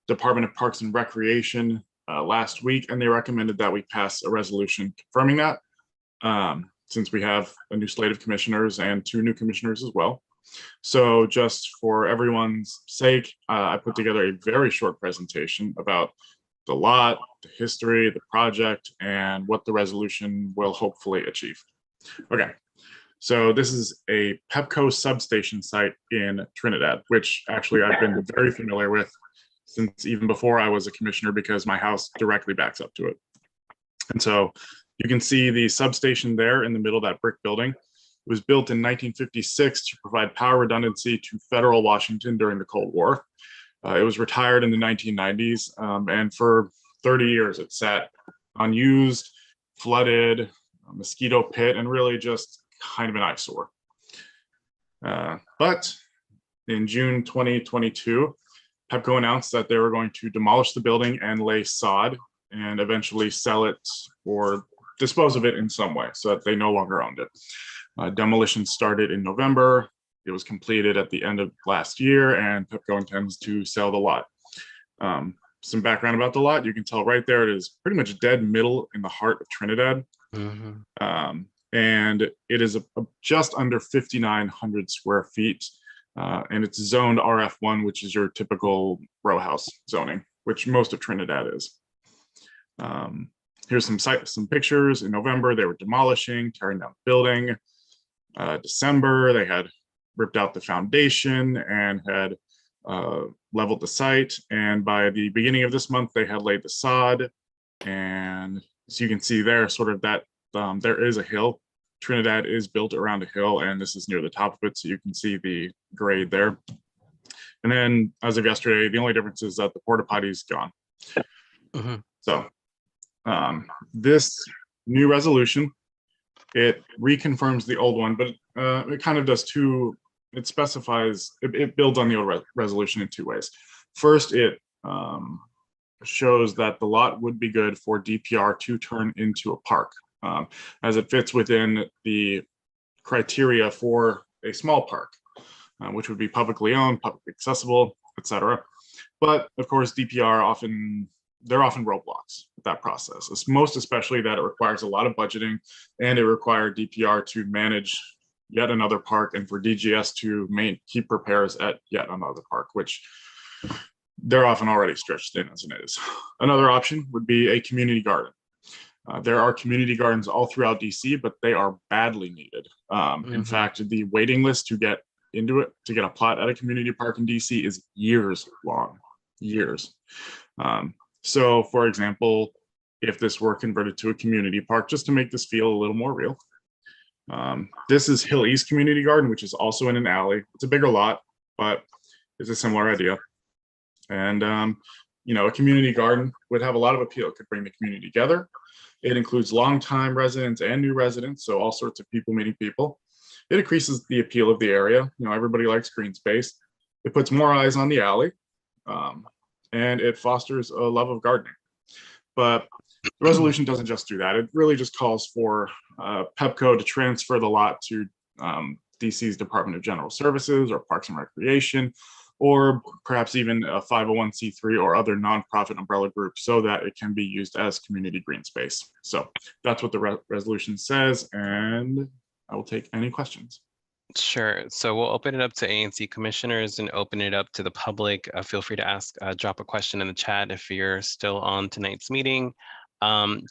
Department of Parks and Recreation last week, and they recommended that we pass a resolution confirming that, since we have a new slate of commissioners and 2 new commissioners as well. So just for everyone's sake, I put together a very short presentation about the lot, the history, the project, and what the resolution will hopefully achieve. Okay, so this is a Pepco substation site in Trinidad, which actually I've been very familiar with since even before I was a commissioner, because my house directly backs up to it. And so you can see the substation there in the middle of that brick building. It was built in 1956 to provide power redundancy to federal Washington during the Cold War. It was retired in the 1990s, and for 30 years it sat unused, flooded, a mosquito pit, and really just kind of an eyesore. But in June 2022, Pepco announced that they were going to demolish the building and lay sod and eventually sell it or dispose of it in some way so that they no longer owned it. Demolition started in November. It was completed at the end of last year, and Pepco intends to sell the lot. Some background about the lot, you can tell right there, it is pretty much dead middle in the heart of Trinidad. And it is just under 5,900 square feet. And it's zoned RF1, which is your typical row house zoning, which most of Trinidad is. Here's some pictures. In November, they were demolishing, tearing down the building. December, they had ripped out the foundation and had leveled the site. And by the beginning of this month, they had laid the sod. And so you can see there, sort of that there is a hill. Trinidad is built around a hill, and this is near the top of it, so you can see the grade there. And then as of yesterday, the only difference is that the porta potty is gone. Mhm. So this new resolution, it reconfirms the old one, but it kind of does two, it specifies, it builds on the old resolution in two ways. First, it shows that the lot would be good for DPR to turn into a park, as it fits within the criteria for a small park, which would be publicly owned, publicly accessible, etc. But of course, DPR they're often roadblocks with that process. It's most especially that it requires a lot of budgeting, and it required DPR to manage yet another park and for DGS to keep repairs at yet another park, which they're often already stretched in as it is. Another option would be a community garden. There are community gardens all throughout DC, but they are badly needed. In fact, the waiting list to get into it, to get a plot at a community park in DC is years long, years. So for example, if this were converted to a community park, just to make this feel a little more real, this is Hill East Community Garden, which is also in an alley. It's a bigger lot, but it's a similar idea. And, a community garden would have a lot of appeal. It could bring the community together. It includes longtime residents and new residents, so all sorts of people meeting people. It increases the appeal of the area. Everybody likes green space. It puts more eyes on the alley, and it fosters a love of gardening. But the resolution doesn't just do that. It really just calls for PEPCO to transfer the lot to DC's Department of General Services or Parks and Recreation, or perhaps even a 501c3 or other nonprofit umbrella group, so that it can be used as community green space. So that's what the resolution says, and I will take any questions. Sure. So we'll open it up to ANC commissioners and open it up to the public. Feel free to drop a question in the chat if you're still on tonight's meeting.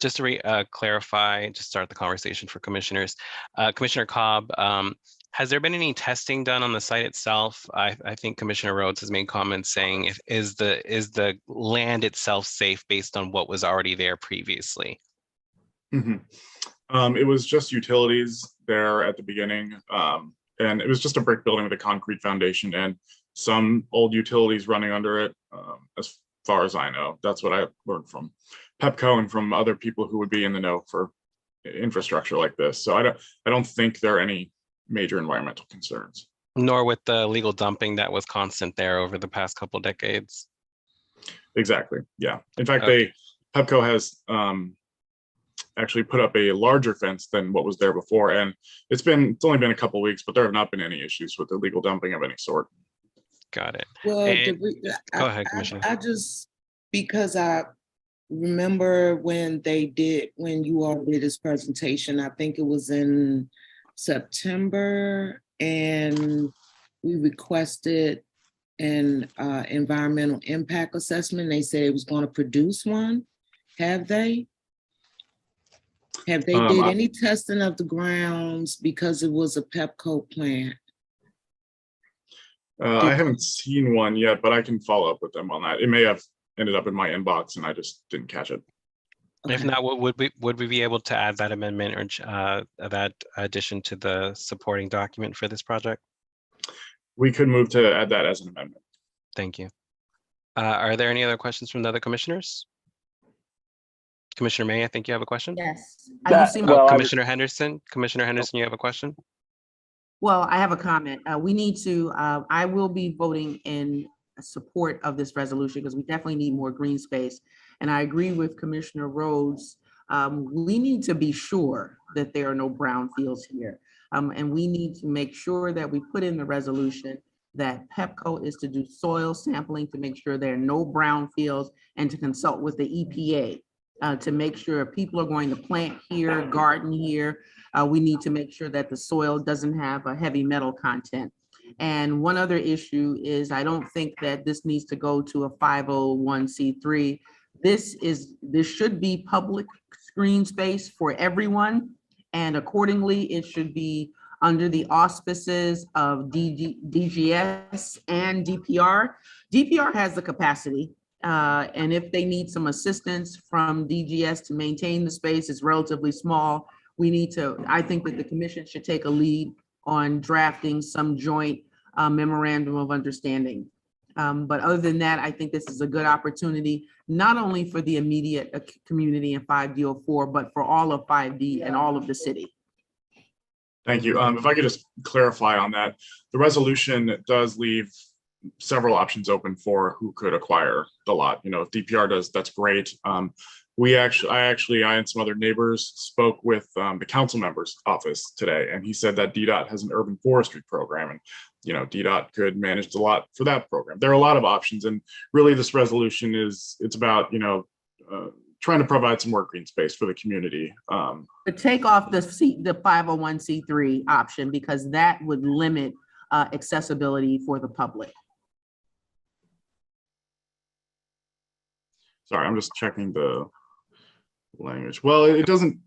Just to clarify, just start the conversation for commissioners. Commissioner Cobb, has there been any testing done on the site itself? I think Commissioner Rhodes has made comments saying, is the land itself safe based on what was already there previously? It was just utilities there at the beginning. And it was just a brick building with a concrete foundation and some old utilities running under it, as far as I know. That's what I learned from PEPCO and from other people who would be in the know for infrastructure like this. So I don't think there are any major environmental concerns. Nor with the legal dumping that was constant there over the past couple decades. Exactly, yeah. In fact, PEPCO has actually put up a larger fence than what was there before, and it's only been a couple of weeks, but there have not been any issues with illegal dumping of any sort. Got it. Well, go ahead, Commissioner. I just, because I remember when you all did this presentation, I think it was in September, and we requested an environmental impact assessment. They said it was going to produce one. Have they? Have they did any testing of the grounds because it was a PEPCO plant? I haven't seen one yet, but I can follow up with them on that. It may have ended up in my inbox and I just didn't catch it. Okay. If not, would we be able to add that amendment or that addition to the supporting document for this project? We could move to add that as an amendment. Thank you. Are there any other questions from the other commissioners? Commissioner May, I think you have a question. Yes. Commissioner Henderson, you have a question? Well, I have a comment. We need to, I will be voting in support of this resolution because we definitely need more green space. And I agree with Commissioner Rhodes. We need to be sure that there are no brownfields here. And we need to make sure that we put in the resolution that PEPCO is to do soil sampling to make sure there are no brownfields and to consult with the EPA. To make sure people are going to plant here, garden here. We need to make sure that the soil doesn't have a heavy metal content. And one other issue is I don't think that this needs to go to a 501c3. This should be public green space for everyone. And accordingly, it should be under the auspices of DGS and DPR. DPR has the capacity. And if they need some assistance from DGS to maintain the space, it's relatively small. I think that the commission should take a lead on drafting some joint memorandum of understanding. But other than that, I think this is a good opportunity, not only for the immediate community in 5D04, but for all of 5D and all of the city. Thank you. If I could just clarify on that, the resolution does leave several options open for who could acquire the lot. You know, if DPR does, that's great. I and some other neighbors spoke with the council member's office today, and he said that DDOT has an urban forestry program, and you know, DDOT could manage the lot for that program. There are a lot of options, and really this resolution it's about, you know, trying to provide some more green space for the community. But take off the 501c3 option, because that would limit accessibility for the public. Sorry, I'm just checking the language. Well, it doesn't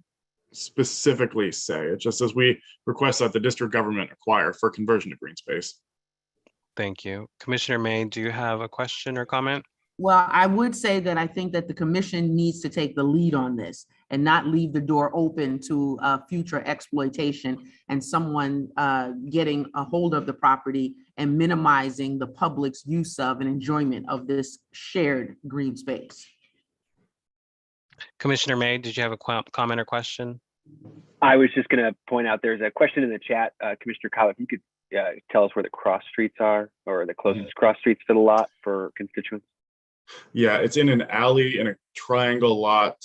specifically say. It just says we request that the district government acquire for conversion to green space. Thank you. Commissioner May, do you have a question or comment? Well, I would say that I think that the commission needs to take the lead on this and not leave the door open to future exploitation and someone getting a hold of the property and minimizing the public's use of and enjoyment of this shared green space. Commissioner May, did you have a comment or question? I was just going to point out there's a question in the chat. Commissioner Cobb, if you could tell us where the cross streets are, or the closest cross streets to the lot for constituents. Yeah, it's in an alley in a triangle lot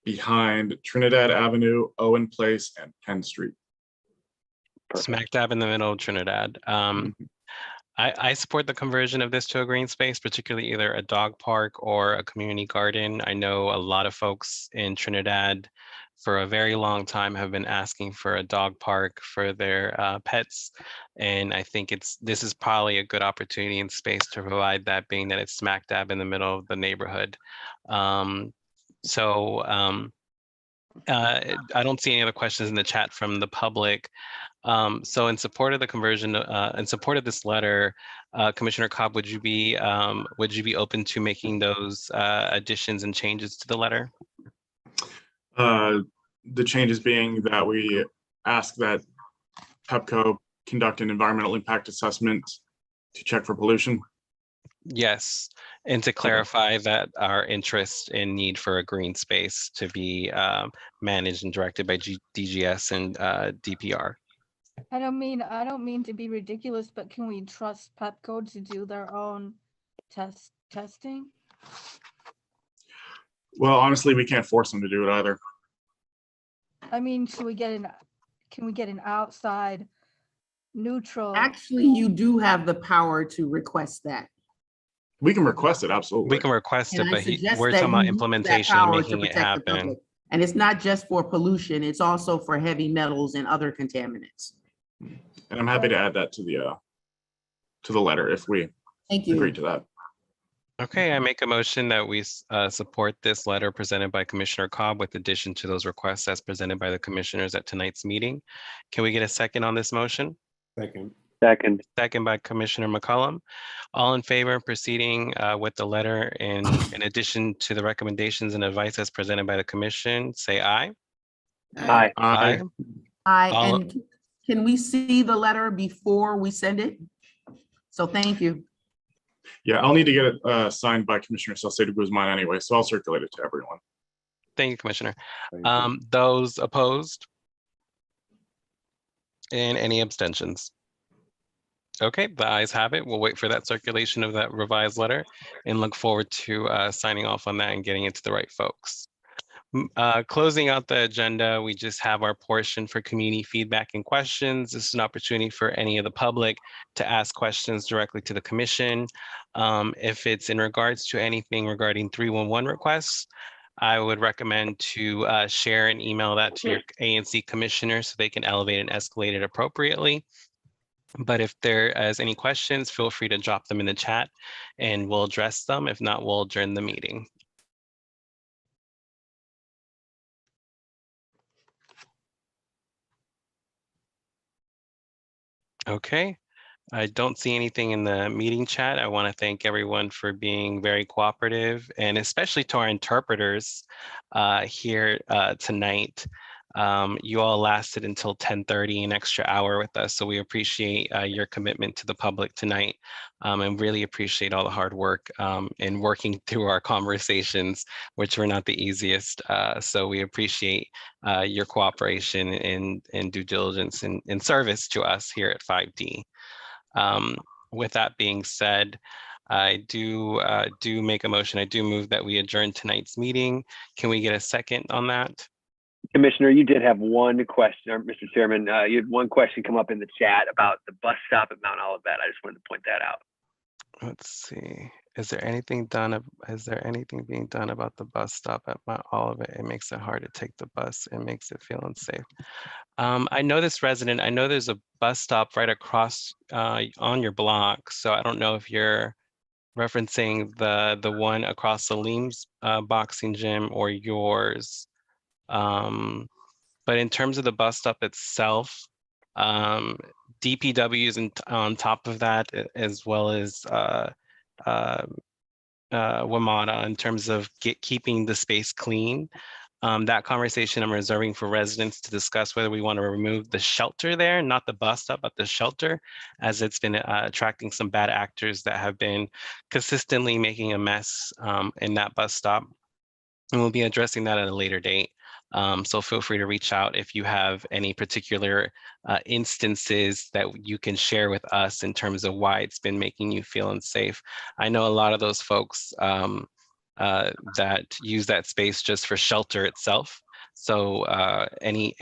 behind Trinidad Avenue, Owen Place, and Penn Street. Smack dab in the middle of Trinidad. I support the conversion of this to a green space, particularly either a dog park or a community garden. I know a lot of folks in Trinidad for a very long time have been asking for a dog park for their pets. And I think this is probably a good opportunity and space to provide that, being that it's smack dab in the middle of the neighborhood. I don't see any other questions in the chat from the public. So in support of the conversion, in support of this letter, Commissioner Cobb, would you be open to making those additions and changes to the letter? The changes being that we ask that PEPCO conduct an environmental impact assessment to check for pollution. Yes, and to clarify that our interest and need for a green space to be managed and directed by DGS and DPR. I don't mean to be ridiculous, but can we trust PEPCO to do their own testing? Well, honestly, we can't force them to do it either. I mean, can we get an outside neutral? Actually, you do have the power to request that. We can request it, absolutely. We can request it, And I but suggest we're that talking about you use that implementation and power to making it protect the happen. public. And it's not just for pollution, it's also for heavy metals and other contaminants. And I'm happy to add that to the letter if we agree to that. Okay, I make a motion that we support this letter presented by Commissioner Cobb with addition to those requests as presented by the commissioners at tonight's meeting. Can we get a second on this motion? Second. Second. Second by Commissioner McCollum. All in favor of proceeding with the letter in addition to the recommendations and advice as presented by the commission, say aye. Aye. Aye. And can we see the letter before we send it? So thank you. Yeah, I'll need to get it signed by Commissioner Salcedo Guzman anyway, so I'll circulate it to everyone. Thank you, Commissioner. Those opposed? And any abstentions? Okay, the ayes have it. We'll wait for that circulation of that revised letter and look forward to signing off on that and getting it to the right folks. Closing out the agenda, we just have our portion for community feedback and questions. This is an opportunity for any of the public to ask questions directly to the commission. If it's in regards to anything regarding 311 requests, I would recommend to share and email that to your ANC commissioner so they can elevate and escalate it appropriately. But if there is any questions, feel free to drop them in the chat and we'll address them. If not, we'll adjourn the meeting. Okay, I don't see anything in the meeting chat. I want to thank everyone for being very cooperative and especially to our interpreters here tonight. You all lasted until 10:30, an extra hour with us. So we appreciate your commitment to the public tonight, and really appreciate all the hard work in working through our conversations, which were not the easiest. So we appreciate your cooperation and due diligence in service to us here at 5D. With that being said, I do make a motion. I do move that we adjourn tonight's meeting. Can we get a second on that? Commissioner, you did have one question, or Mr. Chairman, you had one question come up in the chat about the bus stop at Mount Olivet. I just wanted to point that out. Let's see. Is there anything being done about the bus stop at Mount Olivet? It makes it hard to take the bus. It makes it feel unsafe. I know this resident. I know there's a bus stop right across on your block. So I don't know if you're referencing the one across Salim's boxing gym or yours. But in terms of the bus stop itself, DPW is on top of that, as well as WMATA, in terms of keeping the space clean. That conversation I'm reserving for residents to discuss whether we want to remove the shelter there, not the bus stop, but the shelter, as it's been attracting some bad actors that have been consistently making a mess in that bus stop. And we'll be addressing that at a later date. So feel free to reach out if you have any particular instances that you can share with us in terms of why it's been making you feel unsafe. I know a lot of those folks that use that space just for shelter itself. So any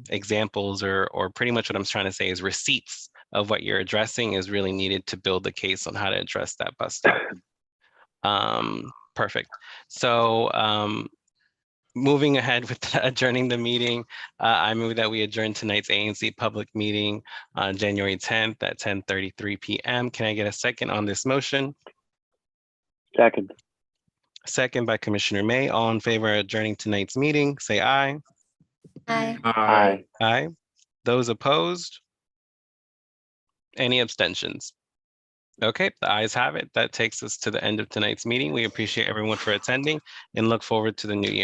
examples or pretty much what I'm trying to say is receipts of what you're addressing is really needed to build the case on how to address that bus stop. Perfect. So moving ahead with adjourning the meeting, I move that we adjourn tonight's ANC public meeting on January 10th at 10:33 p.m. Can I get a second on this motion? Second. Second by Commissioner May. All in favor of adjourning tonight's meeting, say aye. Aye. Aye. Aye. Those opposed? Any abstentions? Okay, the ayes have it. That takes us to the end of tonight's meeting. We appreciate everyone for attending and look forward to the new year.